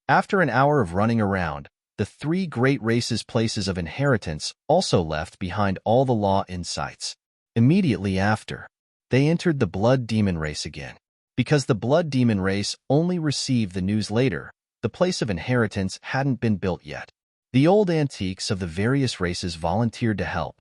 After an hour of running around, the three great races' places of inheritance also left behind all the law insights. Immediately after, they entered the blood demon race again. Because the blood demon race only received the news later, the place of inheritance hadn't been built yet. The old antiques of the various races volunteered to help.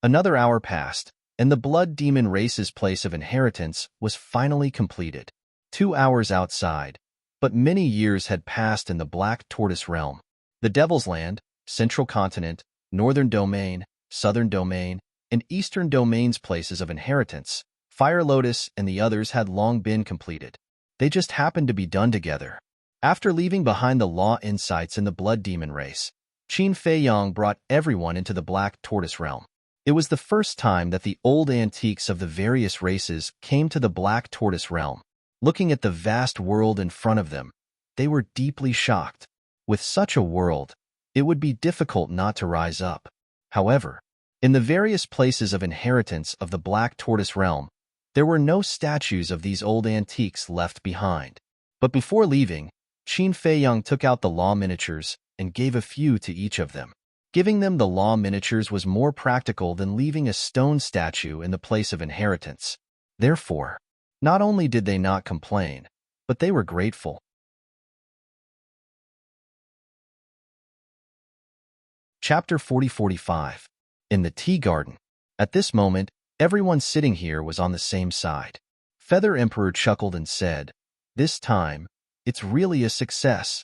Another hour passed, and the blood demon race's place of inheritance was finally completed. 2 hours outside, but many years had passed in the Black Tortoise realm. The Devil's Land, Central Continent, Northern Domain, Southern Domain, and Eastern Domain's places of inheritance, Fire Lotus and the others had long been completed. They just happened to be done together. After leaving behind the law insights in the blood demon race, Qin Feiyang brought everyone into the Black Tortoise realm. It was the first time that the old antiques of the various races came to the Black Tortoise realm. Looking at the vast world in front of them, they were deeply shocked. With such a world, it would be difficult not to rise up. However, in the various places of inheritance of the Black Tortoise realm, there were no statues of these old antiques left behind. But before leaving, Qin Feiyang took out the law miniatures and gave a few to each of them. Giving them the law miniatures was more practical than leaving a stone statue in the place of inheritance. Therefore, not only did they not complain, but they were grateful. Chapter 40-45. In the Tea Garden. At this moment, everyone sitting here was on the same side. Feather Emperor chuckled and said, "This time, it's really a success."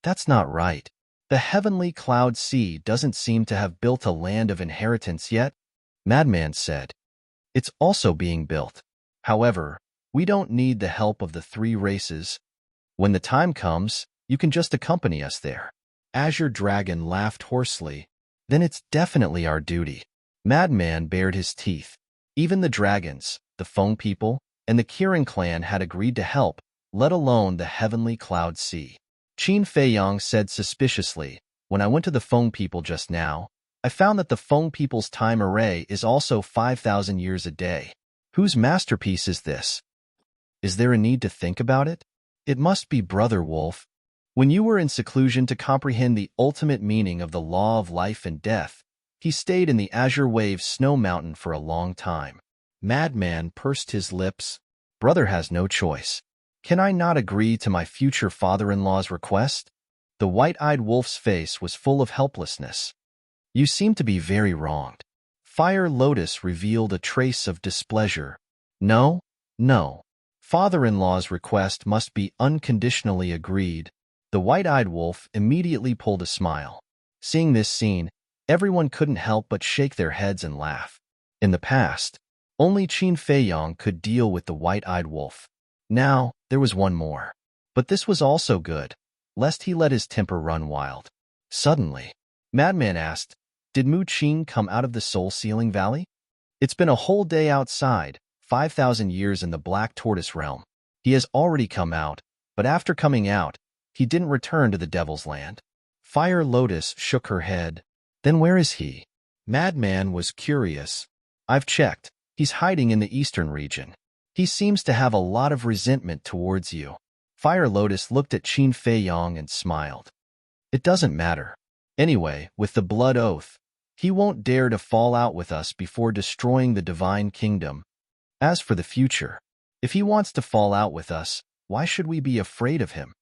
"That's not right. The Heavenly Cloud Sea doesn't seem to have built a land of inheritance yet," Madman said. "It's also being built. However, we don't need the help of the three races. When the time comes, you can just accompany us there." Azure Dragon laughed hoarsely. "Then it's definitely our duty." Madman bared his teeth. Even the dragons, the Feng people, and the Kirin clan had agreed to help, let alone the Heavenly Cloud Sea. Qin Feiyang said suspiciously, "When I went to the Feng people just now, I found that the Feng people's time array is also 5,000 years a day. Whose masterpiece is this? Is there a need to think about it? It must be Brother Wolf. When you were in seclusion to comprehend the ultimate meaning of the law of life and death, he stayed in the Azure Wave Snow Mountain for a long time." Madman pursed his lips. "Brother has no choice. Can I not agree to my future father-in-law's request?" The white-eyed wolf's face was full of helplessness. "You seem to be very wronged." Fire Lotus revealed a trace of displeasure. No. Father-in-law's request must be unconditionally agreed." The white-eyed wolf immediately pulled a smile. Seeing this scene, Everyone couldn't help but shake their heads and laugh. In the past, only Qin Feiyong could deal with the white-eyed wolf. Now, there was one more. But this was also good, lest he let his temper run wild. Suddenly, Madman asked, "Did Mu Qing come out of the soul-sealing valley?" "It's been a whole day outside, 5,000 years in the Black Tortoise realm. He has already come out, but after coming out, he didn't return to the Devil's Land." Fire Lotus shook her head. "Then where is he?" Madman was curious. "I've checked. He's hiding in the eastern region. He seems to have a lot of resentment towards you." Fire Lotus looked at Qin Feiyong and smiled. "It doesn't matter. Anyway, with the blood oath, he won't dare to fall out with us before destroying the divine kingdom. As for the future, if he wants to fall out with us, why should we be afraid of him?"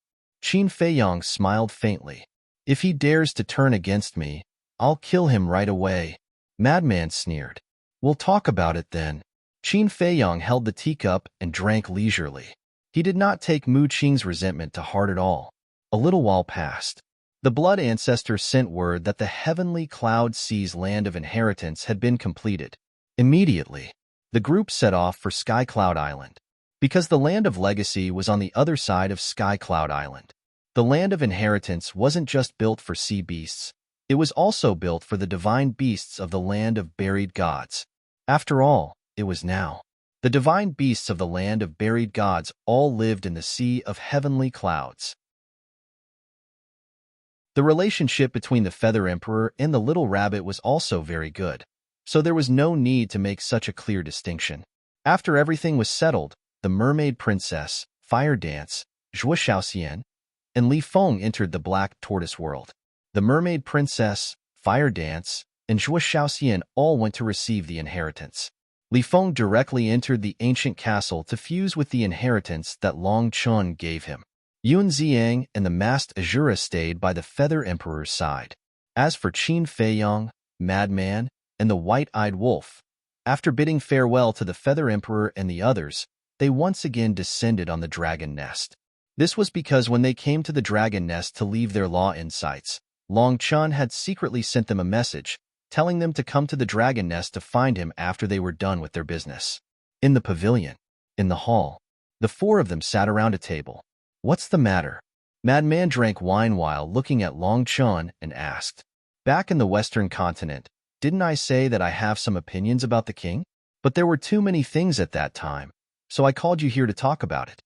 Qin Feiyong smiled faintly. "If he dares to turn against me, I'll kill him right away." Madman sneered. "We'll talk about it then." Qin Feiyong held the teacup and drank leisurely. He did not take Mu Qing's resentment to heart at all. A little while passed. The blood ancestor sent word that the heavenly Cloud Sea's land of inheritance had been completed. Immediately, the group set off for Sky Cloud Island. Because the land of legacy was on the other side of Sky Cloud Island. The land of inheritance wasn't just built for sea beasts. It was also built for the divine beasts of the land of buried gods. After all, it was now. The divine beasts of the land of buried gods all lived in the sea of heavenly clouds. The relationship between the Feather Emperor and the little rabbit was also very good, so there was no need to make such a clear distinction. After everything was settled, the Mermaid Princess, Fire Dance, Zhuo Xiaoxian, and Li Feng entered the Black Tortoise world. The Mermaid Princess, Fire Dance, and Zhuo Xiaoxian all went to receive the inheritance. Li Feng directly entered the ancient castle to fuse with the inheritance that Long Chun gave him. Yun Xiang and the masked Azura stayed by the Feather Emperor's side. As for Qin Feiyong, Madman, and the White-Eyed Wolf, after bidding farewell to the Feather Emperor and the others, they once again descended on the Dragon Nest. This was because when they came to the Dragon Nest to leave their law insights, Long Chun had secretly sent them a message, telling them to come to the Dragon Nest to find him after they were done with their business. In the pavilion, in the hall, the four of them sat around a table. "What's the matter?" Madman drank wine while looking at Long Chun and asked, "Back in the Western continent, didn't I say that I have some opinions about the king? But there were too many things at that time, so I called you here to talk about it."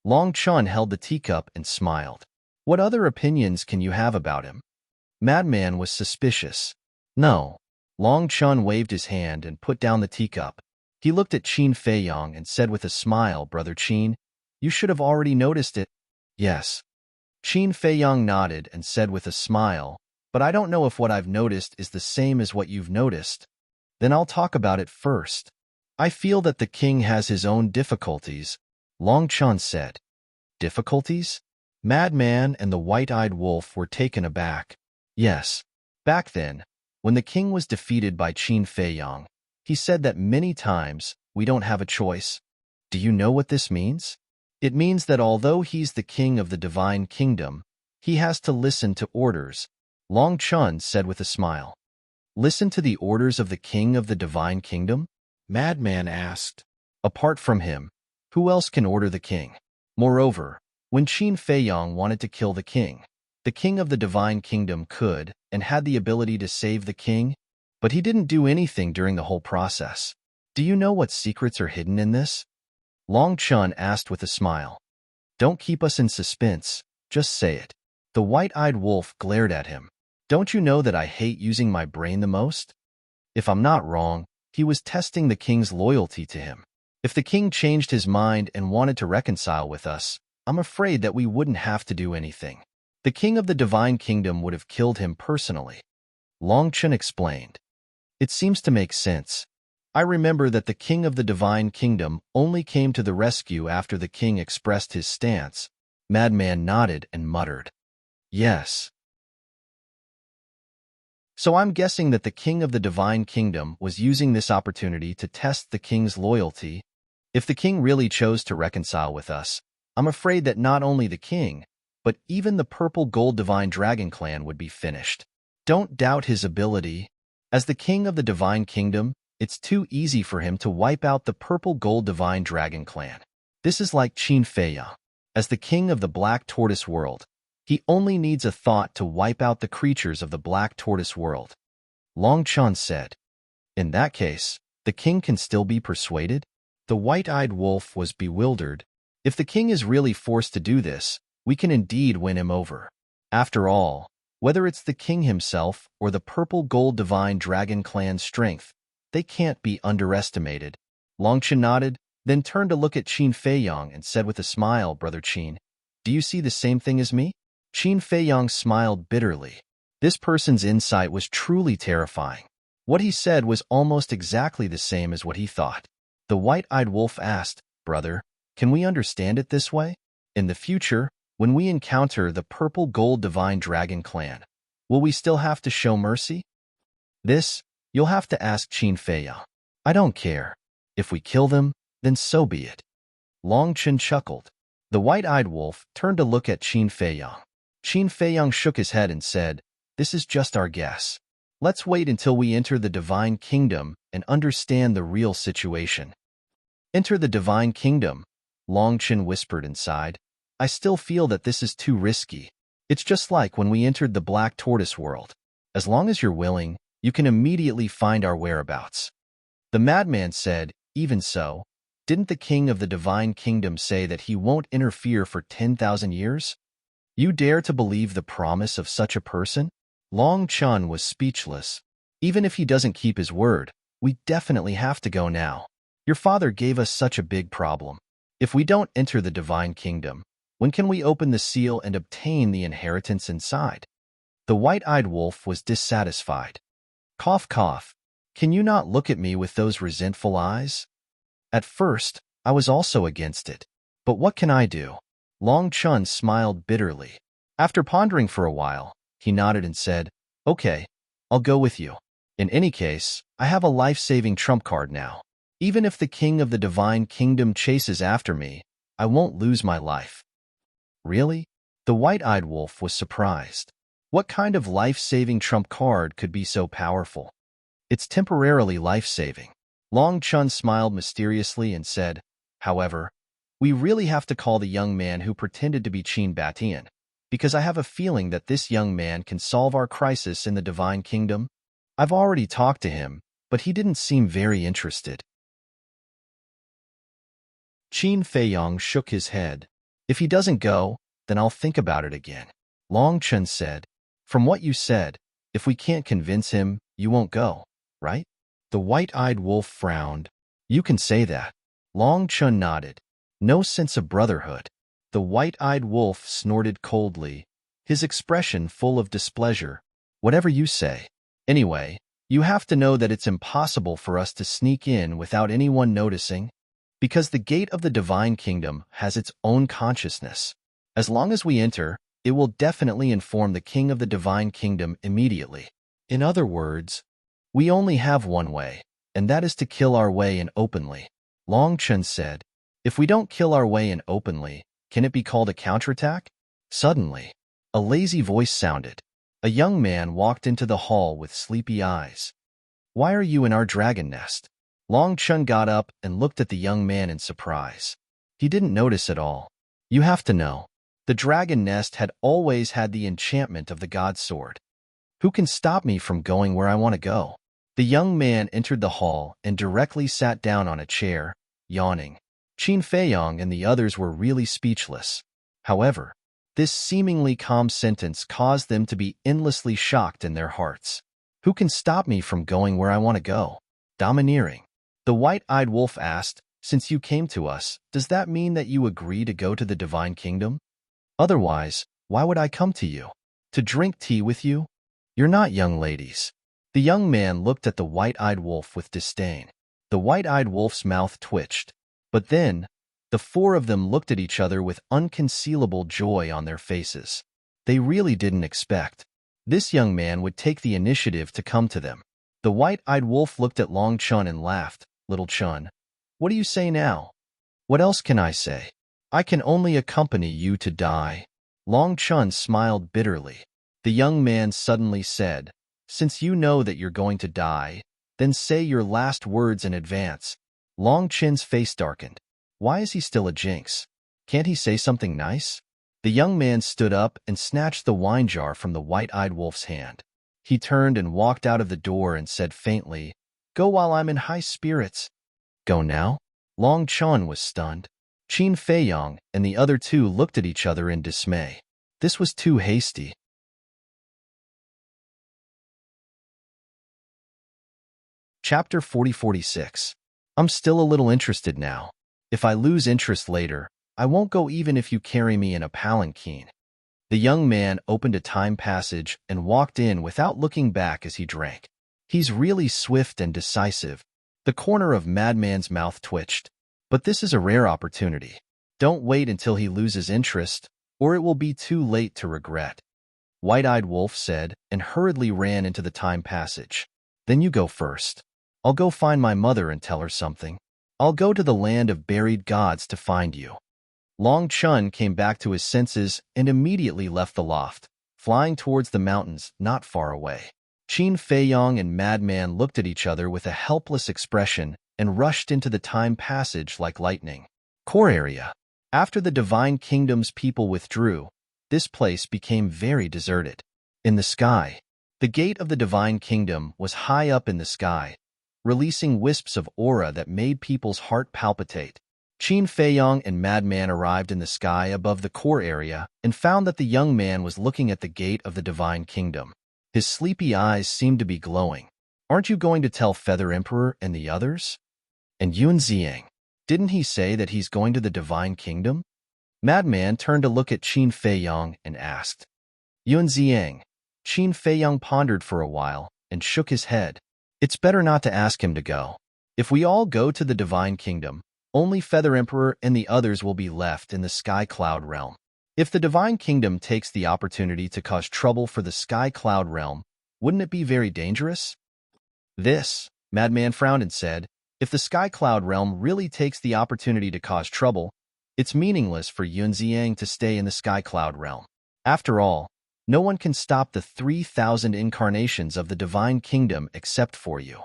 Long Chun held the teacup and smiled. "What other opinions can you have about him?" Madman was suspicious. "No." Long Chun waved his hand and put down the teacup. He looked at Qin Feiyong and said with a smile, "Brother Qin, you should have already noticed it." "Yes." Qin Feiyong nodded and said with a smile, "But I don't know if what I've noticed is the same as what you've noticed." "Then I'll talk about it first. I feel that the king has his own difficulties," Long Chun said. "Difficulties?" Madman and the White-Eyed Wolf were taken aback. "Yes. Back then, when the king was defeated by Qin Feiyong, he said that many times, we don't have a choice. Do you know what this means? It means that although he's the king of the divine kingdom, he has to listen to orders," Long Chun said with a smile. "Listen to the orders of the king of the divine kingdom?" Madman asked. "Apart from him, who else can order the king?" Moreover, when Qin Feiyong wanted to kill the king of the divine kingdom could and had the ability to save the king, but he didn't do anything during the whole process. "Do you know what secrets are hidden in this?" Long Chun asked with a smile. "Don't keep us in suspense, just say it." The White-Eyed Wolf glared at him. "Don't you know that I hate using my brain the most?" If I'm not wrong, he was testing the king's loyalty to him. If the king changed his mind and wanted to reconcile with us, I'm afraid that we wouldn't have to do anything. The king of the divine kingdom would have killed him personally. Long Chun explained. "It seems to make sense. I remember that the king of the divine kingdom only came to the rescue after the king expressed his stance." Madman nodded and muttered, "Yes." "So I'm guessing that the king of the divine kingdom was using this opportunity to test the king's loyalty. If the king really chose to reconcile with us, I'm afraid that not only the king, but even the purple gold divine dragon clan would be finished." Don't doubt his ability. As the king of the divine kingdom, it's too easy for him to wipe out the purple gold divine dragon clan. This is like Qin Feiyang. As the king of the black tortoise world, he only needs a thought to wipe out the creatures of the black tortoise world. Long Chun said. In that case, the king can still be persuaded? The white-eyed wolf was bewildered. If the king is really forced to do this, we can indeed win him over. After all, whether it's the king himself or the purple gold divine dragon clan's strength, they can't be underestimated. Long Chen nodded, then turned to look at Qin Feiyang and said with a smile, Brother Qin, do you see the same thing as me? Qin Feiyang smiled bitterly. This person's insight was truly terrifying. What he said was almost exactly the same as what he thought. The white-eyed wolf asked, Brother, can we understand it this way? In the future, when we encounter the purple gold divine dragon clan, will we still have to show mercy? This, you'll have to ask Qin Feiyang. I don't care. If we kill them, then so be it. Long Chen chuckled. The white-eyed wolf turned to look at Qin Feiyang. Qin Feiyang shook his head and said, this is just our guess. Let's wait until we enter the divine kingdom and understand the real situation. Enter the divine kingdom, Long Chen whispered inside. I still feel that this is too risky. It's just like when we entered the black tortoise world. As long as you're willing, you can immediately find our whereabouts. The madman said, even so, didn't the king of the divine kingdom say that he won't interfere for 10,000 years? You dare to believe the promise of such a person? Long Chun was speechless. Even if he doesn't keep his word, we definitely have to go now. Your father gave us such a big problem. If we don't enter the divine kingdom, when can we open the seal and obtain the inheritance inside? The white-eyed wolf was dissatisfied. Cough, cough. Can you not look at me with those resentful eyes? At first, I was also against it. But what can I do? Long Chun smiled bitterly. After pondering for a while, he nodded and said, okay, I'll go with you. In any case, I have a life-saving trump card now. Even if the king of the divine kingdom chases after me, I won't lose my life. Really? The white-eyed wolf was surprised. What kind of life-saving trump card could be so powerful? It's temporarily life-saving. Long Chun smiled mysteriously and said, however, we really have to call the young man who pretended to be Qin Batian, because I have a feeling that this young man can solve our crisis in the divine kingdom. I've already talked to him, but he didn't seem very interested. Qin Feiyang shook his head. If he doesn't go, then I'll think about it again. Long Chen said, from what you said, if we can't convince him, you won't go, right? The white-eyed wolf frowned. You can say that. Long Chen nodded. No sense of brotherhood. The white-eyed wolf snorted coldly, his expression full of displeasure. Whatever you say. Anyway, you have to know that it's impossible for us to sneak in without anyone noticing, because the gate of the divine kingdom has its own consciousness. As long as we enter, it will definitely inform the king of the divine kingdom immediately. In other words, we only have one way, and that is to kill our way in openly. Long Chen said, if we don't kill our way in openly, can it be called a counterattack? Suddenly, a lazy voice sounded. A young man walked into the hall with sleepy eyes. Why are you in our dragon nest? Long Chen got up and looked at the young man in surprise. He didn't notice at all. You have to know, the dragon nest had always had the enchantment of the god sword. Who can stop me from going where I want to go? The young man entered the hall and directly sat down on a chair, yawning. Qin Feiyang and the others were really speechless. However, this seemingly calm sentence caused them to be endlessly shocked in their hearts. Who can stop me from going where I want to go? Domineering. The white-eyed wolf asked, since you came to us, does that mean that you agree to go to the divine kingdom? Otherwise, why would I come to you? To drink tea with you? You're not young ladies. The young man looked at the white-eyed wolf with disdain. The white-eyed wolf's mouth twitched. But then, the four of them looked at each other with unconcealable joy on their faces. They really didn't expect this young man would take the initiative to come to them. The white-eyed wolf looked at Long Chun and laughed. Little Chun, what do you say now? What else can I say? I can only accompany you to die. Long Chun smiled bitterly. The young man suddenly said, Since you know that you're going to die, then say your last words in advance. Long Chin's face darkened. Why is he still a jinx? Can't he say something nice? The young man stood up and snatched the wine jar from the white-eyed wolf's hand. He turned and walked out of the door and said faintly, "Go while I'm in high spirits." Go now? Long Chun was stunned. Qin Feiyong and the other two looked at each other in dismay. This was too hasty. Chapter 40-46. I'm still a little interested now. If I lose interest later, I won't go even if you carry me in a palanquin. The young man opened a time passage and walked in without looking back as he drank. He's really swift and decisive. The corner of Madman's mouth twitched. But this is a rare opportunity. Don't wait until he loses interest, or it will be too late to regret. White-eyed Wolf said, and hurriedly ran into the time passage. Then you go first. I'll go find my mother and tell her something. I'll go to the land of buried gods to find you. Long Chun came back to his senses and immediately left the loft, flying towards the mountains not far away. Qin Feiyong and Madman looked at each other with a helpless expression and rushed into the time passage like lightning. Core area. After the Divine Kingdom's people withdrew, this place became very deserted. In the sky, the gate of the Divine Kingdom was high up in the sky, releasing wisps of aura that made people's heart palpitate. Qin Feiyong and Madman arrived in the sky above the core area and found that the young man was looking at the gate of the Divine Kingdom. His sleepy eyes seemed to be glowing. Aren't you going to tell Feather Emperor and the others? And Yun Ziang, didn't he say that he's going to the Divine Kingdom? Madman turned to look at Qin Feiyong and asked. Yun Ziang. Qin Feiyong pondered for a while and shook his head. It's better not to ask him to go. If we all go to the Divine Kingdom, only Feather Emperor and the others will be left in the Sky Cloud Realm. If the Divine Kingdom takes the opportunity to cause trouble for the Sky Cloud Realm, wouldn't it be very dangerous? Madman frowned and said, if the Sky Cloud Realm really takes the opportunity to cause trouble, it's meaningless for Yun Ziang to stay in the Sky Cloud Realm. After all, no one can stop the 3,000 incarnations of the Divine Kingdom except for you.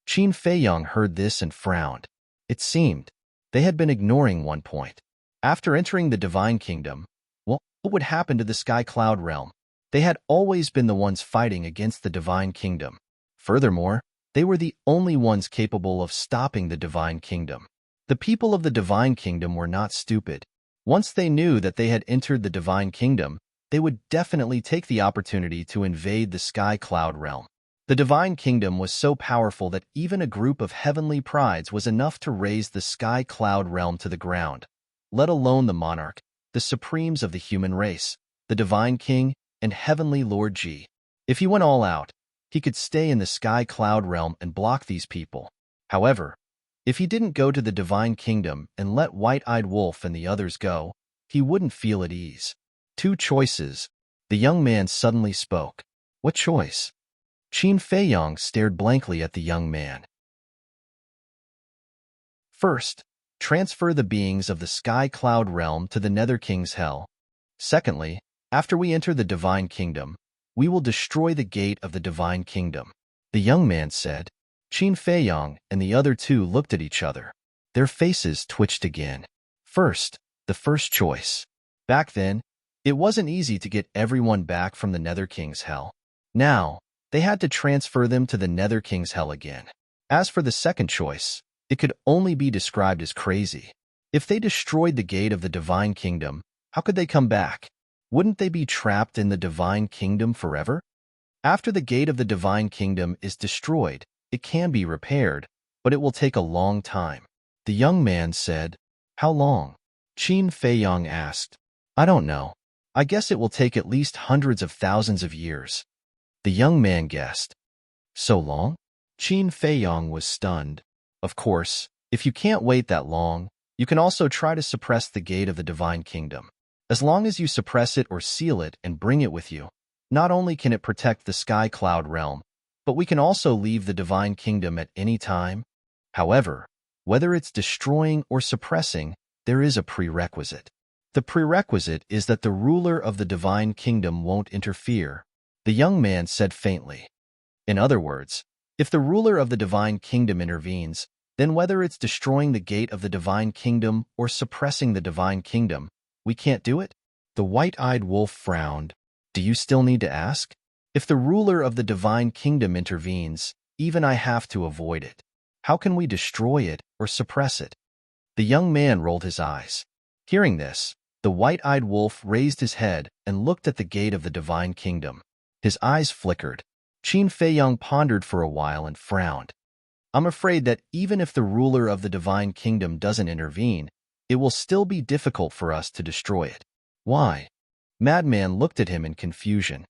Qin Feiyong heard this and frowned. It seemed they had been ignoring one point. After entering the Divine Kingdom, what would happen to the Sky Cloud Realm? They had always been the ones fighting against the Divine Kingdom. Furthermore, they were the only ones capable of stopping the Divine Kingdom. The people of the Divine Kingdom were not stupid. Once they knew that they had entered the Divine Kingdom, they would definitely take the opportunity to invade the Sky Cloud Realm. The Divine Kingdom was so powerful that even a group of heavenly prides was enough to raise the Sky Cloud Realm to the ground, let alone the monarch, the supremes of the human race, the Divine King, and Heavenly Lord Ji. If he went all out, he could stay in the Sky Cloud Realm and block these people. However, if he didn't go to the Divine Kingdom and let White-Eyed Wolf and the others go, he wouldn't feel at ease. Two choices. The young man suddenly spoke. What choice? Qin Feiyong stared blankly at the young man. First, transfer the beings of the Sky Cloud Realm to the Nether King's Hell. Secondly, after we enter the Divine Kingdom, we will destroy the gate of the Divine Kingdom. The young man said. Qin Feiyong and the other two looked at each other. Their faces twitched again. First, the first choice. Back then, it wasn't easy to get everyone back from the Nether King's Hell. Now, they had to transfer them to the Nether King's Hell again. As for the second choice, it could only be described as crazy. If they destroyed the gate of the Divine Kingdom, how could they come back? Wouldn't they be trapped in the Divine Kingdom forever? After the gate of the Divine Kingdom is destroyed, it can be repaired, but it will take a long time. The young man said, How long? Qin Feiyong asked. I don't know. I guess it will take at least hundreds of thousands of years. The young man guessed. So long? Qin Feiyong was stunned. Of course, if you can't wait that long, you can also try to suppress the gate of the Divine Kingdom. As long as you suppress it or seal it and bring it with you, not only can it protect the Sky Cloud Realm, but we can also leave the Divine Kingdom at any time. However, whether it's destroying or suppressing, there is a prerequisite. The prerequisite is that the ruler of the Divine Kingdom won't interfere. The young man said faintly. In other words, if the ruler of the divine kingdom intervenes, then whether it's destroying the gate of the divine kingdom or suppressing the divine kingdom, we can't do it? The white-eyed wolf frowned. Do you still need to ask? If the ruler of the divine kingdom intervenes, even I have to avoid it. How can we destroy it or suppress it? The young man rolled his eyes. Hearing this, the white-eyed wolf raised his head and looked at the gate of the divine kingdom. His eyes flickered. Qin Feiyang pondered for a while and frowned. I'm afraid that even if the ruler of the divine kingdom doesn't intervene, it will still be difficult for us to destroy it. Why? Madman looked at him in confusion.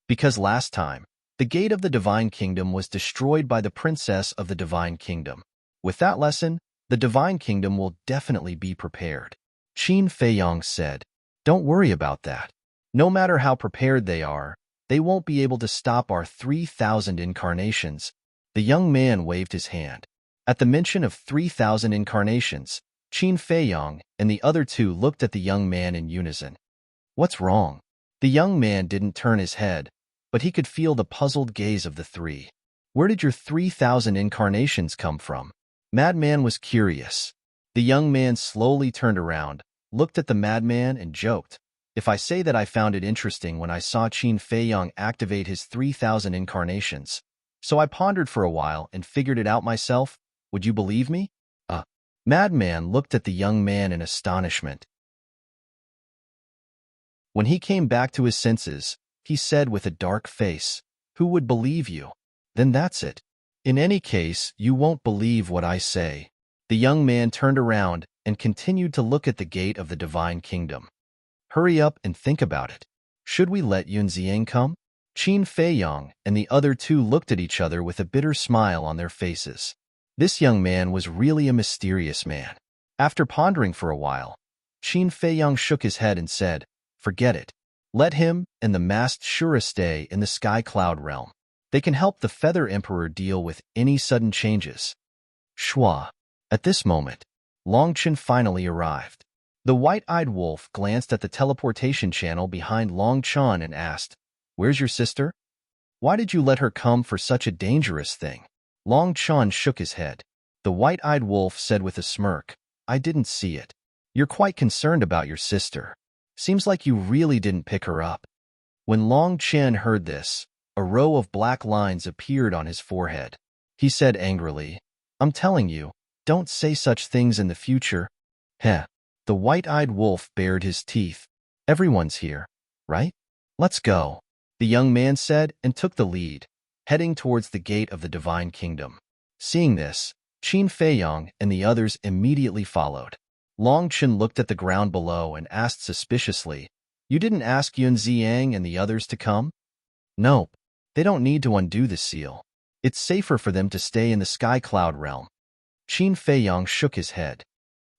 Because last time, the gate of the divine kingdom was destroyed by the princess of the divine kingdom. With that lesson, the divine kingdom will definitely be prepared. Qin Feiyang said, Don't worry about that. No matter how prepared they are, they won't be able to stop our 3,000 incarnations. The young man waved his hand. At the mention of 3,000 incarnations, Qin Feiyang and the other two looked at the young man in unison. What's wrong? The young man didn't turn his head, but he could feel the puzzled gaze of the three. Where did your 3,000 incarnations come from? Madman was curious. The young man slowly turned around, looked at the madman and joked. If I say that I found it interesting when I saw Qin Feiyang activate his 3,000 incarnations, so I pondered for a while and figured it out myself, would you believe me? Madman looked at the young man in astonishment. When he came back to his senses, he said with a dark face, Who would believe you? Then that's it. In any case, you won't believe what I say. The young man turned around and continued to look at the gate of the divine kingdom. Hurry up and think about it. Should we let Yunxiang come? Qin Feiyang and the other two looked at each other with a bitter smile on their faces. This young man was really a mysterious man. After pondering for a while, Qin Feiyang shook his head and said, Forget it. Let him and the masked Shura stay in the sky cloud realm. They can help the Feather Emperor deal with any sudden changes. Shua. At this moment, Longchen finally arrived. The white-eyed wolf glanced at the teleportation channel behind Longchen and asked, Where's your sister? Why did you let her come for such a dangerous thing? Longchen shook his head. The white-eyed wolf said with a smirk, I didn't see it. You're quite concerned about your sister. Seems like you really didn't pick her up. When Longchen heard this, a row of black lines appeared on his forehead. He said angrily, I'm telling you, don't say such things in the future. Heh. The white-eyed wolf bared his teeth. Everyone's here, right? Let's go, the young man said and took the lead, heading towards the gate of the divine kingdom. Seeing this, Qin Feiyang and the others immediately followed. Longchen looked at the ground below and asked suspiciously, You didn't ask Yunxiang and the others to come? Nope. They don't need to undo the seal. It's safer for them to stay in the sky cloud realm. Qin Feiyang shook his head.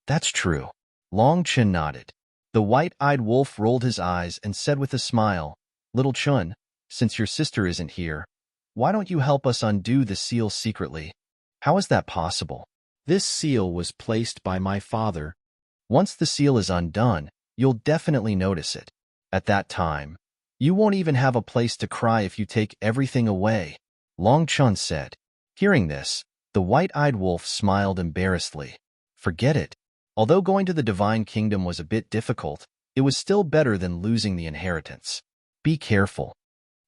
That's true. Longchen nodded. The white-eyed wolf rolled his eyes and said with a smile, Little Chun, since your sister isn't here, why don't you help us undo the seal secretly? How is that possible? This seal was placed by my father. Once the seal is undone, you'll definitely notice it. At that time, you won't even have a place to cry if you take everything away, Longchen said. Hearing this, the white-eyed wolf smiled embarrassedly. Forget it. Although going to the divine kingdom was a bit difficult, it was still better than losing the inheritance. Be careful,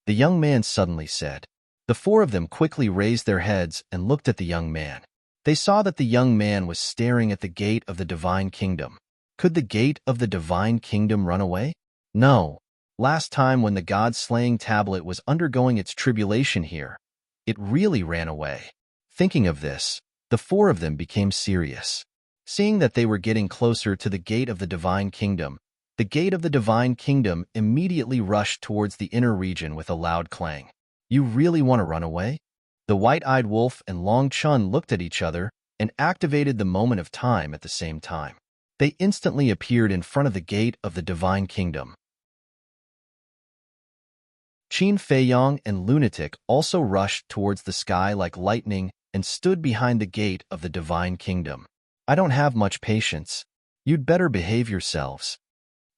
the young man suddenly said. The four of them quickly raised their heads and looked at the young man. They saw that the young man was staring at the gate of the divine kingdom. Could the gate of the divine kingdom run away? No. Last time when the god-slaying tablet was undergoing its tribulation here, it really ran away. Thinking of this, the four of them became serious. Seeing that they were getting closer to the gate of the divine kingdom, the gate of the divine kingdom immediately rushed towards the inner region with a loud clang. You really want to run away? The white-eyed wolf and Longchen looked at each other and activated the moment of time at the same time. They instantly appeared in front of the gate of the divine kingdom. Qin Feiyang and Lunatic also rushed towards the sky like lightning and stood behind the gate of the divine kingdom. I don't have much patience. You'd better behave yourselves.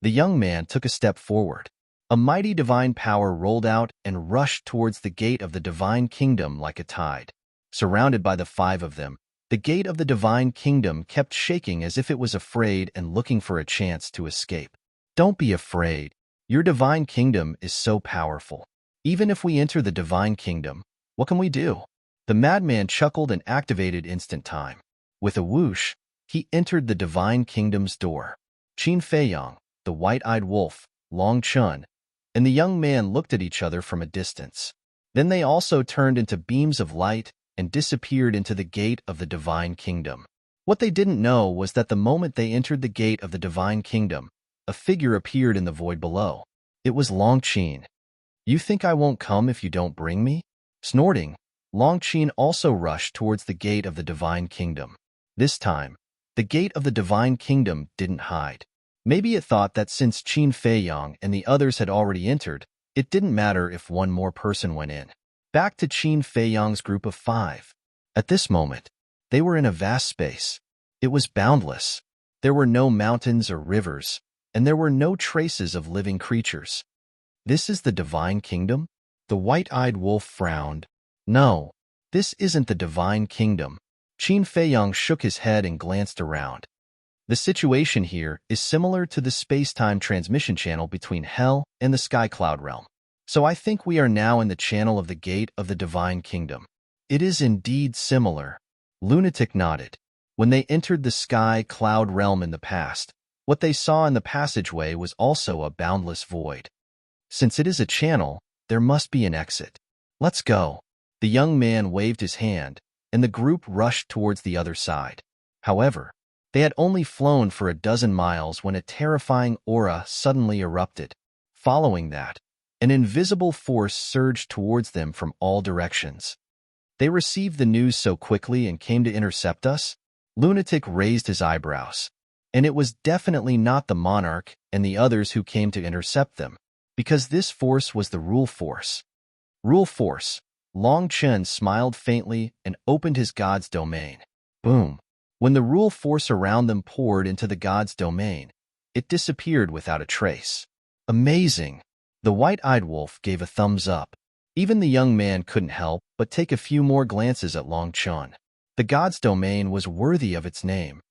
The young man took a step forward. A mighty divine power rolled out and rushed towards the gate of the divine kingdom like a tide. Surrounded by the five of them, the gate of the divine kingdom kept shaking as if it was afraid and looking for a chance to escape. Don't be afraid. Your divine kingdom is so powerful. Even if we enter the divine kingdom, what can we do? The madman chuckled and activated instant time. With a whoosh, he entered the divine kingdom's door. Qin Feiyang, the white-eyed wolf, Long Chun, and the young man looked at each other from a distance. Then they also turned into beams of light and disappeared into the gate of the divine kingdom. What they didn't know was that the moment they entered the gate of the divine kingdom, a figure appeared in the void below. It was Long Qin. You think I won't come if you don't bring me? Snorting, Long Qin also rushed towards the gate of the divine kingdom. This time, the gate of the divine kingdom didn't hide. Maybe it thought that since Qin Feiyang and the others had already entered, it didn't matter if one more person went in. Back to Qin Feiyang's group of 5. At this moment, they were in a vast space. It was boundless. There were no mountains or rivers, and there were no traces of living creatures. This is the divine kingdom? The white-eyed wolf frowned. No, this isn't the divine kingdom. Qin Feiyang shook his head and glanced around. The situation here is similar to the space-time transmission channel between Hell and the Sky Cloud realm. So I think we are now in the channel of the gate of the divine kingdom. It is indeed similar. Lunatic nodded. When they entered the Sky Cloud realm in the past, what they saw in the passageway was also a boundless void. Since it is a channel, there must be an exit. Let's go. The young man waved his hand, and the group rushed towards the other side. However, they had only flown for a dozen miles when a terrifying aura suddenly erupted. Following that, an invisible force surged towards them from all directions. They received the news so quickly and came to intercept us? Lunatic raised his eyebrows. And it was definitely not the monarch and the others who came to intercept them, because this force was the rule force. Rule force. Long Chen smiled faintly and opened his god's domain. Boom. When the rule force around them poured into the god's domain, it disappeared without a trace. Amazing! The white-eyed wolf gave a thumbs up. Even the young man couldn't help but take a few more glances at Long Chun. The god's domain was worthy of its name.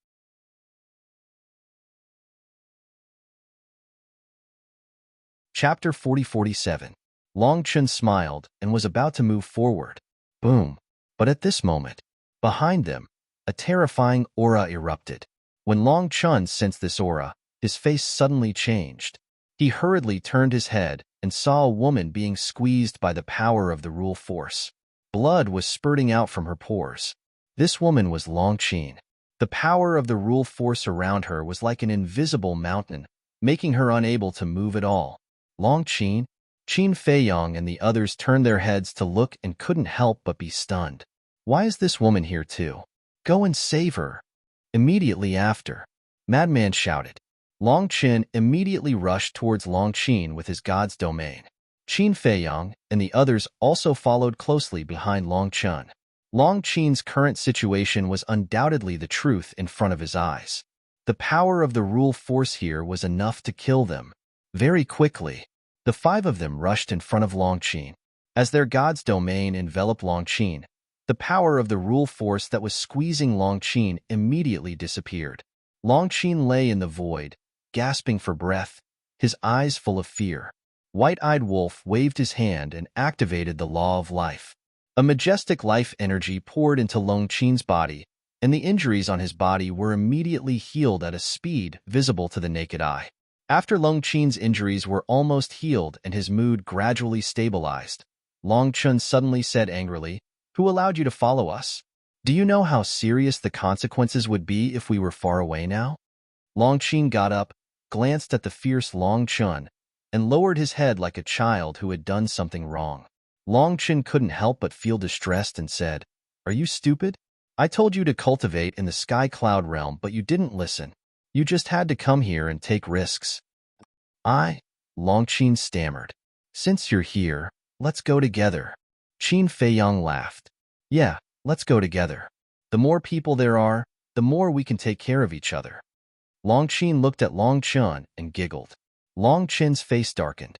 Chapter 4047. Long Chun smiled and was about to move forward. Boom! But at this moment, behind them, a terrifying aura erupted. When Long Chun sensed this aura, his face suddenly changed. He hurriedly turned his head and saw a woman being squeezed by the power of the rule force. Blood was spurting out from her pores. This woman was Long Qin. The power of the rule force around her was like an invisible mountain, making her unable to move at all. Long Qin, Qin Feiyang and the others turned their heads to look and couldn't help but be stunned. Why is this woman here too? Go and save her. Immediately after, Madman shouted. Long Qin immediately rushed towards Long Qin with his god's domain. Qin Feiyang and the others also followed closely behind Long Chun. Long Qin's current situation was undoubtedly the truth in front of his eyes. The power of the rule force here was enough to kill them. Very quickly, the 5 of them rushed in front of Long Qin. As their god's domain enveloped Long Qin, the power of the rule force that was squeezing Long Qin immediately disappeared. Long Qin lay in the void, gasping for breath, his eyes full of fear. White-eyed wolf waved his hand and activated the law of life. A majestic life energy poured into Long Qin's body, and the injuries on his body were immediately healed at a speed visible to the naked eye. After Long Qin's injuries were almost healed and his mood gradually stabilized, Long Chun suddenly said angrily, "Who allowed you to follow us? Do you know how serious the consequences would be if we were far away now?" Long Qin got up, glanced at the fierce Long Chun, and lowered his head like a child who had done something wrong. Long Chun couldn't help but feel distressed and said, "Are you stupid? I told you to cultivate in the Sky Cloud realm, but you didn't listen. You just had to come here and take risks." Long Qin stammered. "Since you're here, let's go together." Qin Feiyang laughed. "Yeah, let's go together. The more people there are, the more we can take care of each other." Long Qin looked at Long Chun and giggled. Long Chin's face darkened.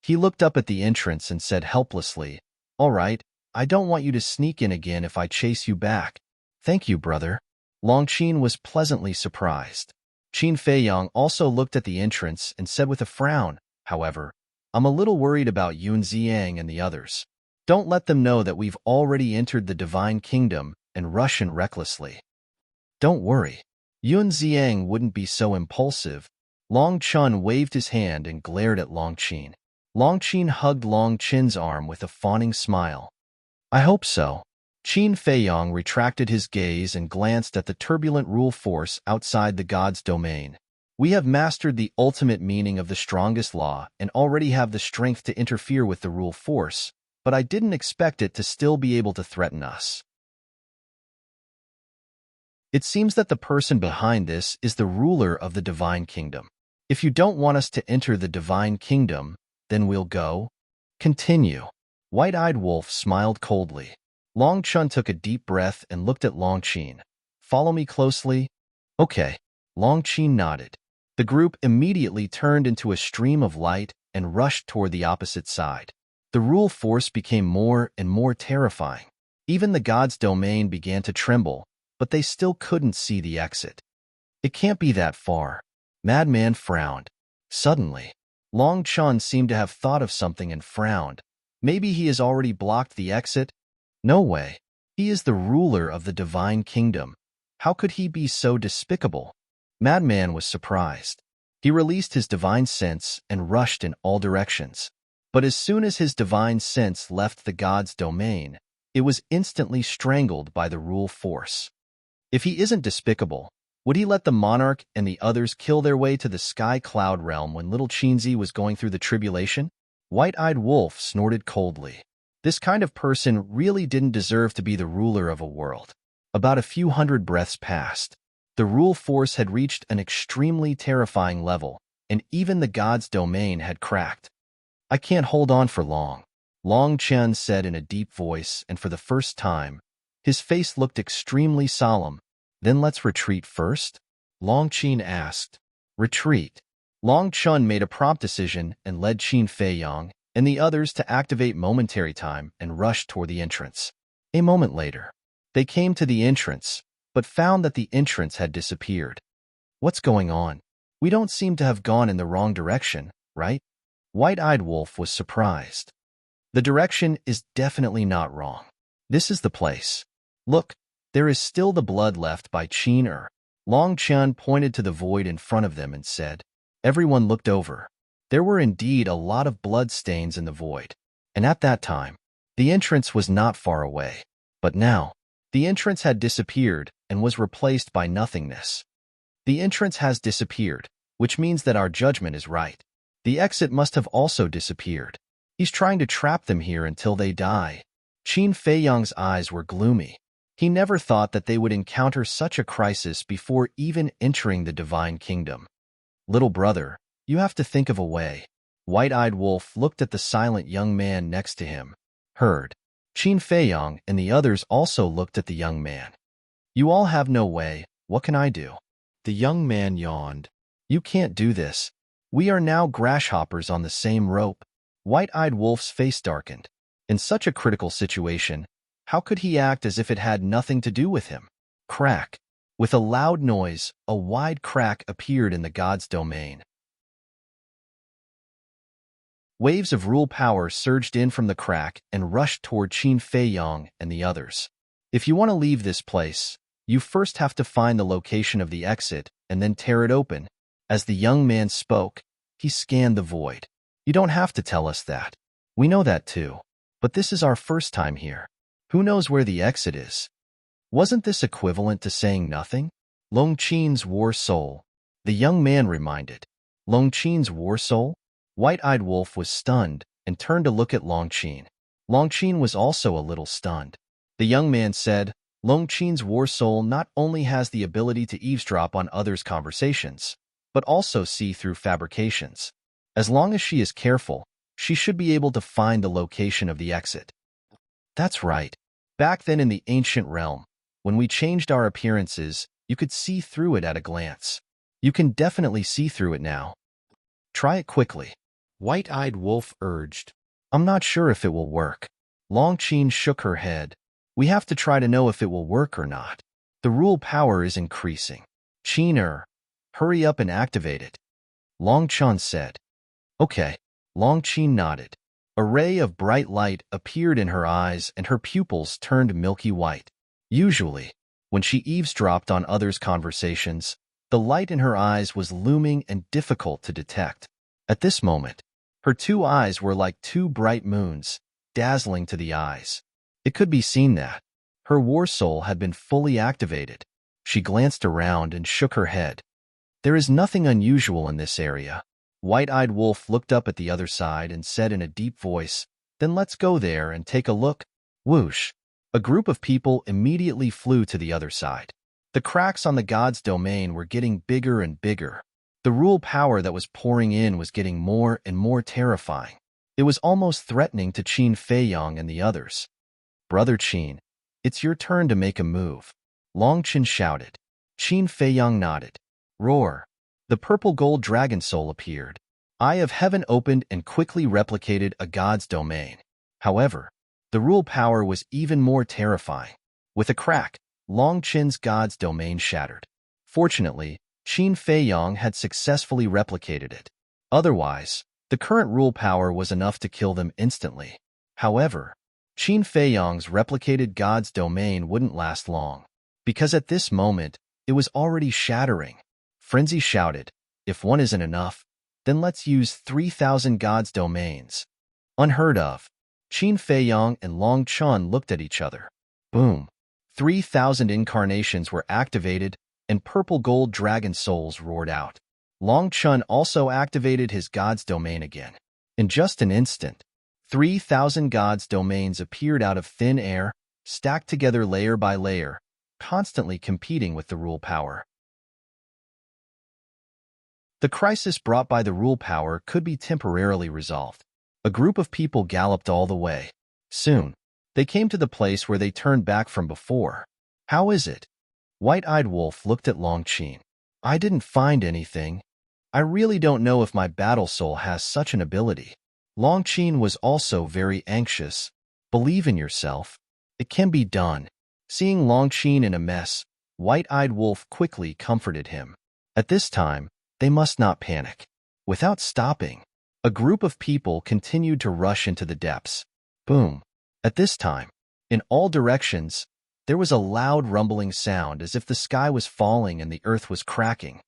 He looked up at the entrance and said helplessly, "All right, I don't want you to sneak in again if I chase you back." "Thank you, brother." Longqin was pleasantly surprised. Qin Feiyang also looked at the entrance and said with a frown, however, "I'm a little worried about Yun Ziang and the others. Don't let them know that we've already entered the Divine Kingdom and rush in recklessly." "Don't worry. Yun Ziang wouldn't be so impulsive." Long Chun waved his hand and glared at Longqin. Longqin hugged Long Qin's arm with a fawning smile. "I hope so." Qin Feiyang retracted his gaze and glanced at the turbulent rule force outside the god's domain. "We have mastered the ultimate meaning of the strongest law and already have the strength to interfere with the rule force, but I didn't expect it to still be able to threaten us. It seems that the person behind this is the ruler of the Divine Kingdom. If you don't want us to enter the Divine Kingdom, then we'll go." "Continue." White-Eyed Wolf smiled coldly. Long Chun took a deep breath and looked at Long Qin. "Follow me closely." "Okay." Long Qin nodded. The group immediately turned into a stream of light and rushed toward the opposite side. The rule force became more and more terrifying. Even the god's domain began to tremble, but they still couldn't see the exit. "It can't be that far." Madman frowned. Suddenly, Long Chun seemed to have thought of something and frowned. "Maybe he has already blocked the exit?" "No way. He is the ruler of the Divine Kingdom. How could he be so despicable?" Madman was surprised. He released his divine sense and rushed in all directions. But as soon as his divine sense left the god's domain, it was instantly strangled by the rule force. If he isn't despicable, would he let the monarch and the others kill their way to the sky cloud realm when little Qinzi was going through the tribulation? White-Eyed Wolf snorted coldly. This kind of person really didn't deserve to be the ruler of a world. About a few hundred breaths passed. The rule force had reached an extremely terrifying level, and even the god's domain had cracked. "I can't hold on for long," Long Chen said in a deep voice, and for the first time, his face looked extremely solemn. "Then let's retreat first?" Long Qin asked. "Retreat." Long Chun made a prompt decision and led Qin Feiyang and the others to activate momentary time and rushed toward the entrance. A moment later, they came to the entrance, but found that the entrance had disappeared. "What's going on? We don't seem to have gone in the wrong direction, right?" White-Eyed Wolf was surprised. "The direction is definitely not wrong. This is the place. Look, there is still the blood left by Qin Er." Long Chen pointed to the void in front of them and said. Everyone looked over. There were indeed a lot of blood stains in the void, and at that time, the entrance was not far away. But now, the entrance had disappeared and was replaced by nothingness. "The entrance has disappeared, which means that our judgment is right. The exit must have also disappeared. He's trying to trap them here until they die." Qin Feiyang's eyes were gloomy. He never thought that they would encounter such a crisis before even entering the Divine Kingdom. "Little brother, you have to think of a way." White-Eyed Wolf looked at the silent young man next to him. Heard. Qin Feiyang and the others also looked at the young man. "You all have no way. What can I do?" The young man yawned. "You can't do this. We are now grasshoppers on the same rope." White-Eyed Wolf's face darkened. In such a critical situation, how could he act as if it had nothing to do with him? Crack. With a loud noise, a wide crack appeared in the god's domain. Waves of rule power surged in from the crack and rushed toward Qin Feiyang and the others. "If you want to leave this place, you first have to find the location of the exit and then tear it open." As the young man spoke, he scanned the void. "You don't have to tell us that. We know that too. But this is our first time here. Who knows where the exit is?" Wasn't this equivalent to saying nothing? Long Qin's war soul. The young man reminded. Long Qin's war soul? White-Eyed Wolf was stunned and turned to look at Long Qin. Long Qin was also a little stunned. The young man said, "Long Qin's war soul not only has the ability to eavesdrop on others' conversations, but also see through fabrications. As long as she is careful, she should be able to find the location of the exit." That's right. Back then in the ancient realm, when we changed our appearances, you could see through it at a glance. You can definitely see through it now. Try it quickly. White-eyed Wolf urged. I'm not sure if it will work. Longchen's shook her head. We have to try to know if it will work or not. The rule power is increasing. Qin, hurry up and activate it. Longchen said. Okay. Longchen nodded. A ray of bright light appeared in her eyes and her pupils turned milky white. Usually, when she eavesdropped on others' conversations, the light in her eyes was looming and difficult to detect. At this moment, her two eyes were like two bright moons, dazzling to the eyes. It could be seen that her war soul had been fully activated. She glanced around and shook her head. There is nothing unusual in this area. White-eyed Wolf looked up at the other side and said in a deep voice, Then let's go there and take a look. Whoosh! A group of people immediately flew to the other side. The cracks on the god's domain were getting bigger and bigger. The rule power that was pouring in was getting more and more terrifying. It was almost threatening to Qin Feiyong and the others. Brother Qin, it's your turn to make a move. Longchen shouted. Qin Feiyong nodded. Roar! The purple gold dragon soul appeared. Eye of Heaven opened and quickly replicated a god's domain. However, the rule power was even more terrifying. With a crack, Longchen's god's domain shattered. Fortunately, Qin Feiyong had successfully replicated it. Otherwise, the current rule power was enough to kill them instantly. However, Qin Feiyong's replicated god's domain wouldn't last long, because at this moment, it was already shattering. Frenzy shouted, If one isn't enough, then let's use 3,000 god's domains. Unheard of. Qin Feiyong and Longchen looked at each other. Boom. 3,000 incarnations were activated, and purple gold dragon souls roared out. Longchen also activated his god's domain again. In just an instant, 3,000 god's domains appeared out of thin air, stacked together layer by layer, constantly competing with the rule power. The crisis brought by the rule power could be temporarily resolved. A group of people galloped all the way. Soon, they came to the place where they turned back from before. How is it? White-eyed Wolf looked at Longchen. I didn't find anything. I really don't know if my battle soul has such an ability. Longchen was also very anxious. Believe in yourself. It can be done. Seeing Longchen in a mess, White-eyed Wolf quickly comforted him. At this time, they must not panic. Without stopping, a group of people continued to rush into the depths. Boom. At this time, in all directions, there was a loud rumbling sound as if the sky was falling and the earth was cracking.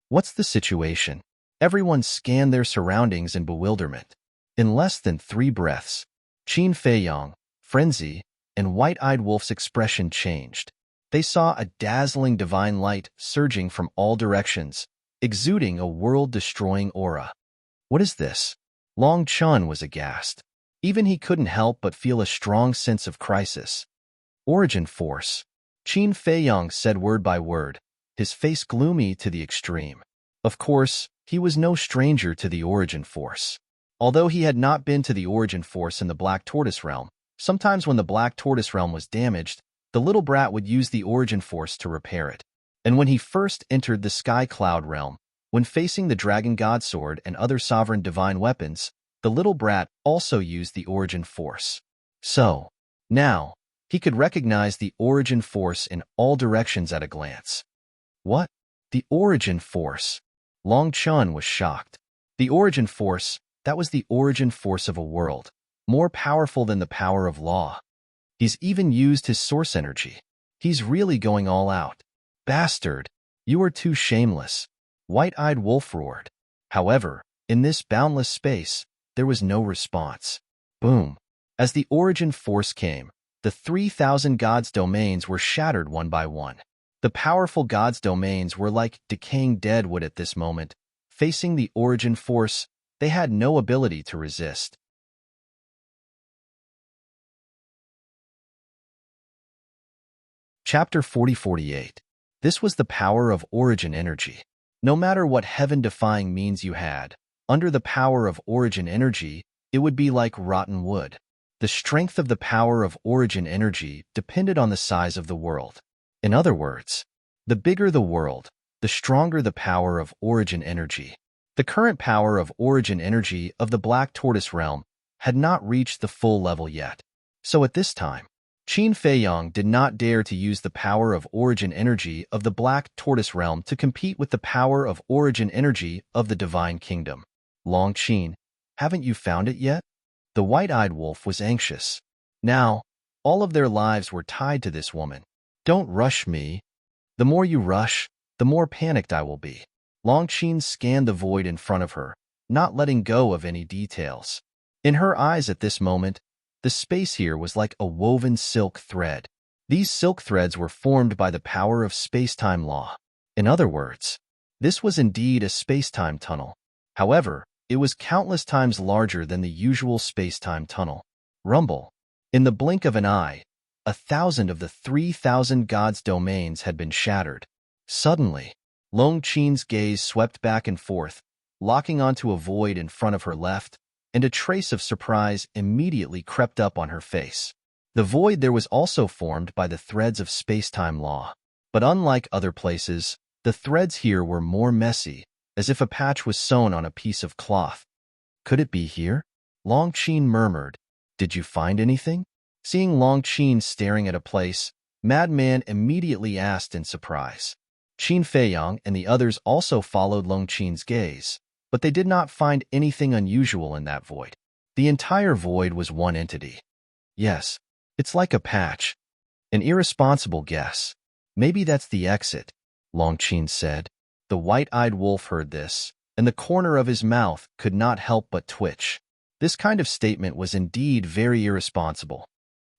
What's the situation? Everyone scanned their surroundings in bewilderment. In less than 3 breaths, Qin Feiyong, Frenzy, and White-eyed Wolf's expression changed. They saw a dazzling divine light surging from all directions, exuding a world-destroying aura. What is this? Longchen was aghast. Even he couldn't help but feel a strong sense of crisis. Origin Force. Qin Feiyong said word by word, his face gloomy to the extreme. Of course, he was no stranger to the Origin Force. Although he had not been to the Origin Force in the Black Tortoise Realm, sometimes when the Black Tortoise Realm was damaged, the little brat would use the Origin Force to repair it. And when he first entered the Sky Cloud Realm, when facing the Dragon God Sword and other sovereign divine weapons, the little brat also used the Origin Force. So, now, he could recognize the Origin Force in all directions at a glance. What? The Origin Force? Longchen was shocked. The Origin Force, that was the origin force of a world, more powerful than the power of law. He's even used his source energy. He's really going all out. Bastard, you are too shameless. White-eyed Wolf roared. However, in this boundless space, there was no response. Boom. As the Origin Force came, the 3,000 gods' domains were shattered one by one. The powerful gods' domains were like decaying dead wood at this moment. Facing the Origin Force, they had no ability to resist. Chapter 40-48. This was the power of origin energy. No matter what heaven-defying means you had, under the power of origin energy, it would be like rotten wood. The strength of the power of origin energy depended on the size of the world. In other words, the bigger the world, the stronger the power of origin energy. The current power of origin energy of the Black Tortoise realm had not reached the full level yet. So at this time, Qin Feiyang did not dare to use the power of origin energy of the Black Tortoise realm to compete with the power of origin energy of the Divine Kingdom. Long Qin, haven't you found it yet? The white-eyed wolf was anxious. Now, all of their lives were tied to this woman. Don't rush me. The more you rush, the more panicked I will be. Long Qin scanned the void in front of her, not letting go of any details. In her eyes at this moment, the space here was like a woven silk thread. These silk threads were formed by the power of space-time law. In other words, this was indeed a space-time tunnel. However, it was countless times larger than the usual space-time tunnel. Rumble. In the blink of an eye, 1,000 of the 3,000 gods' domains had been shattered. Suddenly, Long Qin's gaze swept back and forth, locking onto a void in front of her left, and a trace of surprise immediately crept up on her face. The void there was also formed by the threads of space-time law. But unlike other places, the threads here were more messy, as if a patch was sewn on a piece of cloth. Could it be here? Long Qin murmured. Did you find anything? Seeing Long Qin staring at a place, Madman immediately asked in surprise. Qin Feiyang and the others also followed Long Qin's gaze, but they did not find anything unusual in that void. The entire void was one entity. Yes, it's like a patch. An irresponsible guess. Maybe that's the exit, Long Qin said. The white-eyed wolf heard this, and the corner of his mouth could not help but twitch. This kind of statement was indeed very irresponsible.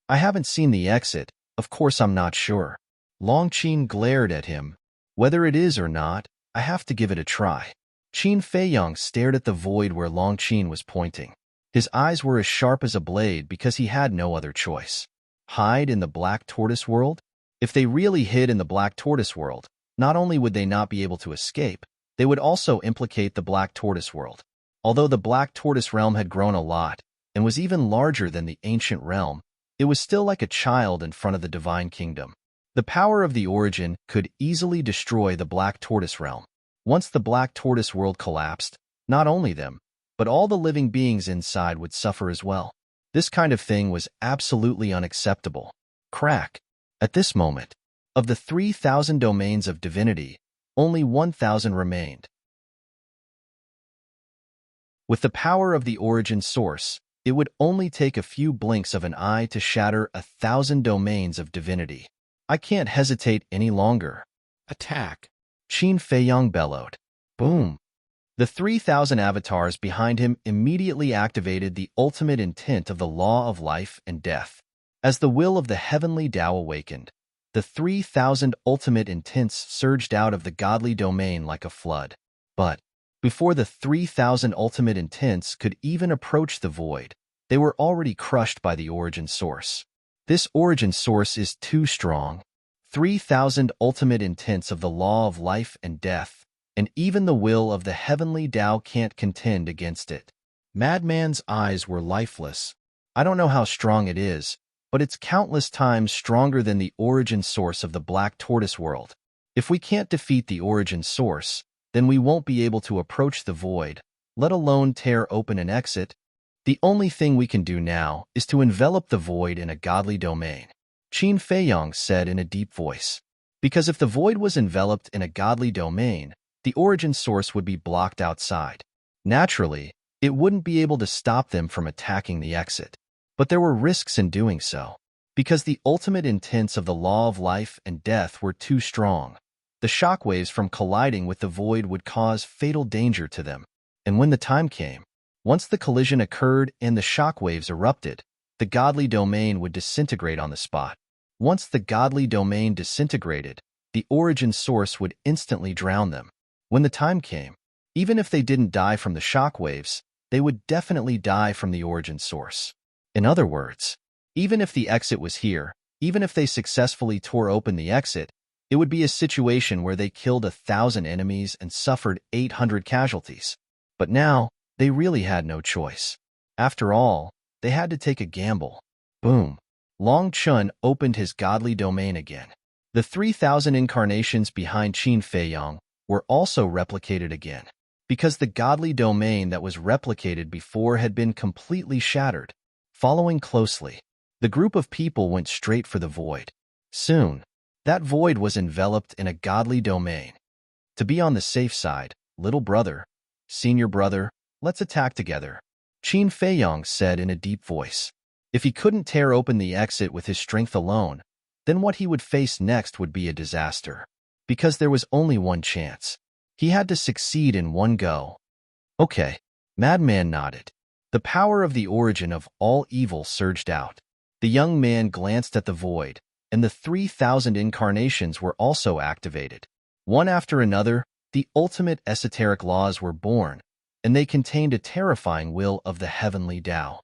I haven't seen the exit, of course I'm not sure. Long Qin glared at him. Whether it is or not, I have to give it a try. Qin Feiyang stared at the void where Long Qin was pointing. His eyes were as sharp as a blade because he had no other choice. Hide in the Black Tortoise world? If they really hid in the Black Tortoise world, not only would they not be able to escape, they would also implicate the Black Tortoise world. Although the Black Tortoise realm had grown a lot, and was even larger than the ancient realm, it was still like a child in front of the Divine Kingdom. The power of the origin could easily destroy the Black Tortoise realm. Once the Black Tortoise world collapsed, not only them, but all the living beings inside would suffer as well. This kind of thing was absolutely unacceptable. Crack. At this moment, of the 3,000 domains of divinity, only 1,000 remained. With the power of the origin source, it would only take a few blinks of an eye to shatter 1,000 domains of divinity. I can't hesitate any longer. Attack! Qin Feiyang bellowed. Boom! The 3,000 avatars behind him immediately activated the ultimate intent of the law of life and death. As the will of the heavenly Tao awakened, the 3,000 ultimate intents surged out of the godly domain like a flood. But before the 3,000 ultimate intents could even approach the void, they were already crushed by the origin source. This origin source is too strong. 3,000 ultimate intents of the law of life and death, and even the will of the heavenly Tao can't contend against it. Madman's eyes were lifeless. I don't know how strong it is, but it's countless times stronger than the origin source of the Black Tortoise world. If we can't defeat the origin source, then we won't be able to approach the void, let alone tear open an exit. The only thing we can do now is to envelop the void in a godly domain, Qin Feiyang said in a deep voice. Because if the void was enveloped in a godly domain, the origin source would be blocked outside. Naturally, it wouldn't be able to stop them from attacking the exit. But there were risks in doing so. Because the ultimate intents of the law of life and death were too strong, the shockwaves from colliding with the void would cause fatal danger to them. And when the time came, once the collision occurred and the shockwaves erupted, the godly domain would disintegrate on the spot. Once the godly domain disintegrated, the origin source would instantly drown them. When the time came, even if they didn't die from the shockwaves, they would definitely die from the origin source. In other words, even if the exit was here, even if they successfully tore open the exit, it would be a situation where they killed 1,000 enemies and suffered 800 casualties. But now, they really had no choice. After all, they had to take a gamble. Boom. Long Chun opened his godly domain again. The 3,000 incarnations behind Qin Feiyang were also replicated again. because the godly domain that was replicated before had been completely shattered. Following closely, the group of people went straight for the void. Soon, that void was enveloped in a godly domain. To be on the safe side, little brother, senior brother, let's attack together, Qin Feiyong said in a deep voice. If he couldn't tear open the exit with his strength alone, then what he would face next would be a disaster. Because there was only one chance. He had to succeed in one go. Okay, Madman nodded. The power of the origin of all evil surged out. The young man glanced at the void, and the 3,000 incarnations were also activated. One after another, the ultimate esoteric laws were born, and they contained a terrifying will of the heavenly Tao.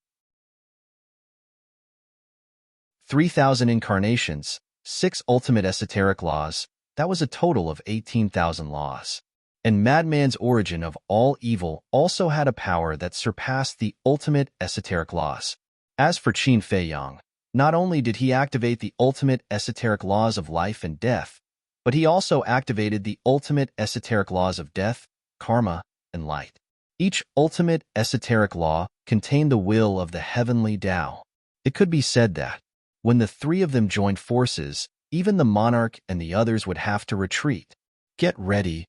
3,000 incarnations, 6 ultimate esoteric laws, that was a total of 18,000 laws. And Madman's origin of all evil also had a power that surpassed the ultimate esoteric laws. As for Qin Feiyong, not only did he activate the ultimate esoteric laws of life and death, but he also activated the ultimate esoteric laws of death, karma, and light. Each ultimate esoteric law contained the will of the heavenly Tao. It could be said that, when the three of them joined forces, even the monarch and the others would have to retreat. Get ready.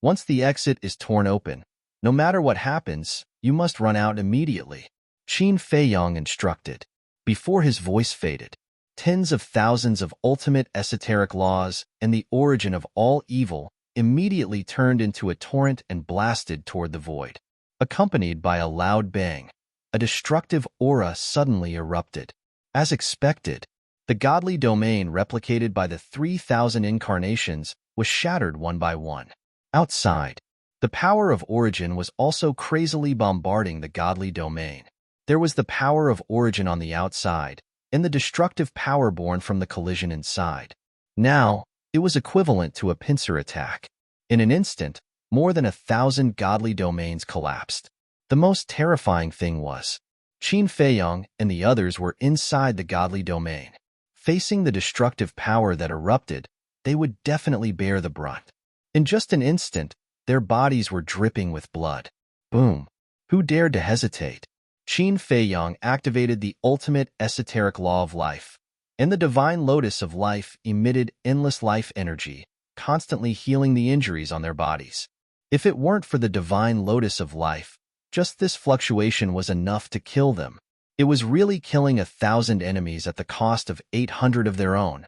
Once the exit is torn open, no matter what happens, you must run out immediately, Qin Feiyong instructed. Before his voice faded, tens of thousands of ultimate esoteric laws and the origin of all evil immediately turned into a torrent and blasted toward the void. Accompanied by a loud bang, a destructive aura suddenly erupted. As expected, the godly domain replicated by the 3,000 incarnations was shattered one by one. Outside, the power of origin was also crazily bombarding the godly domain. There was the power of origin on the outside, and the destructive power born from the collision inside. Now, it was equivalent to a pincer attack. In an instant, more than 1,000 godly domains collapsed. The most terrifying thing was, Qin Feiyong and the others were inside the godly domain. Facing the destructive power that erupted, they would definitely bear the brunt. In just an instant, their bodies were dripping with blood. Boom! Who dared to hesitate? Qin Feiyong activated the ultimate esoteric law of life, and the divine lotus of life emitted endless life energy, constantly healing the injuries on their bodies. If it weren't for the divine lotus of life, just this fluctuation was enough to kill them. It was really killing 1,000 enemies at the cost of 800 of their own.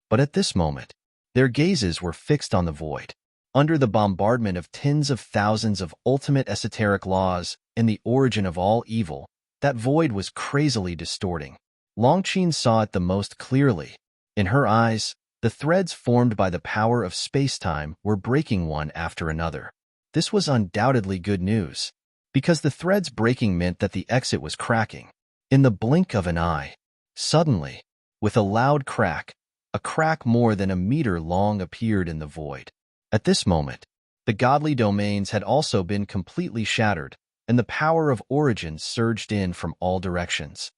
But at this moment, their gazes were fixed on the void. Under the bombardment of tens of thousands of ultimate esoteric laws and the origin of all evil, that void was crazily distorting. Longqin saw it the most clearly. In her eyes, the threads formed by the power of space-time were breaking one after another. This was undoubtedly good news, because the threads breaking meant that the exit was cracking. In the blink of an eye, suddenly, with a loud crack, a crack more than a meter long appeared in the void. At this moment, the godly domains had also been completely shattered, and the power of origin surged in from all directions.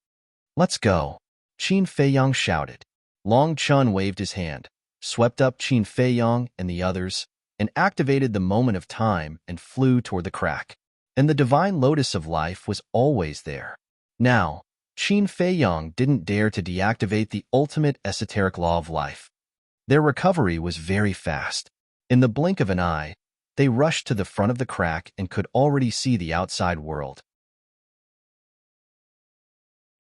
Let's go, Qin Feiyong shouted. Long Chun waved his hand, swept up Qin Feiyong and the others, and activated the moment of time and flew toward the crack. And the divine lotus of life was always there. Now, Qin Feiyong didn't dare to deactivate the ultimate esoteric law of life. Their recovery was very fast. In the blink of an eye, they rushed to the front of the crack and could already see the outside world.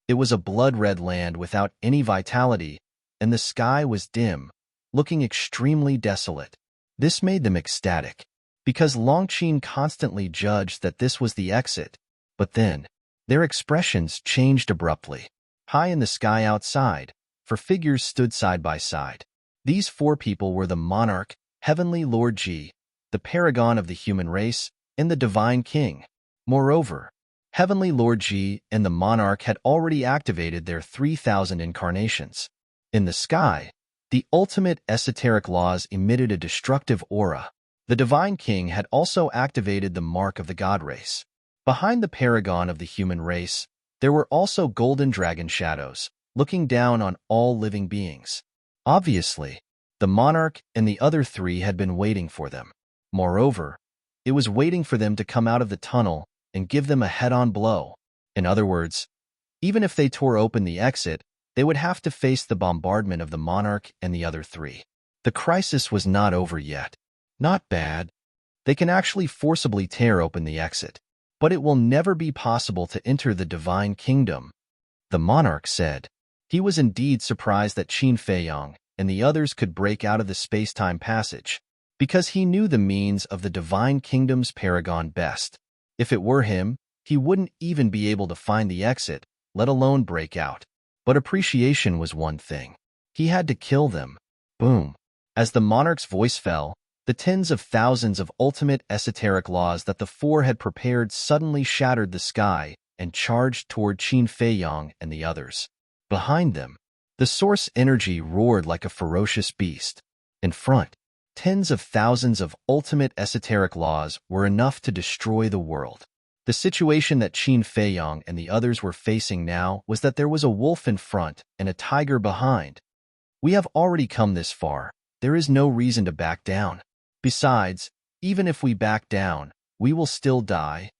It was a blood-red land without any vitality, and the sky was dim, looking extremely desolate. This made them ecstatic, because Longqin constantly judged that this was the exit, but then, their expressions changed abruptly. High in the sky outside, 4 figures stood side by side. These 4 people were the monarch, Heavenly Lord Ji, the paragon of the human race, and the divine king. Moreover, Heavenly Lord Ji and the monarch had already activated their 3,000 incarnations. In the sky, the ultimate esoteric laws emitted a destructive aura. The divine king had also activated the mark of the god race. Behind the paragon of the human race, there were also golden dragon shadows, looking down on all living beings. Obviously, the monarch and the other 3 had been waiting for them. Moreover, It was waiting for them to come out of the tunnel and give them a head-on blow. In other words, even if they tore open the exit, they would have to face the bombardment of the monarch and the other three. The crisis was not over yet. Not bad. They can actually forcibly tear open the exit, but it will never be possible to enter the divine kingdom, the monarch said. He was indeed surprised that Qin Feiyang and the others could break out of the space-time passage, because he knew the means of the divine kingdom's paragon best. If it were him, he wouldn't even be able to find the exit, let alone break out. But appreciation was one thing. He had to kill them. Boom. As the monarch's voice fell, the tens of thousands of ultimate esoteric laws that the four had prepared suddenly shattered the sky and charged toward Qin Feiyang and the others. Behind them, the source energy roared like a ferocious beast. In front, tens of thousands of ultimate esoteric laws were enough to destroy the world. The situation that Qin Feiyang and the others were facing now was that there was a wolf in front and a tiger behind. We have already come this far. There is no reason to back down. Besides, even if we back down, we will still die.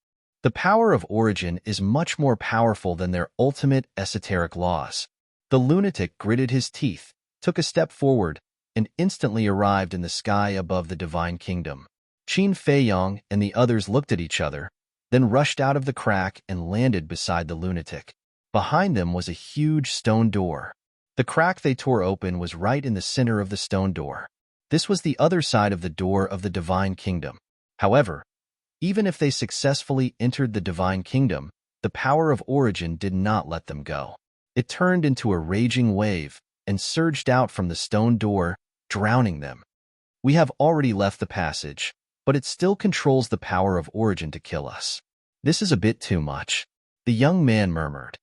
The power of origin is much more powerful than their ultimate esoteric laws. The lunatic gritted his teeth, took a step forward, and instantly arrived in the sky above the divine kingdom. Qin Feiyang and the others looked at each other, then rushed out of the crack and landed beside the lunatic. Behind them was a huge stone door. The crack they tore open was right in the center of the stone door. This was the other side of the door of the divine kingdom. However, even if they successfully entered the divine kingdom, the power of origin did not let them go. It turned into a raging wave and surged out from the stone door, drowning them. We have already left the passage, but it still controls the power of origin to kill us. This is a bit too much, the young man murmured.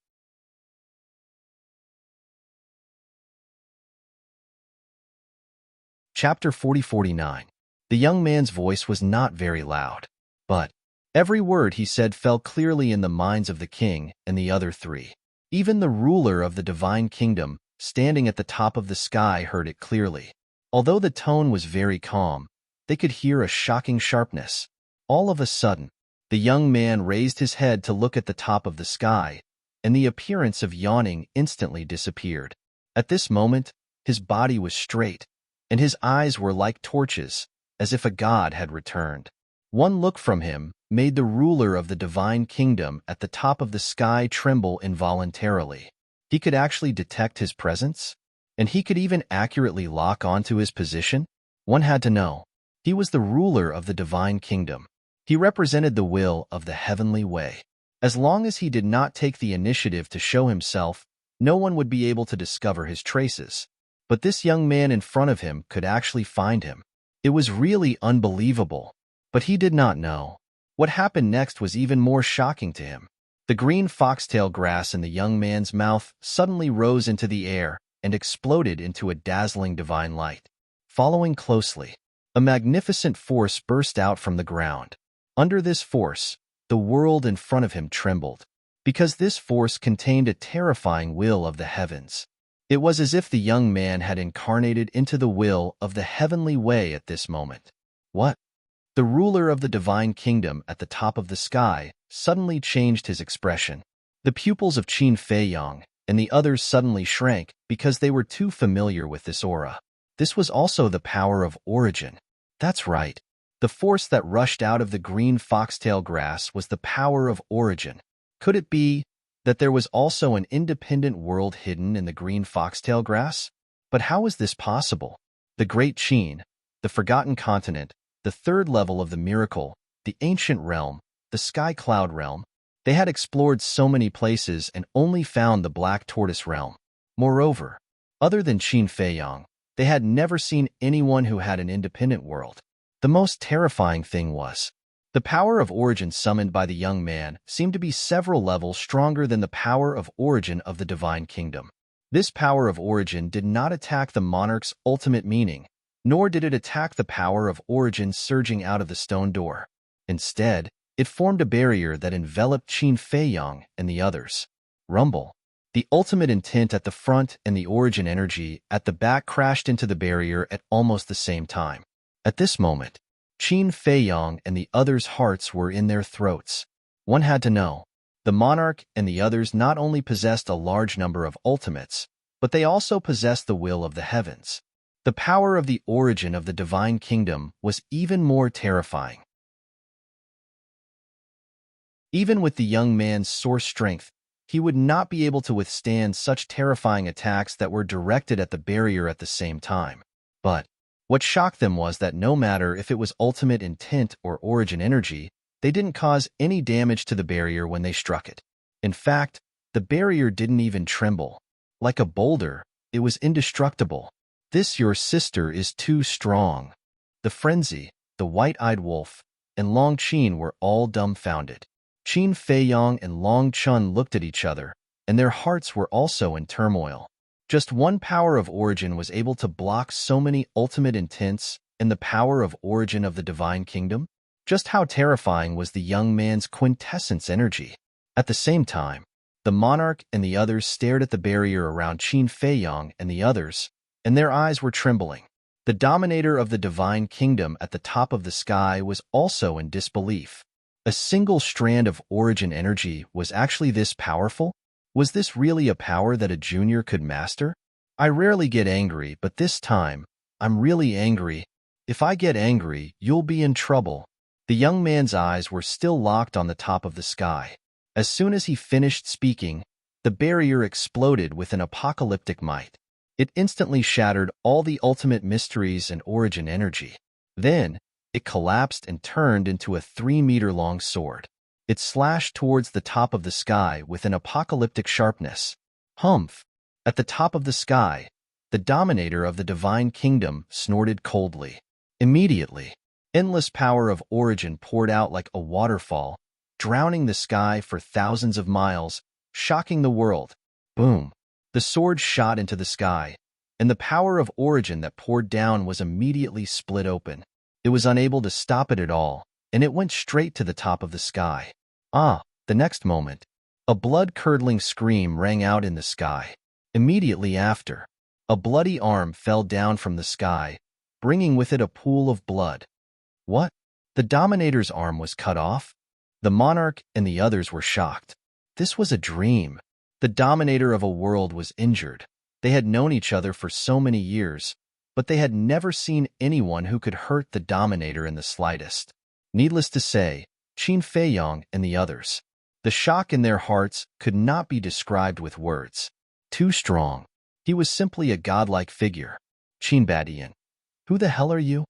Chapter 40-49. The young man's voice was not very loud, but every word he said fell clearly in the minds of the king and the other three. Even the ruler of the divine kingdom, standing at the top of the sky, heard it clearly. Although the tone was very calm, they could hear a shocking sharpness. All of a sudden, the young man raised his head to look at the top of the sky, and the appearance of yawning instantly disappeared. At this moment, his body was straight, and his eyes were like torches, as if a god had returned. One look from him made the ruler of the divine kingdom at the top of the sky tremble involuntarily. He could actually detect his presence, and he could even accurately lock onto his position. One had to know. He was the ruler of the divine kingdom. He represented the will of the heavenly way. As long as he did not take the initiative to show himself, no one would be able to discover his traces. But this young man in front of him could actually find him. It was really unbelievable. But he did not know. What happened next was even more shocking to him. The green foxtail grass in the young man's mouth suddenly rose into the air and exploded into a dazzling divine light. Following closely, a magnificent force burst out from the ground. Under this force, the world in front of him trembled, because this force contained a terrifying will of the heavens. It was as if the young man had incarnated into the will of the heavenly way at this moment. What? The ruler of the divine kingdom at the top of the sky suddenly changed his expression. The pupils of Qin Feiyang and the others suddenly shrank because they were too familiar with this aura. This was also the power of origin. That's right. The force that rushed out of the green foxtail grass was the power of origin. Could it be that there was also an independent world hidden in the green foxtail grass? But how is this possible? The Great Qin, the Forgotten Continent, the third level of the miracle, the ancient realm, the sky cloud realm. They had explored so many places and only found the black tortoise realm. Moreover, other than Qin Feiyang, they had never seen anyone who had an independent world. The most terrifying thing was, the power of origin summoned by the young man seemed to be several levels stronger than the power of origin of the divine kingdom. This power of origin did not attack the monarch's ultimate meaning, nor did it attack the power of origin surging out of the stone door. Instead, it formed a barrier that enveloped Qin Feiyang and the others. Rumble. The ultimate intent at the front and the origin energy at the back crashed into the barrier at almost the same time. At this moment, Qin Feiyong and the others' hearts were in their throats. One had to know. The monarch and the others not only possessed a large number of ultimates, but they also possessed the will of the heavens. The power of the origin of the divine kingdom was even more terrifying. Even with the young man's source strength, he would not be able to withstand such terrifying attacks that were directed at the barrier at the same time. But what shocked them was that no matter if it was ultimate intent or origin energy, they didn't cause any damage to the barrier when they struck it. In fact, the barrier didn't even tremble. Like a boulder, it was indestructible. This your sister is too strong. The frenzy, the white-eyed wolf, and Long Qin were all dumbfounded. Qin Feiyong and Long Chun looked at each other, and their hearts were also in turmoil. Just one power of origin was able to block so many ultimate intents and the power of origin of the divine kingdom? Just how terrifying was the young man's quintessence energy? At the same time, the monarch and the others stared at the barrier around Qin Feiyong and the others, and their eyes were trembling. The dominator of the divine kingdom at the top of the sky was also in disbelief. A single strand of origin energy was actually this powerful? Was this really a power that a junior could master? I rarely get angry, but this time, I'm really angry. If I get angry, you'll be in trouble. The young man's eyes were still locked on the top of the sky. As soon as he finished speaking, the barrier exploded with an apocalyptic might. It instantly shattered all the ultimate mysteries and origin energy. Then, it collapsed and turned into a 3-meter-long sword. It slashed towards the top of the sky with an apocalyptic sharpness. Humph! At the top of the sky, the dominator of the divine kingdom snorted coldly. Immediately, endless power of origin poured out like a waterfall, drowning the sky for thousands of miles, shocking the world. Boom! The sword shot into the sky, and the power of origin that poured down was immediately split open. It was unable to stop it at all, and it went straight to the top of the sky. The next moment, a blood-curdling scream rang out in the sky. Immediately after, a bloody arm fell down from the sky, bringing with it a pool of blood. What? The dominator's arm was cut off? The monarch and the others were shocked. This was a dream. The dominator of a world was injured. They had known each other for so many years, but they had never seen anyone who could hurt the dominator in the slightest. Needless to say, Qin Feiyong and the others. The shock in their hearts could not be described with words. Too strong. He was simply a godlike figure. Qin Badian. Who the hell are you?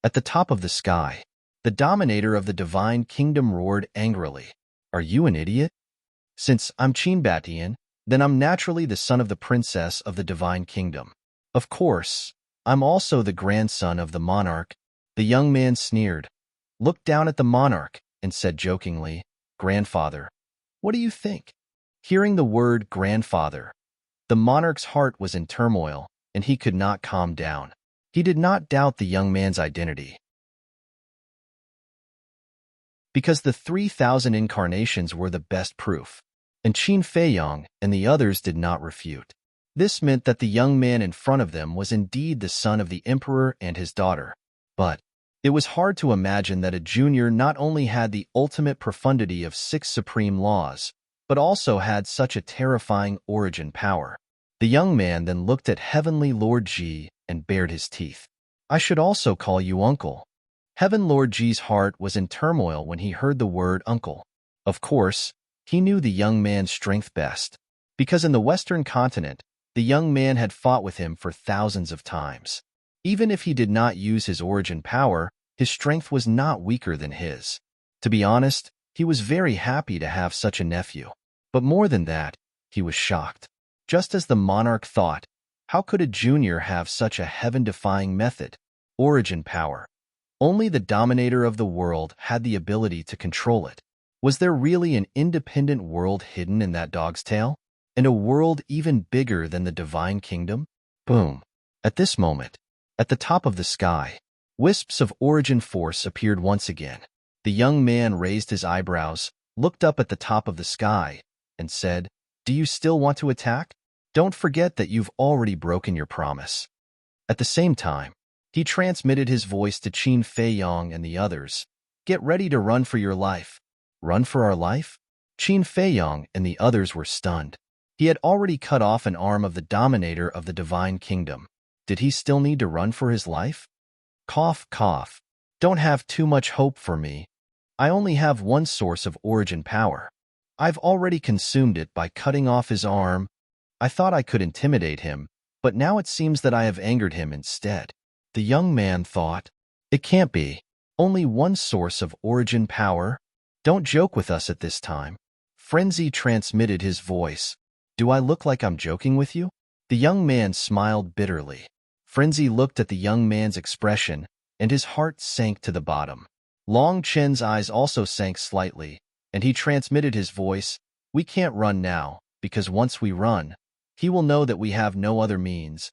At the top of the sky, the dominator of the divine kingdom roared angrily. Are you an idiot? Since I'm Qin Badian, then I'm naturally the son of the princess of the divine kingdom. Of course, I'm also the grandson of the monarch. The young man sneered, looked down at the monarch, and said jokingly, Grandfather, what do you think? Hearing the word grandfather, the monarch's heart was in turmoil, and he could not calm down. He did not doubt the young man's identity, because the 3,000 incarnations were the best proof, and Qin Feiyong and the others did not refute. This meant that the young man in front of them was indeed the son of the emperor and his daughter. But it was hard to imagine that a junior not only had the ultimate profundity of 6 supreme laws, but also had such a terrifying origin power. The young man then looked at Heavenly Lord Ji and bared his teeth. I should also call you uncle. Heaven Lord Ji's heart was in turmoil when he heard the word uncle. Of course, he knew the young man's strength best, because in the Western continent, the young man had fought with him for thousands of times. Even if he did not use his origin power, his strength was not weaker than his. To be honest, he was very happy to have such a nephew. But more than that, he was shocked. Just as the monarch thought, how could a junior have such a heaven-defying method? Origin power. Only the dominator of the world had the ability to control it. Was there really an independent world hidden in that dog's tail? And a world even bigger than the divine kingdom? Boom. At this moment, at the top of the sky, wisps of origin force appeared once again. The young man raised his eyebrows, looked up at the top of the sky, and said, Do you still want to attack? Don't forget that you've already broken your promise. At the same time, He transmitted his voice to Qin Feiyong and the others. Get ready to run for your life. Run for our life? Qin Feiyong and the others were stunned. He had already cut off an arm of the dominator of the divine kingdom. Did he still need to run for his life? Cough, cough. Don't have too much hope for me. I only have one source of origin power. I've already consumed it by cutting off his arm. I thought I could intimidate him, but now it seems that I have angered him instead. The young man thought, it can't be. Only one source of origin power? Don't joke with us at this time. Frenzy transmitted his voice. Do I look like I'm joking with you? The young man smiled bitterly. Frenzy looked at the young man's expression, and his heart sank to the bottom. Long Chen's eyes also sank slightly, and he transmitted his voice. We can't run now, because once we run, he will know that we have no other means.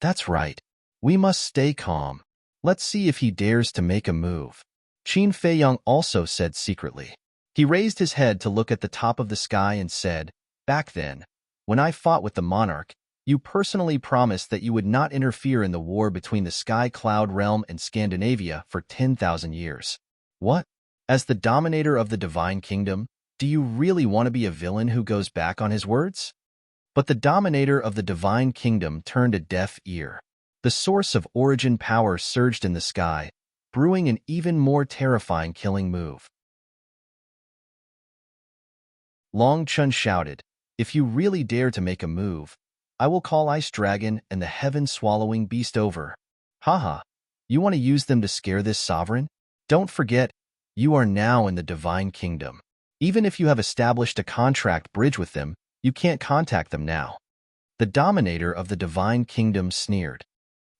That's right. We must stay calm. Let's see if he dares to make a move. Qin Feiyong also said secretly. He raised his head to look at the top of the sky and said, Back then, when I fought with the monarch, you personally promised that you would not interfere in the war between the Sky Cloud Realm and Scandinavia for 10,000 years. What? As the dominator of the Divine Kingdom, do you really want to be a villain who goes back on his words? But the dominator of the Divine Kingdom turned a deaf ear. The source of origin power surged in the sky, brewing an even more terrifying killing move. Long Chun shouted, If you really dare to make a move, I will call Ice Dragon and the heaven-swallowing beast over. Haha, you want to use them to scare this sovereign? Don't forget, you are now in the Divine Kingdom. Even if you have established a contract bridge with them, you can't contact them now. The dominator of the Divine Kingdom sneered.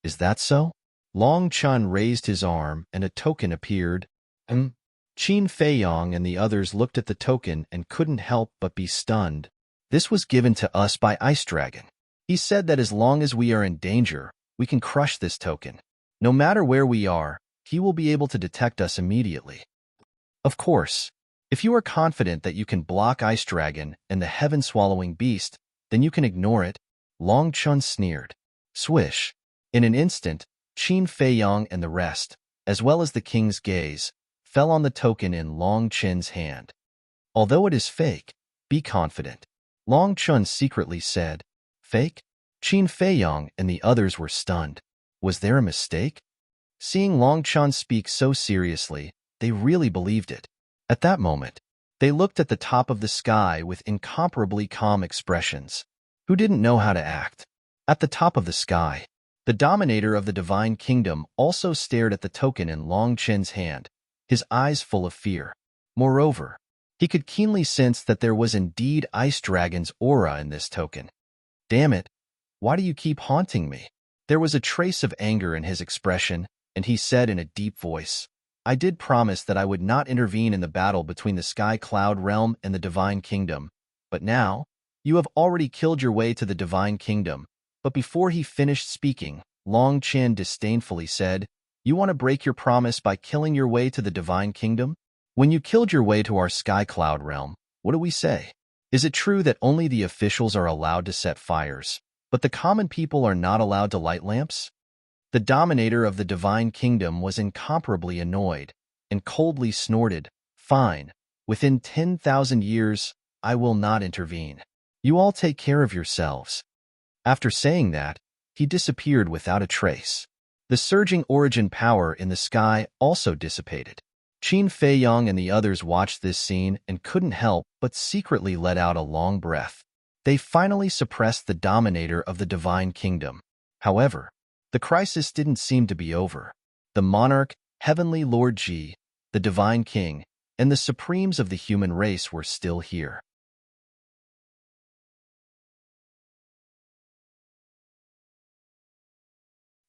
Is that so? Long Chun raised his arm and a token appeared. Qin Feiyong and the others looked at the token and couldn't help but be stunned. This was given to us by Ice Dragon. He said that as long as we are in danger, we can crush this token. No matter where we are, he will be able to detect us immediately. Of course, if you are confident that you can block Ice Dragon and the heaven-swallowing beast, then you can ignore it, Long Chun sneered. Swish. In an instant, Qin Feiyong and the rest, as well as the king's gaze, fell on the token in Long Chen's hand. Although it is fake, be confident. Long Chun secretly said, Fake? Qin Feiyong and the others were stunned. Was there a mistake? Seeing Long Chun speak so seriously, they really believed it. At that moment, they looked at the top of the sky with incomparably calm expressions. Who didn't know how to act? At the top of the sky, the dominator of the Divine Kingdom also stared at the token in Long Chen's hand, his eyes full of fear. Moreover, he could keenly sense that there was indeed Ice Dragon's aura in this token. Damn it, why do you keep haunting me? There was a trace of anger in his expression, and he said in a deep voice, I did promise that I would not intervene in the battle between the Sky Cloud Realm and the Divine Kingdom, but now, you have already killed your way to the Divine Kingdom. But before he finished speaking, Long Chen disdainfully said, You want to break your promise by killing your way to the Divine Kingdom? When you killed your way to our Sky Cloud Realm, what do we say? Is it true that only the officials are allowed to set fires, but the common people are not allowed to light lamps? The dominator of the Divine Kingdom was incomparably annoyed and coldly snorted, Fine, within 10,000 years, I will not intervene. You all take care of yourselves. After saying that, he disappeared without a trace. The surging origin power in the sky also dissipated. Qin Feiyong and the others watched this scene and couldn't help but secretly let out a long breath. They finally suppressed the dominator of the Divine Kingdom. However, the crisis didn't seem to be over. The monarch, Heavenly Lord Ji, the Divine King, and the supremes of the human race were still here.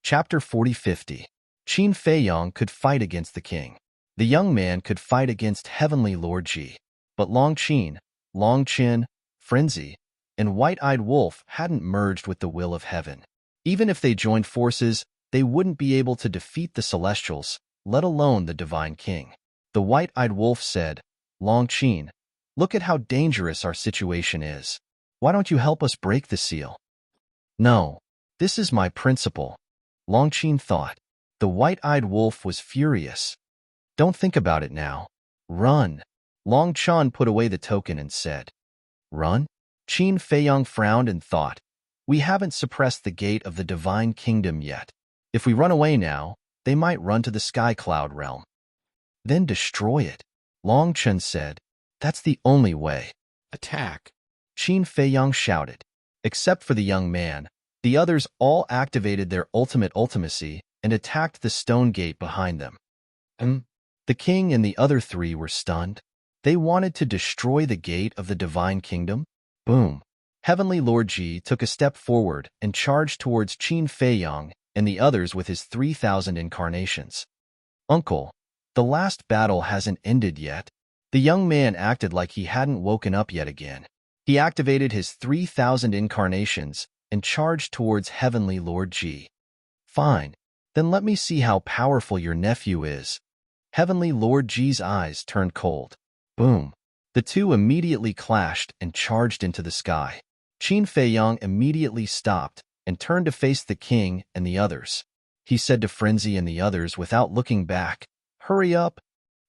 Chapter 40-50. Qin Feiyong could fight against the king. The young man could fight against Heavenly Lord Ji. But Long Chen, Frenzy, and White-Eyed Wolf hadn't merged with the will of heaven. Even if they joined forces, they wouldn't be able to defeat the Celestials, let alone the Divine King. The White-Eyed Wolf said, Long Chen, look at how dangerous our situation is. Why don't you help us break the seal? No, this is my principle. Long Chen thought. The white-eyed wolf was furious. Don't think about it now. Run. Long Chun put away the token and said, Run? Qin Feiyong frowned and thought, we haven't suppressed the gate of the divine kingdom yet. If we run away now, they might run to the sky cloud realm. Then destroy it. Long Chun said, that's the only way. Attack. Qin Feiyong shouted. Except for the young man, the others all activated their ultimate ultimacy and attacked the stone gate behind them. The king and the other three were stunned. They wanted to destroy the gate of the divine kingdom. Boom. Heavenly Lord Ji took a step forward and charged towards Qin Feiyong and the others with his 3,000 incarnations. Uncle, the last battle hasn't ended yet. The young man acted like he hadn't woken up yet again. He activated his 3,000 incarnations and charged towards Heavenly Lord Ji. Fine, then let me see how powerful your nephew is. Heavenly Lord Ji's eyes turned cold. Boom. The two immediately clashed and charged into the sky. Qin Feiyong immediately stopped and turned to face the king and the others. He said to Frenzy and the others without looking back, hurry up.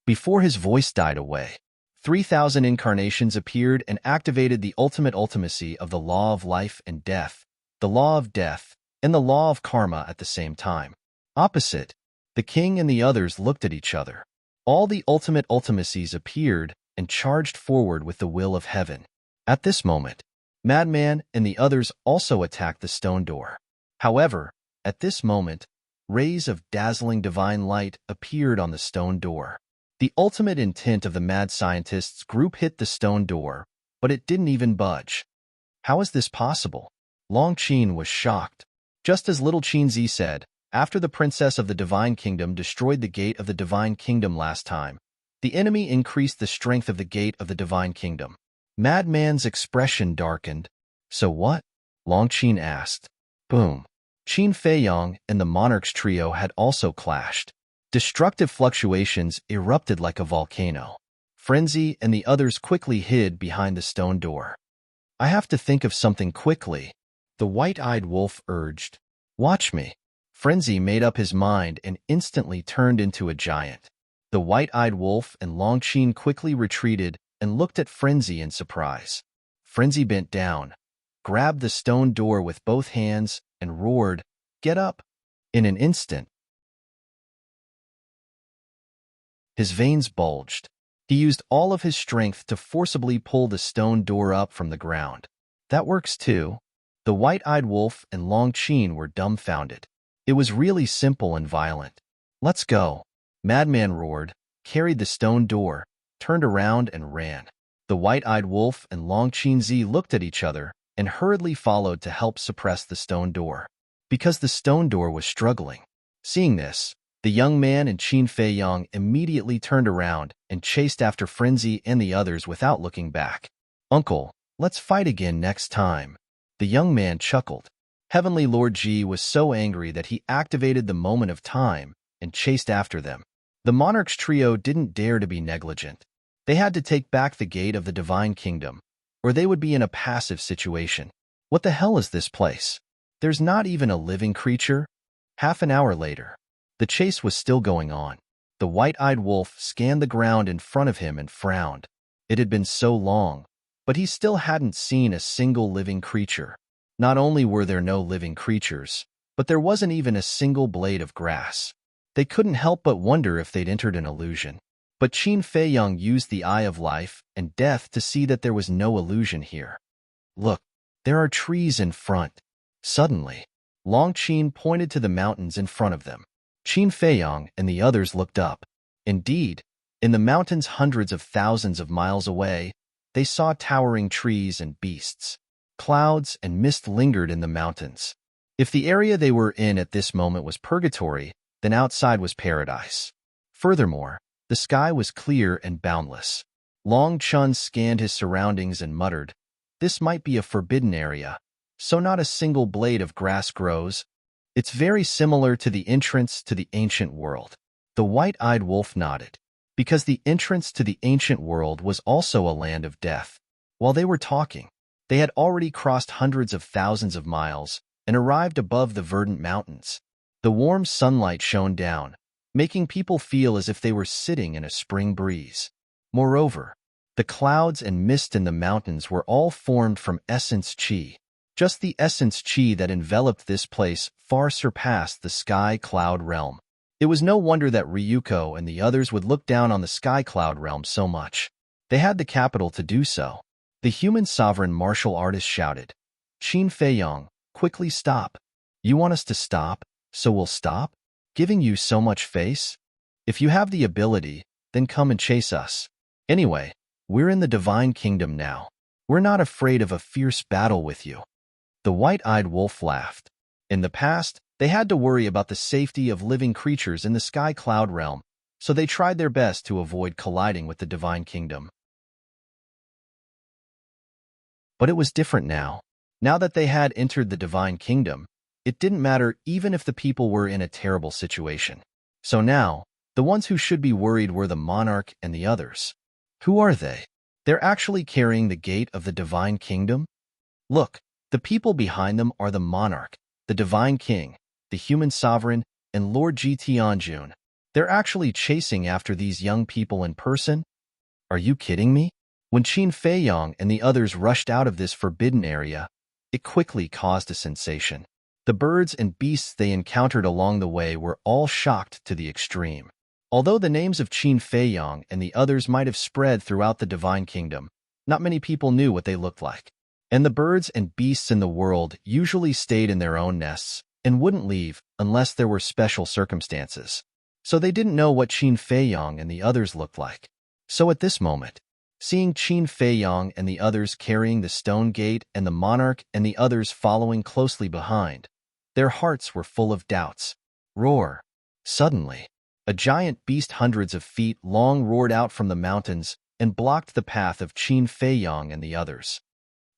Before his voice died away, 3,000 incarnations appeared and activated the ultimate ultimacy of the law of life and death, the law of death, and the law of karma at the same time. Opposite, the king and the others looked at each other. All the ultimate ultimacies appeared and charged forward with the will of heaven. At this moment, Madman and the others also attacked the stone door. However, at this moment, rays of dazzling divine light appeared on the stone door. The ultimate intent of the mad scientists group hit the stone door, but it didn't even budge. How is this possible? Long Qin was shocked. Just as little Qin Zi said, after the princess of the divine kingdom destroyed the gate of the divine kingdom last time, the enemy increased the strength of the gate of the divine kingdom. Madman's expression darkened. So what? Long Qin asked. Boom. Qin Feiyong and the monarch's trio had also clashed. Destructive fluctuations erupted like a volcano. Frenzy and the others quickly hid behind the stone door. I have to think of something quickly, the white-eyed wolf urged. Watch me. Frenzy made up his mind and instantly turned into a giant. The white-eyed wolf and Long Qin quickly retreated and looked at Frenzy in surprise. Frenzy bent down, grabbed the stone door with both hands, and roared, "Get up!" In an instant, his veins bulged. He used all of his strength to forcibly pull the stone door up from the ground. That works too. The white-eyed wolf and Long Qin were dumbfounded. It was really simple and violent. Let's go. Madman roared, carried the stone door, turned around and ran. The white-eyed wolf and Long Qin Zi looked at each other and hurriedly followed to help suppress the stone door, because the stone door was struggling. Seeing this, the young man and Qin Feiyong immediately turned around and chased after Frenzy and the others without looking back. Uncle, let's fight again next time. The young man chuckled. Heavenly Lord Ji was so angry that he activated the moment of time and chased after them. The monarch's trio didn't dare to be negligent. They had to take back the gate of the divine kingdom, or they would be in a passive situation. What the hell is this place? There's not even a living creature? Half an hour later, the chase was still going on. The white-eyed wolf scanned the ground in front of him and frowned. It had been so long, but he still hadn't seen a single living creature. Not only were there no living creatures, but there wasn't even a single blade of grass. They couldn't help but wonder if they'd entered an illusion. But Qin Feiyong used the eye of life and death to see that there was no illusion here. Look, there are trees in front. Suddenly, Long Qin pointed to the mountains in front of them. Qin Feiyong and the others looked up. Indeed, in the mountains hundreds of thousands of miles away, they saw towering trees and beasts. Clouds and mist lingered in the mountains. If the area they were in at this moment was purgatory, then outside was paradise. Furthermore, the sky was clear and boundless. Long Chun scanned his surroundings and muttered, "This might be a forbidden area, so not a single blade of grass grows. It's very similar to the entrance to the ancient world." The white-eyed wolf nodded, because the entrance to the ancient world was also a land of death. While they were talking, they had already crossed hundreds of thousands of miles and arrived above the verdant mountains. The warm sunlight shone down, making people feel as if they were sitting in a spring breeze. Moreover, the clouds and mist in the mountains were all formed from essence chi. Just the essence chi that enveloped this place far surpassed the sky cloud realm. It was no wonder that Ryuko and the others would look down on the sky cloud realm so much. They had the capital to do so. The human sovereign martial artist shouted, "Qin Feiyong, quickly stop. You want us to stop, so we'll stop? Giving you so much face? If you have the ability, then come and chase us. Anyway, we're in the divine kingdom now. We're not afraid of a fierce battle with you." The white-eyed wolf laughed. In the past, they had to worry about the safety of living creatures in the sky cloud realm, so they tried their best to avoid colliding with the divine kingdom. But it was different now. Now that they had entered the divine kingdom, it didn't matter even if the people were in a terrible situation. So now, the ones who should be worried were the monarch and the others. Who are they? They're actually carrying the gate of the divine kingdom? Look, the people behind them are the monarch, the divine king, the human sovereign, and Lord Ji Tianjun. They're actually chasing after these young people in person? Are you kidding me? When Qin Feiyong and the others rushed out of this forbidden area, it quickly caused a sensation. The birds and beasts they encountered along the way were all shocked to the extreme. Although the names of Qin Feiyong and the others might have spread throughout the divine kingdom, not many people knew what they looked like. And the birds and beasts in the world usually stayed in their own nests and wouldn't leave unless there were special circumstances. So they didn't know what Qin Feiyong and the others looked like. So at this moment, seeing Qin Feiyong and the others carrying the stone gate and the monarch and the others following closely behind, their hearts were full of doubts. Roar! Suddenly, a giant beast hundreds of feet long roared out from the mountains and blocked the path of Qin Feiyong and the others.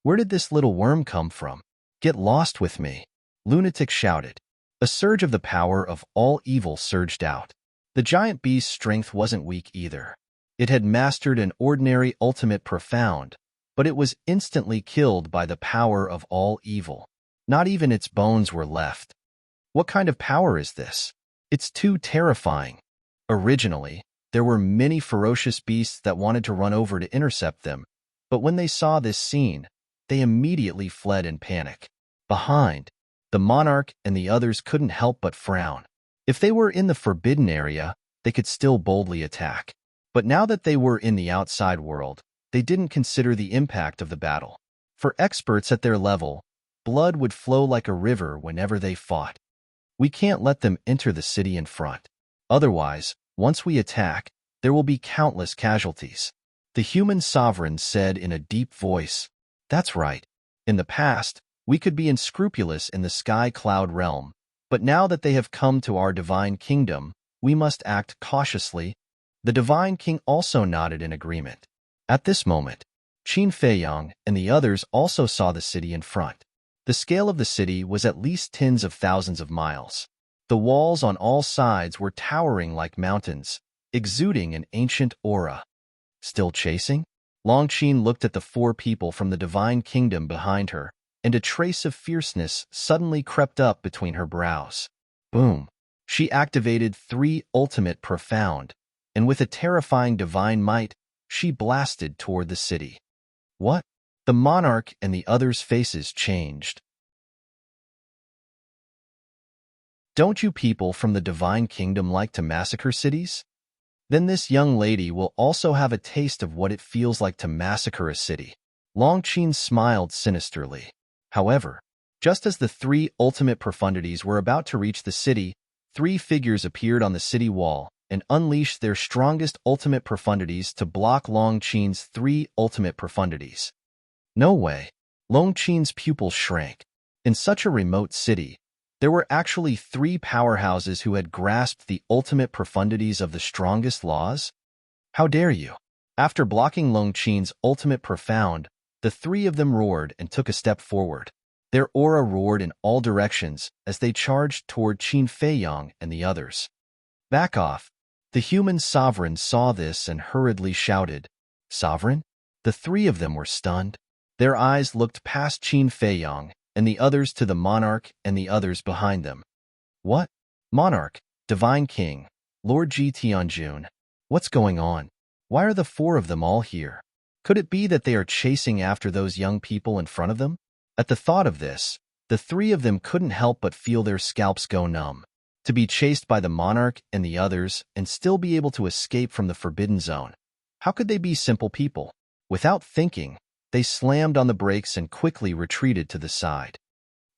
Where did this little worm come from? Get lost with me! Lunatic shouted. A surge of the power of all evil surged out. The giant beast's strength wasn't weak either. It had mastered an ordinary ultimate profound, but it was instantly killed by the power of all evil. Not even its bones were left. What kind of power is this? It's too terrifying. Originally, there were many ferocious beasts that wanted to run over to intercept them, but when they saw this scene, they immediately fled in panic. Behind, the monarch and the others couldn't help but frown. If they were in the forbidden area, they could still boldly attack. But now that they were in the outside world, they didn't consider the impact of the battle. For experts at their level, blood would flow like a river whenever they fought. We can't let them enter the city in front. Otherwise, once we attack, there will be countless casualties. The human sovereign said in a deep voice, "That's right. In the past, we could be unscrupulous in the sky cloud realm, but now that they have come to our divine kingdom, we must act cautiously." The divine king also nodded in agreement. At this moment, Qin Feiyong and the others also saw the city in front. The scale of the city was at least tens of thousands of miles. The walls on all sides were towering like mountains, exuding an ancient aura. Still chasing? Long Qin looked at the four people from the divine kingdom behind her, and a trace of fierceness suddenly crept up between her brows. Boom! She activated 3 ultimate profound, and with a terrifying divine might, she blasted toward the city. What? The monarch and the others' faces changed. Don't you people from the divine kingdom like to massacre cities? Then this young lady will also have a taste of what it feels like to massacre a city. Long Qin smiled sinisterly. However, just as the 3 ultimate profundities were about to reach the city, 3 figures appeared on the city wall and unleashed their strongest ultimate profundities to block Long Qin's 3 ultimate profundities. No way. Long Qin's pupils shrank. In such a remote city, there were actually 3 powerhouses who had grasped the ultimate profundities of the strongest laws? How dare you? After blocking Long Qin's ultimate profound, the 3 of them roared and took a step forward. Their aura roared in all directions as they charged toward Qin Feiyong and the others. Back off. The human sovereign saw this and hurriedly shouted, "Sovereign?" The 3 of them were stunned. Their eyes looked past Qin Feiyong and the others to the monarch and the others behind them. What? Monarch, Divine King, Lord Ji Tianjun. What's going on? Why are the four of them all here? Could it be that they are chasing after those young people in front of them? At the thought of this, the three of them couldn't help but feel their scalps go numb. To be chased by the monarch and the others and still be able to escape from the forbidden zone. How could they be simple people? Without thinking, they slammed on the brakes and quickly retreated to the side.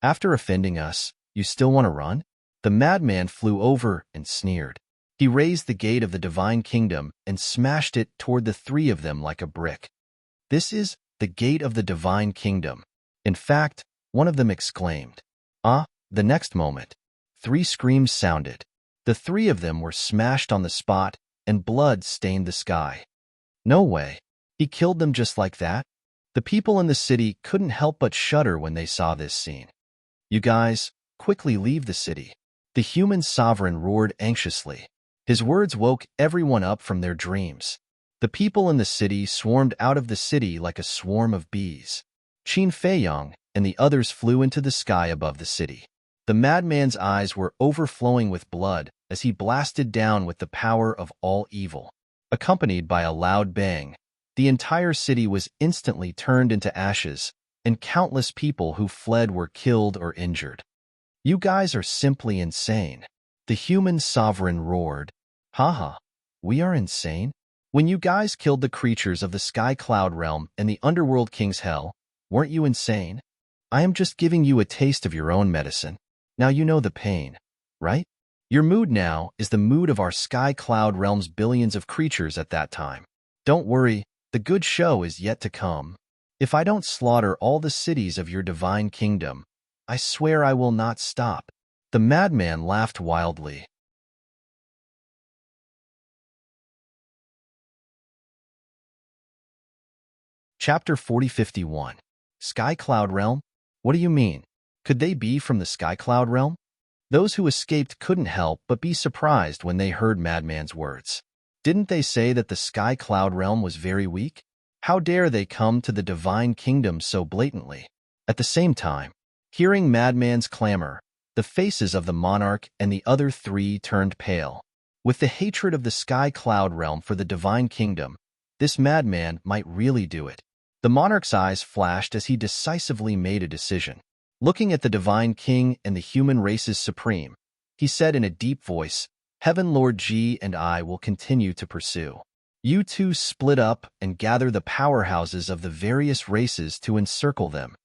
After offending us, you still want to run? The madman flew over and sneered. He raised the gate of the divine kingdom and smashed it toward the three of them like a brick. This is the gate of the divine kingdom. In fact, one of them exclaimed. The next moment, three screams sounded. The three of them were smashed on the spot and blood stained the sky. No way. He killed them just like that? The people in the city couldn't help but shudder when they saw this scene. You guys, quickly leave the city. The human sovereign roared anxiously. His words woke everyone up from their dreams. The people in the city swarmed out of the city like a swarm of bees. Qin Feiyong and the others flew into the sky above the city. The madman's eyes were overflowing with blood as he blasted down with the power of all evil. Accompanied by a loud bang, the entire city was instantly turned into ashes, and countless people who fled were killed or injured. You guys are simply insane. The human sovereign roared. Haha, we are insane? When you guys killed the creatures of the Sky Cloud Realm and the Underworld King's Hell, weren't you insane? I am just giving you a taste of your own medicine. Now you know the pain, right? Your mood now is the mood of our Sky Cloud Realm's billions of creatures at that time. Don't worry, the good show is yet to come. If I don't slaughter all the cities of your divine kingdom, I swear I will not stop. The madman laughed wildly. Chapter 4051. Sky Cloud Realm? What do you mean? Could they be from the Sky Cloud Realm? Those who escaped couldn't help but be surprised when they heard Madman's words. Didn't they say that the Sky Cloud Realm was very weak? How dare they come to the divine kingdom so blatantly? At the same time, hearing Madman's clamor, the faces of the monarch and the other three turned pale. With the hatred of the Sky Cloud Realm for the divine kingdom, this madman might really do it. The monarch's eyes flashed as he decisively made a decision. Looking at the divine king and the human race's supreme, he said in a deep voice, Heaven Lord Ji and I will continue to pursue. You two split up and gather the powerhouses of the various races to encircle them.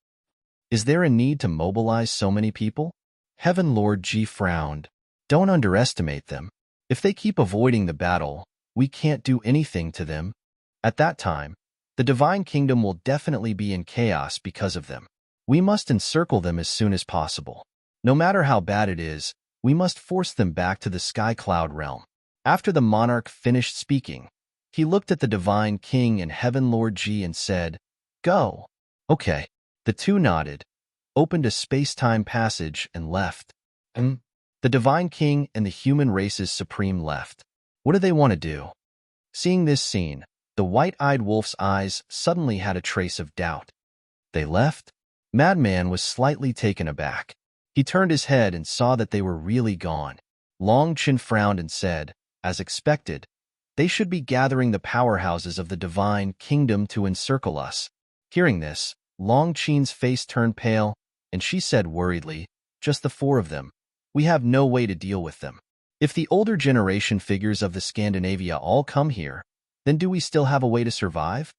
Is there a need to mobilize so many people? Heaven Lord Ji frowned. Don't underestimate them. If they keep avoiding the battle, we can't do anything to them. At that time, the divine kingdom will definitely be in chaos because of them. We must encircle them as soon as possible. No matter how bad it is, we must force them back to the Sky Cloud Realm. After the monarch finished speaking, he looked at the divine king and Heaven Lord Ji and said, Go. Okay. The two nodded, opened a space-time passage, and left. The divine king and the human race's supreme left. What do they want to do? Seeing this scene, the white-eyed wolf's eyes suddenly had a trace of doubt. They left? Madman was slightly taken aback. He turned his head and saw that they were really gone. Long Qin frowned and said, as expected, they should be gathering the powerhouses of the divine kingdom to encircle us. Hearing this, Long Qin's face turned pale, and she said worriedly, just the four of them. We have no way to deal with them. If the older generation figures of the Scandinavia all come here, then do we still have a way to survive?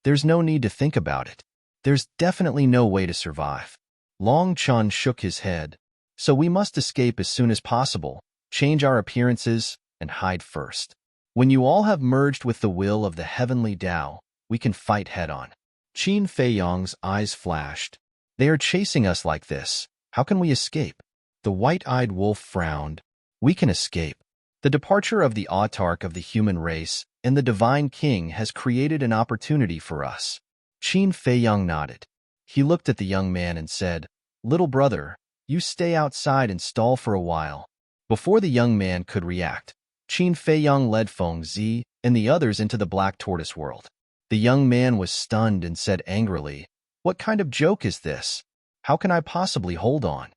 There's no need to think about it. There's definitely no way to survive. Long Chun shook his head. So we must escape as soon as possible, change our appearances, and hide first. When you all have merged with the will of the heavenly Tao, we can fight head-on. Qin Feiyong's eyes flashed. They are chasing us like this. How can we escape? The white-eyed wolf frowned. We can escape. The departure of the autarch of the human race and the divine king has created an opportunity for us. Qin Feiyong nodded. He looked at the young man and said, Little brother, you stay outside and stall for a while. Before the young man could react, Qin Feiyong led Feng Zi and the others into the Black Tortoise world. The young man was stunned and said angrily, What kind of joke is this? How can I possibly hold on?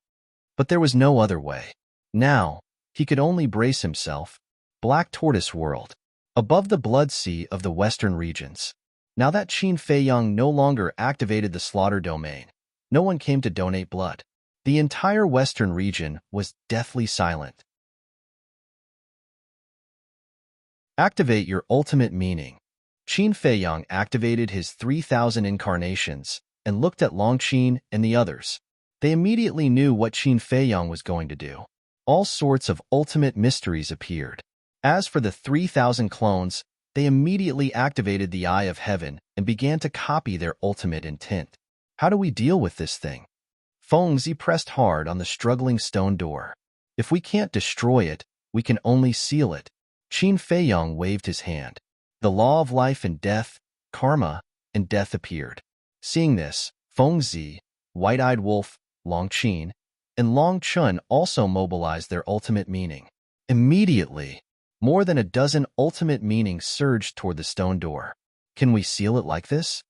But there was no other way. Now, He could only brace himself. Black Tortoise World. Above the Blood Sea of the Western regions. Now that Qin Fei Yang no longer activated the slaughter domain, no one came to donate blood. The entire Western region was deathly silent. Activate your ultimate meaning. Qin Fei Yang activated his 3,000 incarnations and looked at Longqin and the others. They immediately knew what Qin Fei Yang was going to do. All sorts of ultimate mysteries appeared. As for the 3,000 clones, they immediately activated the Eye of Heaven and began to copy their ultimate intent. How do we deal with this thing? Fengzi pressed hard on the struggling stone door. If we can't destroy it, we can only seal it. Qin Fei Yang waved his hand. The law of life and death, karma, and death appeared. Seeing this, Fengzi, White-Eyed Wolf, Longqin, and Long Chun also mobilized their ultimate meaning. Immediately, more than a dozen ultimate meanings surged toward the stone door. Can we seal it like this?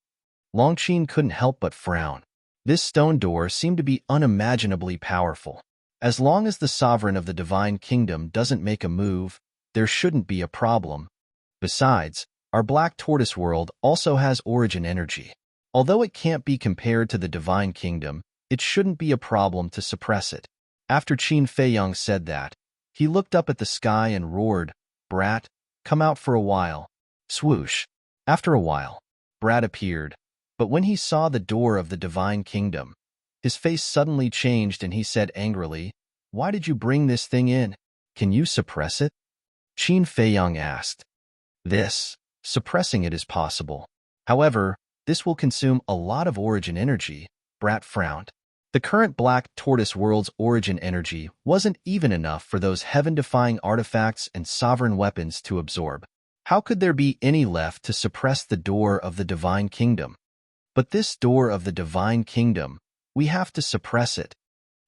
Longqin couldn't help but frown. This stone door seemed to be unimaginably powerful. As long as the sovereign of the divine kingdom doesn't make a move, there shouldn't be a problem. Besides, our Black Tortoise World also has origin energy. Although it can't be compared to the divine kingdom, it shouldn't be a problem to suppress it. After Qin Fei Yang said that, he looked up at the sky and roared, "Brat, come out for a while." Swoosh. After a while, Brat appeared, but when he saw the door of the divine kingdom, his face suddenly changed and he said angrily, "Why did you bring this thing in? Can you suppress it?" Qin Fei Yang asked. Suppressing it is possible. However, this will consume a lot of origin energy. Brat frowned. The current Black Tortoise World's origin energy wasn't even enough for those heaven-defying artifacts and sovereign weapons to absorb. How could there be any left to suppress the door of the divine kingdom? But this door of the divine kingdom, we have to suppress it.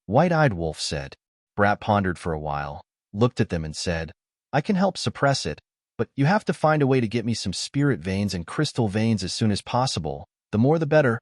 White-Eyed Wolf said. Brat pondered for a while, looked at them and said, "I can help suppress it, but you have to find a way to get me some spirit veins and crystal veins as soon as possible. The more the better."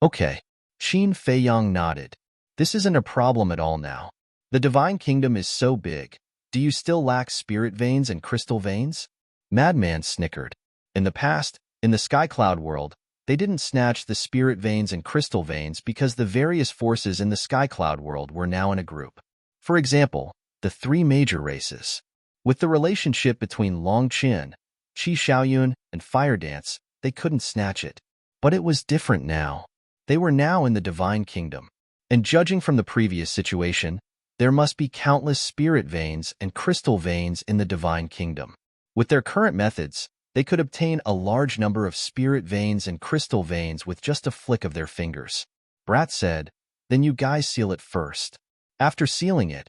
Okay. Qin Fei Yang nodded. This isn't a problem at all now. The divine kingdom is so big. Do you still lack spirit veins and crystal veins? Madman snickered. In the past, in the Sky Cloud world, they didn't snatch the spirit veins and crystal veins because the various forces in the Sky Cloud world were now in a group. For example, the three major races. With the relationship between Longqin, Qi Xiaoyun, and Fire Dance, they couldn't snatch it. But it was different now. They were now in the divine kingdom. And judging from the previous situation, there must be countless spirit veins and crystal veins in the divine kingdom. With their current methods, they could obtain a large number of spirit veins and crystal veins with just a flick of their fingers. Brat said, "Then you guys seal it first. After sealing it,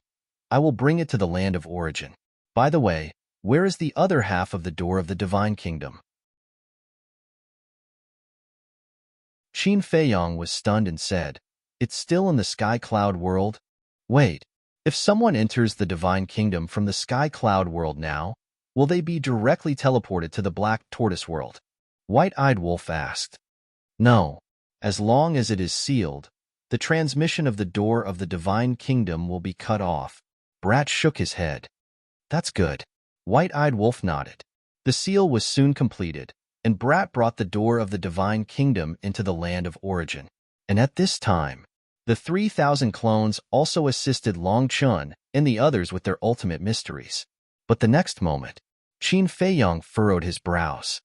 I will bring it to the land of origin. By the way, where is the other half of the door of the divine kingdom?" Qin Fei Yang was stunned and said, "It's still in the Sky Cloud world? Wait, if someone enters the divine kingdom from the Sky Cloud world now, will they be directly teleported to the Black Tortoise world?" White-Eyed Wolf asked. "No. As long as it is sealed, the transmission of the door of the divine kingdom will be cut off." Brat shook his head. "That's good." White-Eyed Wolf nodded. The seal was soon completed, and Brat brought the door of the divine kingdom into the land of origin. And at this time, the 3,000 clones also assisted Long Chun and the others with their ultimate mysteries. But the next moment, Qin Fei Yang furrowed his brows.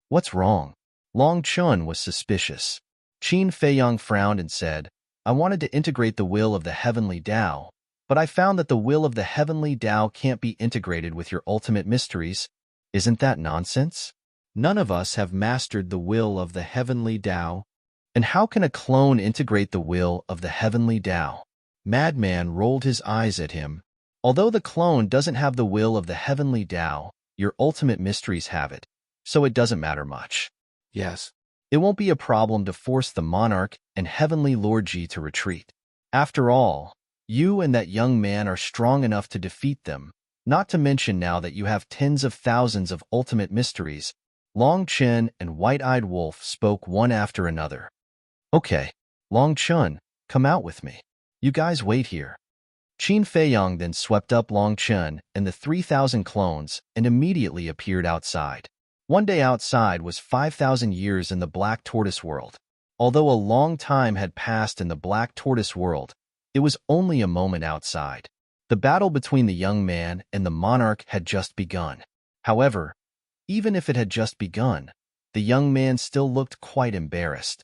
"What's wrong?" Long Chun was suspicious. Qin Fei Yang frowned and said, "I wanted to integrate the will of the heavenly Tao, but I found that the will of the heavenly Tao can't be integrated with your ultimate mysteries. Isn't that nonsense? None of us have mastered the will of the heavenly Tao. And how can a clone integrate the will of the heavenly Tao?" Madman rolled his eyes at him. "Although the clone doesn't have the will of the heavenly Tao, your ultimate mysteries have it, so it doesn't matter much. Yes, it won't be a problem to force the monarch and heavenly Lord Ji to retreat. After all, you and that young man are strong enough to defeat them, not to mention now that you have tens of thousands of ultimate mysteries." Long Chen and White-Eyed Wolf spoke one after another. "Okay, Long Chun, come out with me. You guys wait here." Qin Feiyang then swept up Long Chen and the 3,000 clones and immediately appeared outside. One day outside was 5,000 years in the Black Tortoise world. Although a long time had passed in the Black Tortoise world, it was only a moment outside. The battle between the young man and the monarch had just begun. However, even if it had just begun, the young man still looked quite embarrassed.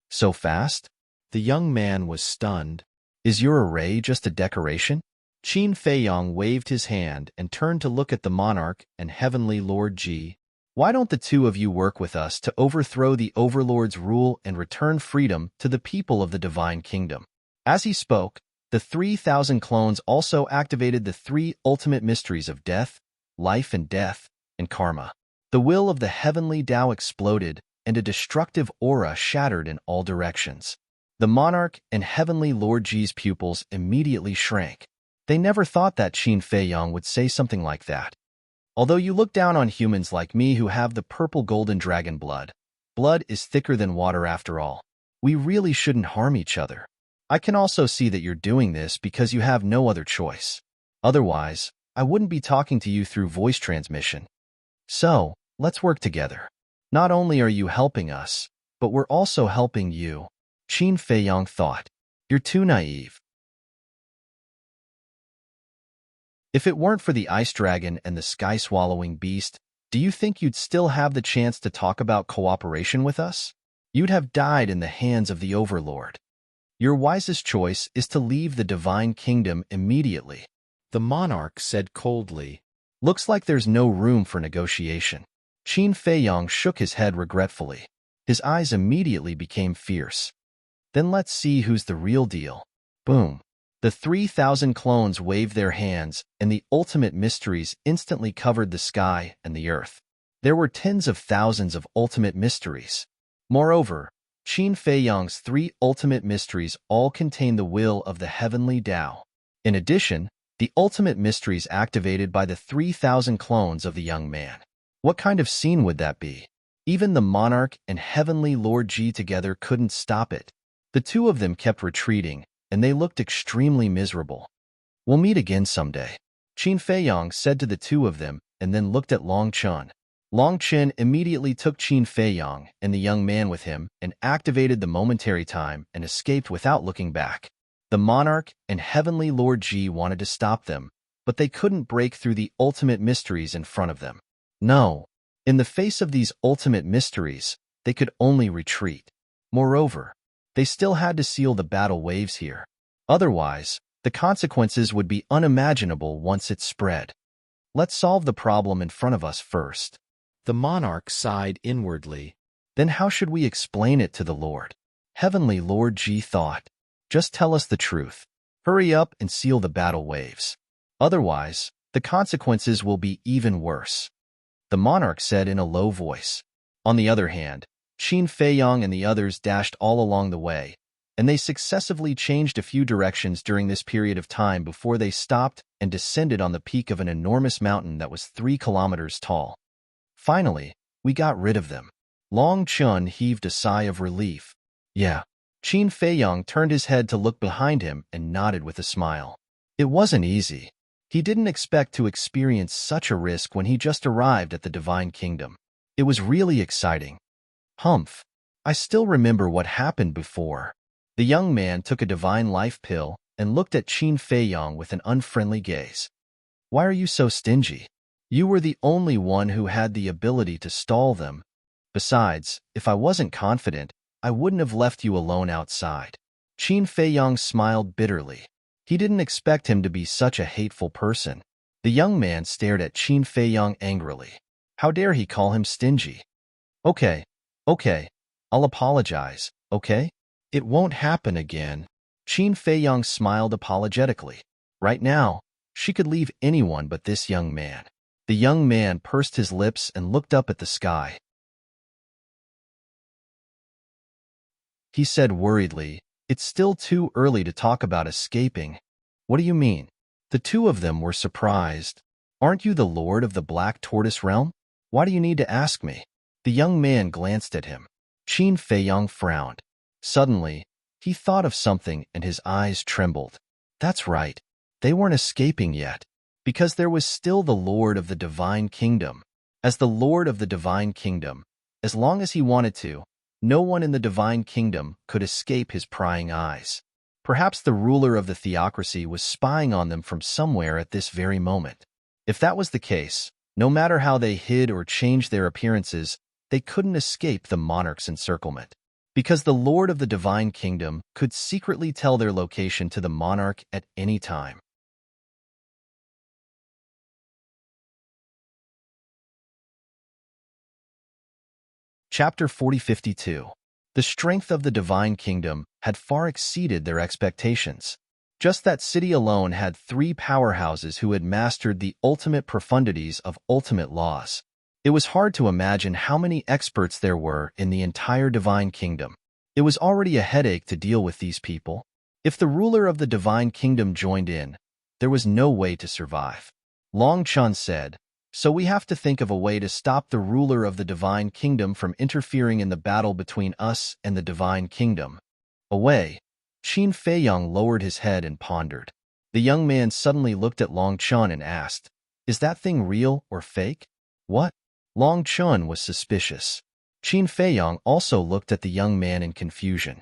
So fast? The young man was stunned. Is your array just a decoration? Qin Feiyang waved his hand and turned to look at the monarch and heavenly Lord Ji. Why don't the two of you work with us to overthrow the overlord's rule and return freedom to the people of the divine kingdom? As he spoke, the 3,000 clones also activated the three ultimate mysteries of death, life and death, and karma. The will of the heavenly Tao exploded, and a destructive aura shattered in all directions. The monarch and heavenly Lord Ji's pupils immediately shrank. They never thought that Qin Feiyang would say something like that. Although you look down on humans like me who have the purple golden dragon blood, blood is thicker than water after all. We really shouldn't harm each other. I can also see that you're doing this because you have no other choice. Otherwise, I wouldn't be talking to you through voice transmission. So, let's work together. Not only are you helping us, but we're also helping you. Qin Feiyang thought. You're too naive. If it weren't for the ice dragon and the sky-swallowing beast, do you think you'd still have the chance to talk about cooperation with us? You'd have died in the hands of the overlord. Your wisest choice is to leave the divine kingdom immediately. The monarch said coldly. Looks like there's no room for negotiation. Qin Feiyang shook his head regretfully. His eyes immediately became fierce. Then let's see who's the real deal. Boom. The 3,000 clones waved their hands, and the ultimate mysteries instantly covered the sky and the earth. There were tens of thousands of ultimate mysteries. Moreover, Qin Feiyang's three ultimate mysteries all contain the will of the heavenly Tao. In addition, the ultimate mysteries activated by the 3,000 clones of the young man. What kind of scene would that be? Even the monarch and heavenly Lord Ji together couldn't stop it. The two of them kept retreating, and they looked extremely miserable. We'll meet again someday, Qin Feiyang said to the two of them, and then looked at Long Chen. Long Chen immediately took Qin Feiyang and the young man with him and activated the momentary time and escaped without looking back. The monarch and heavenly Lord Ji wanted to stop them, but they couldn't break through the ultimate mysteries in front of them. No, in the face of these ultimate mysteries, they could only retreat. Moreover, they still had to seal the battle waves here. Otherwise, the consequences would be unimaginable once it spread. Let's solve the problem in front of us first. The monarch sighed inwardly. Then how should we explain it to the Lord? Heavenly Lord Ji thought. Just tell us the truth. Hurry up and seal the battle waves. Otherwise, the consequences will be even worse. The monarch said in a low voice. On the other hand, Qin Feiyang and the others dashed all along the way, and they successively changed a few directions during this period of time before they stopped and descended on the peak of an enormous mountain that was 3 kilometers tall. Finally, we got rid of them. Long Chen heaved a sigh of relief. Yeah. Qin Feiyang turned his head to look behind him and nodded with a smile. It wasn't easy. He didn't expect to experience such a risk when he just arrived at the Divine Kingdom. It was really exciting. Humph. I still remember what happened before. The young man took a divine life pill and looked at Qin Feiyang with an unfriendly gaze. Why are you so stingy? You were the only one who had the ability to stall them. Besides, if I wasn't confident, I wouldn't have left you alone outside. Qin Feiyang smiled bitterly. He didn't expect him to be such a hateful person. The young man stared at Qin Feiyang angrily. How dare he call him stingy? Okay, I'll apologize, okay? It won't happen again. Qin Feiyang smiled apologetically. Right now, she could leave anyone but this young man. The young man pursed his lips and looked up at the sky. He said worriedly, It's still too early to talk about escaping. What do you mean? The two of them were surprised. Aren't you the lord of the Black Tortoise realm? Why do you need to ask me? The young man glanced at him. Qin Feiyang frowned. Suddenly, he thought of something and his eyes trembled. That's right. They weren't escaping yet, because there was still the Lord of the Divine Kingdom. As the Lord of the Divine Kingdom, as long as he wanted to, no one in the Divine Kingdom could escape his prying eyes. Perhaps the ruler of the theocracy was spying on them from somewhere at this very moment. If that was the case, no matter how they hid or changed their appearances, they couldn't escape the monarch's encirclement. Because the Lord of the Divine Kingdom could secretly tell their location to the monarch at any time. Chapter 4052. The strength of the Divine Kingdom had far exceeded their expectations. Just that city alone had 3 powerhouses who had mastered the ultimate profundities of ultimate laws. It was hard to imagine how many experts there were in the entire Divine Kingdom. It was already a headache to deal with these people. If the ruler of the Divine Kingdom joined in, there was no way to survive. Long Chun said, "So we have to think of a way to stop the ruler of the Divine Kingdom from interfering in the battle between us and the Divine Kingdom." A way. Qin Feiyang lowered his head and pondered. The young man suddenly looked at Long Chun and asked, "Is that thing real or fake?" "What?" Long Chun was suspicious. Qin Feiyang also looked at the young man in confusion.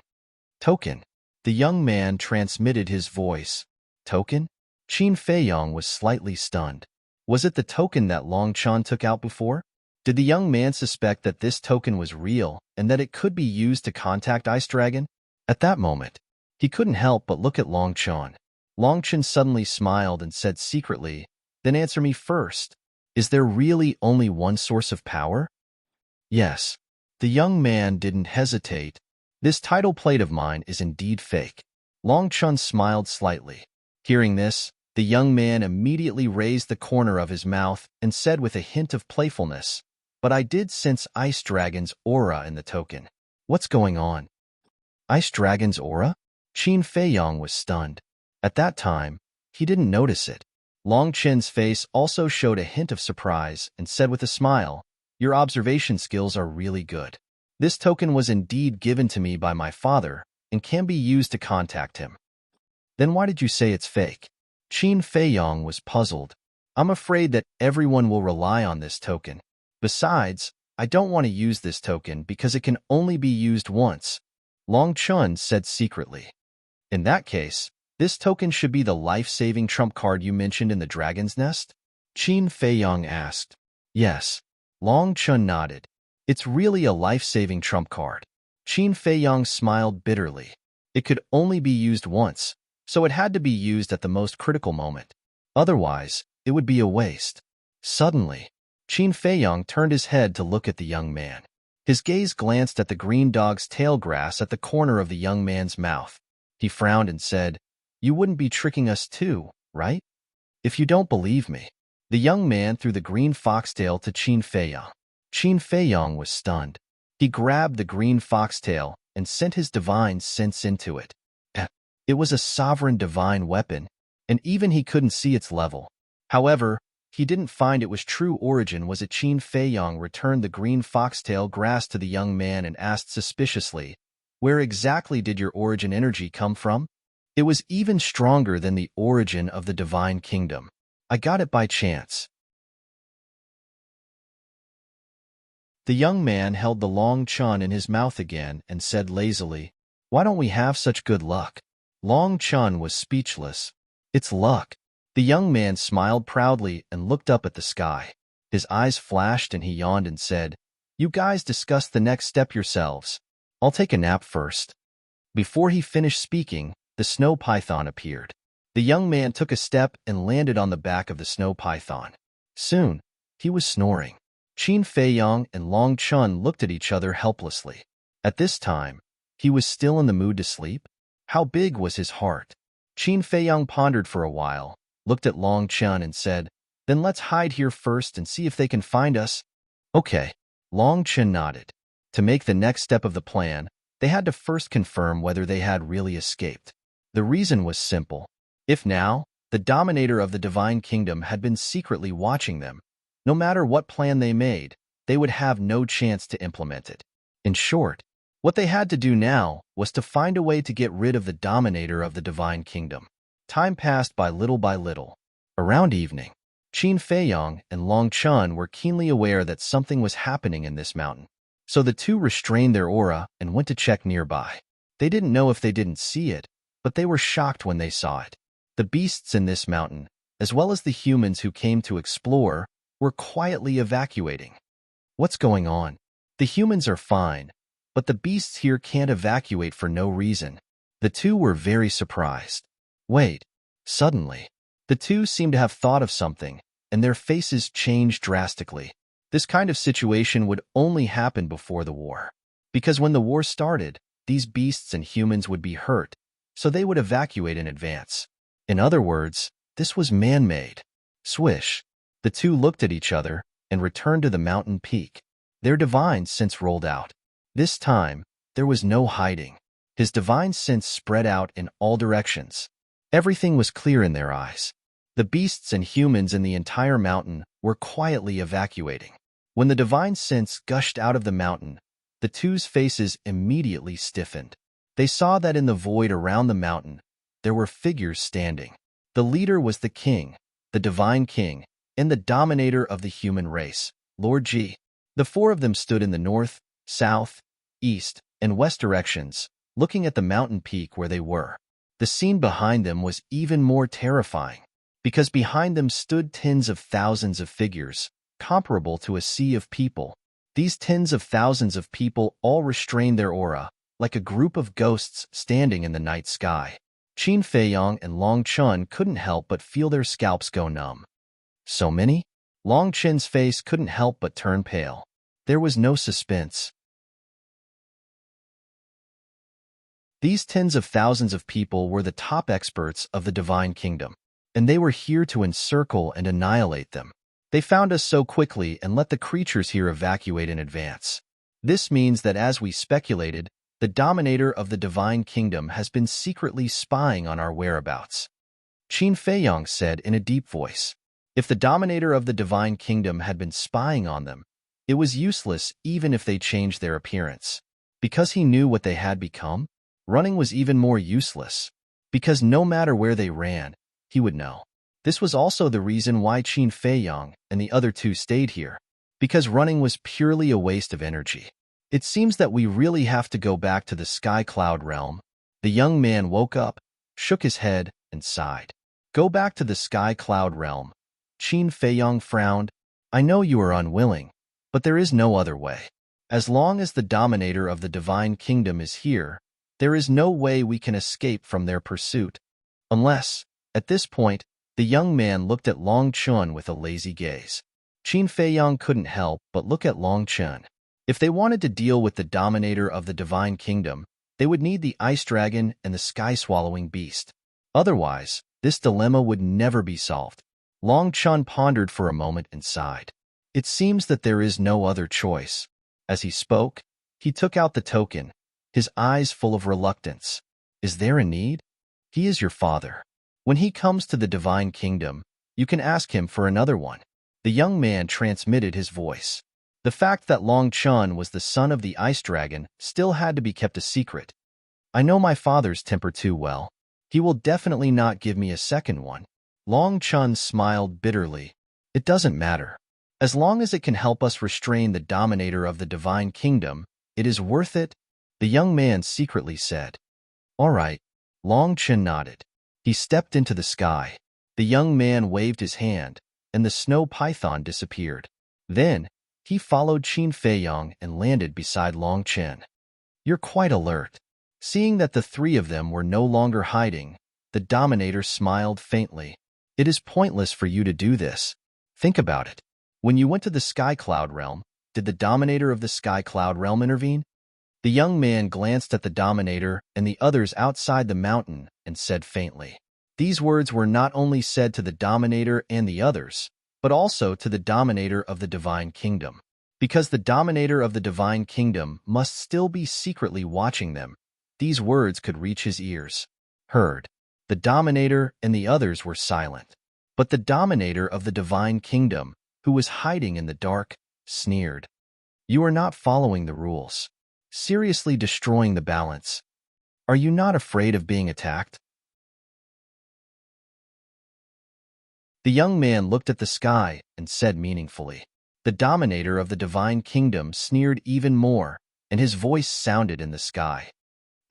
"Token." The young man transmitted his voice. "Token?" Qin Feiyang was slightly stunned. Was it the token that Long Chun took out before? Did the young man suspect that this token was real and that it could be used to contact Ice Dragon? At that moment, he couldn't help but look at Long Chun. Long Chun suddenly smiled and said secretly, "Then answer me first. Is there really only one source of power?" "Yes." The young man didn't hesitate. "This title plate of mine is indeed fake." Long Chun smiled slightly. Hearing this, the young man immediately raised the corner of his mouth and said with a hint of playfulness, "But I did sense Ice Dragon's aura in the token. What's going on?" Ice Dragon's aura? Qin Feiyang was stunned. At that time, he didn't notice it. Long Chen's face also showed a hint of surprise and said with a smile, "Your observation skills are really good. This token was indeed given to me by my father and can be used to contact him." "Then why did you say it's fake?" Qin Feiyang was puzzled. "I'm afraid that everyone will rely on this token. Besides, I don't want to use this token because it can only be used once," Long Chun said secretly. "In that case, this token should be the life-saving trump card you mentioned in the Dragon's Nest?" Qin Feiyang asked. "Yes." Long Chun nodded. "It's really a life-saving trump card." Qin Feiyang smiled bitterly. It could only be used once, so it had to be used at the most critical moment. Otherwise, it would be a waste. Suddenly, Qin Feiyang turned his head to look at the young man. His gaze glanced at the green dog's tail grass at the corner of the young man's mouth. He frowned and said, "You wouldn't be tricking us too, right? If you don't believe me." The young man threw the green foxtail to Qin Feiyang. Qin Feiyang was stunned. He grabbed the green foxtail and sent his divine sense into it. It was a sovereign divine weapon, and even he couldn't see its level. However, he didn't find it was true origin was it. Qin Feiyang returned the green foxtail grass to the young man and asked suspiciously, "Where exactly did your origin energy come from?" "It was even stronger than the origin of the Divine Kingdom. I got it by chance." The young man held the Long Chun in his mouth again and said lazily, "Why don't we have such good luck?" Long Chun was speechless. "It's luck." The young man smiled proudly and looked up at the sky. His eyes flashed and he yawned and said, "You guys discuss the next step yourselves. I'll take a nap first." Before he finished speaking, the snow python appeared. The young man took a step and landed on the back of the snow python. Soon, he was snoring. Qin Feiyang and Long Chun looked at each other helplessly. At this time, he was still in the mood to sleep? How big was his heart? Qin Feiyang pondered for a while, looked at Long Chun and said, "Then let's hide here first and see if they can find us." "Okay." Long Chun nodded. To make the next step of the plan, they had to first confirm whether they had really escaped. The reason was simple. If now, the dominator of the Divine Kingdom had been secretly watching them, no matter what plan they made, they would have no chance to implement it. In short, what they had to do now was to find a way to get rid of the dominator of the Divine Kingdom. Time passed by little. Around evening, Qin Feiyong and Long Chun were keenly aware that something was happening in this mountain. So the two restrained their aura and went to check nearby. They didn't know if they didn't see it, but they were shocked when they saw it. The beasts in this mountain, as well as the humans who came to explore, were quietly evacuating. What's going on? The humans are fine, but the beasts here can't evacuate for no reason. The two were very surprised. Wait. Suddenly, the two seemed to have thought of something, and their faces changed drastically. This kind of situation would only happen before the war. Because when the war started, these beasts and humans would be hurt, so they would evacuate in advance. In other words, this was man-made. Swish. The two looked at each other and returned to the mountain peak. Their divine sense rolled out. This time, there was no hiding. His divine sense spread out in all directions. Everything was clear in their eyes. The beasts and humans in the entire mountain were quietly evacuating. When the divine sense gushed out of the mountain, the two's faces immediately stiffened. They saw that in the void around the mountain, there were figures standing. The leader was the king, the divine king, and the dominator of the human race, Lord Ji. The four of them stood in the north, south, east, and west directions, looking at the mountain peak where they were. The scene behind them was even more terrifying, because behind them stood tens of thousands of figures, comparable to a sea of people. These tens of thousands of people all restrained their aura, like a group of ghosts standing in the night sky. Qin Feiyong and Long Chun couldn't help but feel their scalps go numb. So many? Long Chen's face couldn't help but turn pale. There was no suspense. These tens of thousands of people were the top experts of the Divine Kingdom, and they were here to encircle and annihilate them. They found us so quickly and let the creatures here evacuate in advance. This means that, as we speculated, the dominator of the Divine Kingdom has been secretly spying on our whereabouts. Qin Feiyong said in a deep voice. If the dominator of the Divine Kingdom had been spying on them, it was useless even if they changed their appearance. Because he knew what they had become, running was even more useless. Because no matter where they ran, he would know. This was also the reason why Qin Feiyong and the other two stayed here. Because running was purely a waste of energy. It seems that we really have to go back to the Sky Cloud realm. The young man woke up, shook his head, and sighed. Go back to the Sky Cloud realm. Qin Feiyong frowned. I know you are unwilling, but there is no other way. As long as the dominator of the Divine Kingdom is here, there is no way we can escape from their pursuit. Unless, at this point, the young man looked at Long Chun with a lazy gaze. Qin Feiyong couldn't help but look at Long Chun. If they wanted to deal with the dominator of the Divine Kingdom, they would need the Ice Dragon and the Sky-Swallowing Beast. Otherwise, this dilemma would never be solved. Long Chun pondered for a moment and sighed. It seems that there is no other choice. As he spoke, he took out the token, his eyes full of reluctance. Is there a need? He is your father. When he comes to the Divine Kingdom, you can ask him for another one. The young man transmitted his voice. The fact that Long Chun was the son of the Ice Dragon still had to be kept a secret. I know my father's temper too well. He will definitely not give me a second one. Long Chun smiled bitterly. It doesn't matter. As long as it can help us restrain the dominator of the Divine Kingdom, it is worth it, the young man secretly said. All right. Long Chun nodded. He stepped into the sky. The young man waved his hand, and the snow python disappeared. Then, he followed Qin Feiyong and landed beside Long Chun. You're quite alert. Seeing that the three of them were no longer hiding, the dominator smiled faintly. It is pointless for you to do this. Think about it. When you went to the Sky Cloud realm, did the dominator of the Sky Cloud realm intervene? The young man glanced at the dominator and the others outside the mountain and said faintly. These words were not only said to the dominator and the others, but also to the dominator of the Divine Kingdom. Because the dominator of the Divine Kingdom must still be secretly watching them, these words could reach his ears. Heard. The dominator and the others were silent. But the dominator of the Divine Kingdom, who was hiding in the dark, sneered. You are not following the rules. Seriously destroying the balance. Are you not afraid of being attacked? The young man looked at the sky and said meaningfully. The dominator of the divine kingdom sneered even more, and his voice sounded in the sky.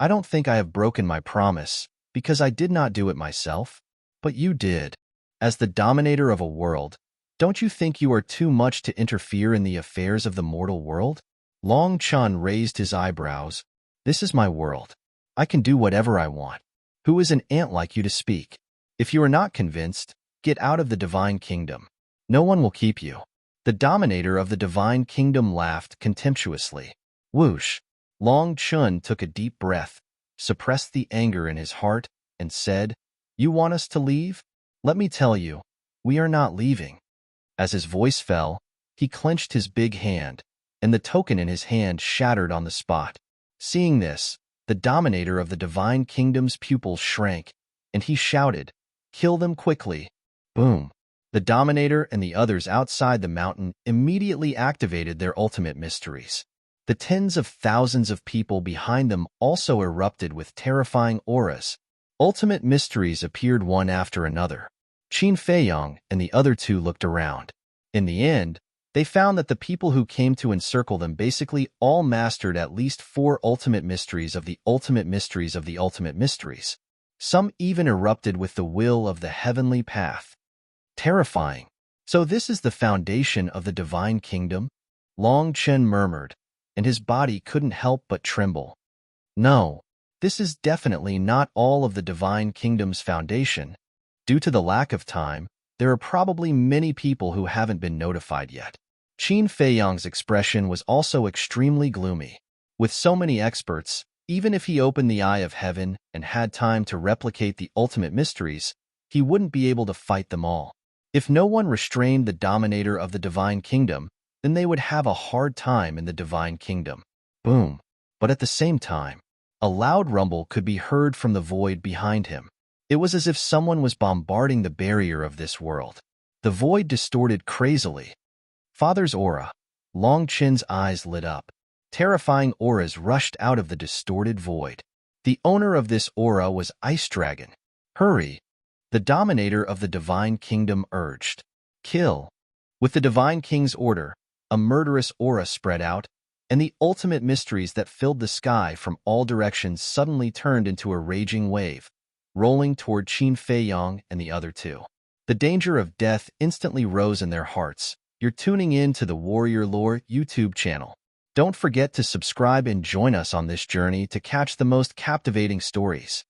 I don't think I have broken my promise, because I did not do it myself. But you did. As the dominator of a world, don't you think you are too much to interfere in the affairs of the mortal world? Long Chun raised his eyebrows. This is my world. I can do whatever I want. Who is an ant like you to speak? If you are not convinced, get out of the divine kingdom. No one will keep you. The dominator of the divine kingdom laughed contemptuously. Whoosh! Long Chun took a deep breath, suppressed the anger in his heart, and said, You want us to leave? Let me tell you, we are not leaving. As his voice fell, he clenched his big hand, and the token in his hand shattered on the spot. Seeing this, the dominator of the divine kingdom's pupils shrank, and he shouted, Kill them quickly. Boom! The dominator and the others outside the mountain immediately activated their ultimate mysteries. The tens of thousands of people behind them also erupted with terrifying auras. Ultimate mysteries appeared one after another. Qin Feiyong and the other two looked around. In the end, they found that the people who came to encircle them basically all mastered at least 4 ultimate mysteries of the ultimate mysteries of the ultimate mysteries. Some even erupted with the will of the heavenly path. Terrifying. So this is the foundation of the divine kingdom? Long Chen murmured, and his body couldn't help but tremble. No, this is definitely not all of the divine kingdom's foundation. Due to the lack of time, there are probably many people who haven't been notified yet. Qin Feiyong's expression was also extremely gloomy. With so many experts, even if he opened the eye of heaven and had time to replicate the ultimate mysteries, he wouldn't be able to fight them all. If no one restrained the dominator of the divine kingdom, then they would have a hard time in the divine kingdom. Boom. But at the same time, a loud rumble could be heard from the void behind him. It was as if someone was bombarding the barrier of this world. The void distorted crazily. Father's aura. Long Chin's eyes lit up. Terrifying auras rushed out of the distorted void. The owner of this aura was Ice Dragon. Hurry! The dominator of the divine kingdom urged. Kill! With the divine king's order, a murderous aura spread out, and the ultimate mysteries that filled the sky from all directions suddenly turned into a raging wave, rolling toward Qin Feiyong and the other two. The danger of death instantly rose in their hearts. You're tuning in to the Warrior Lore YouTube channel. Don't forget to subscribe and join us on this journey to catch the most captivating stories.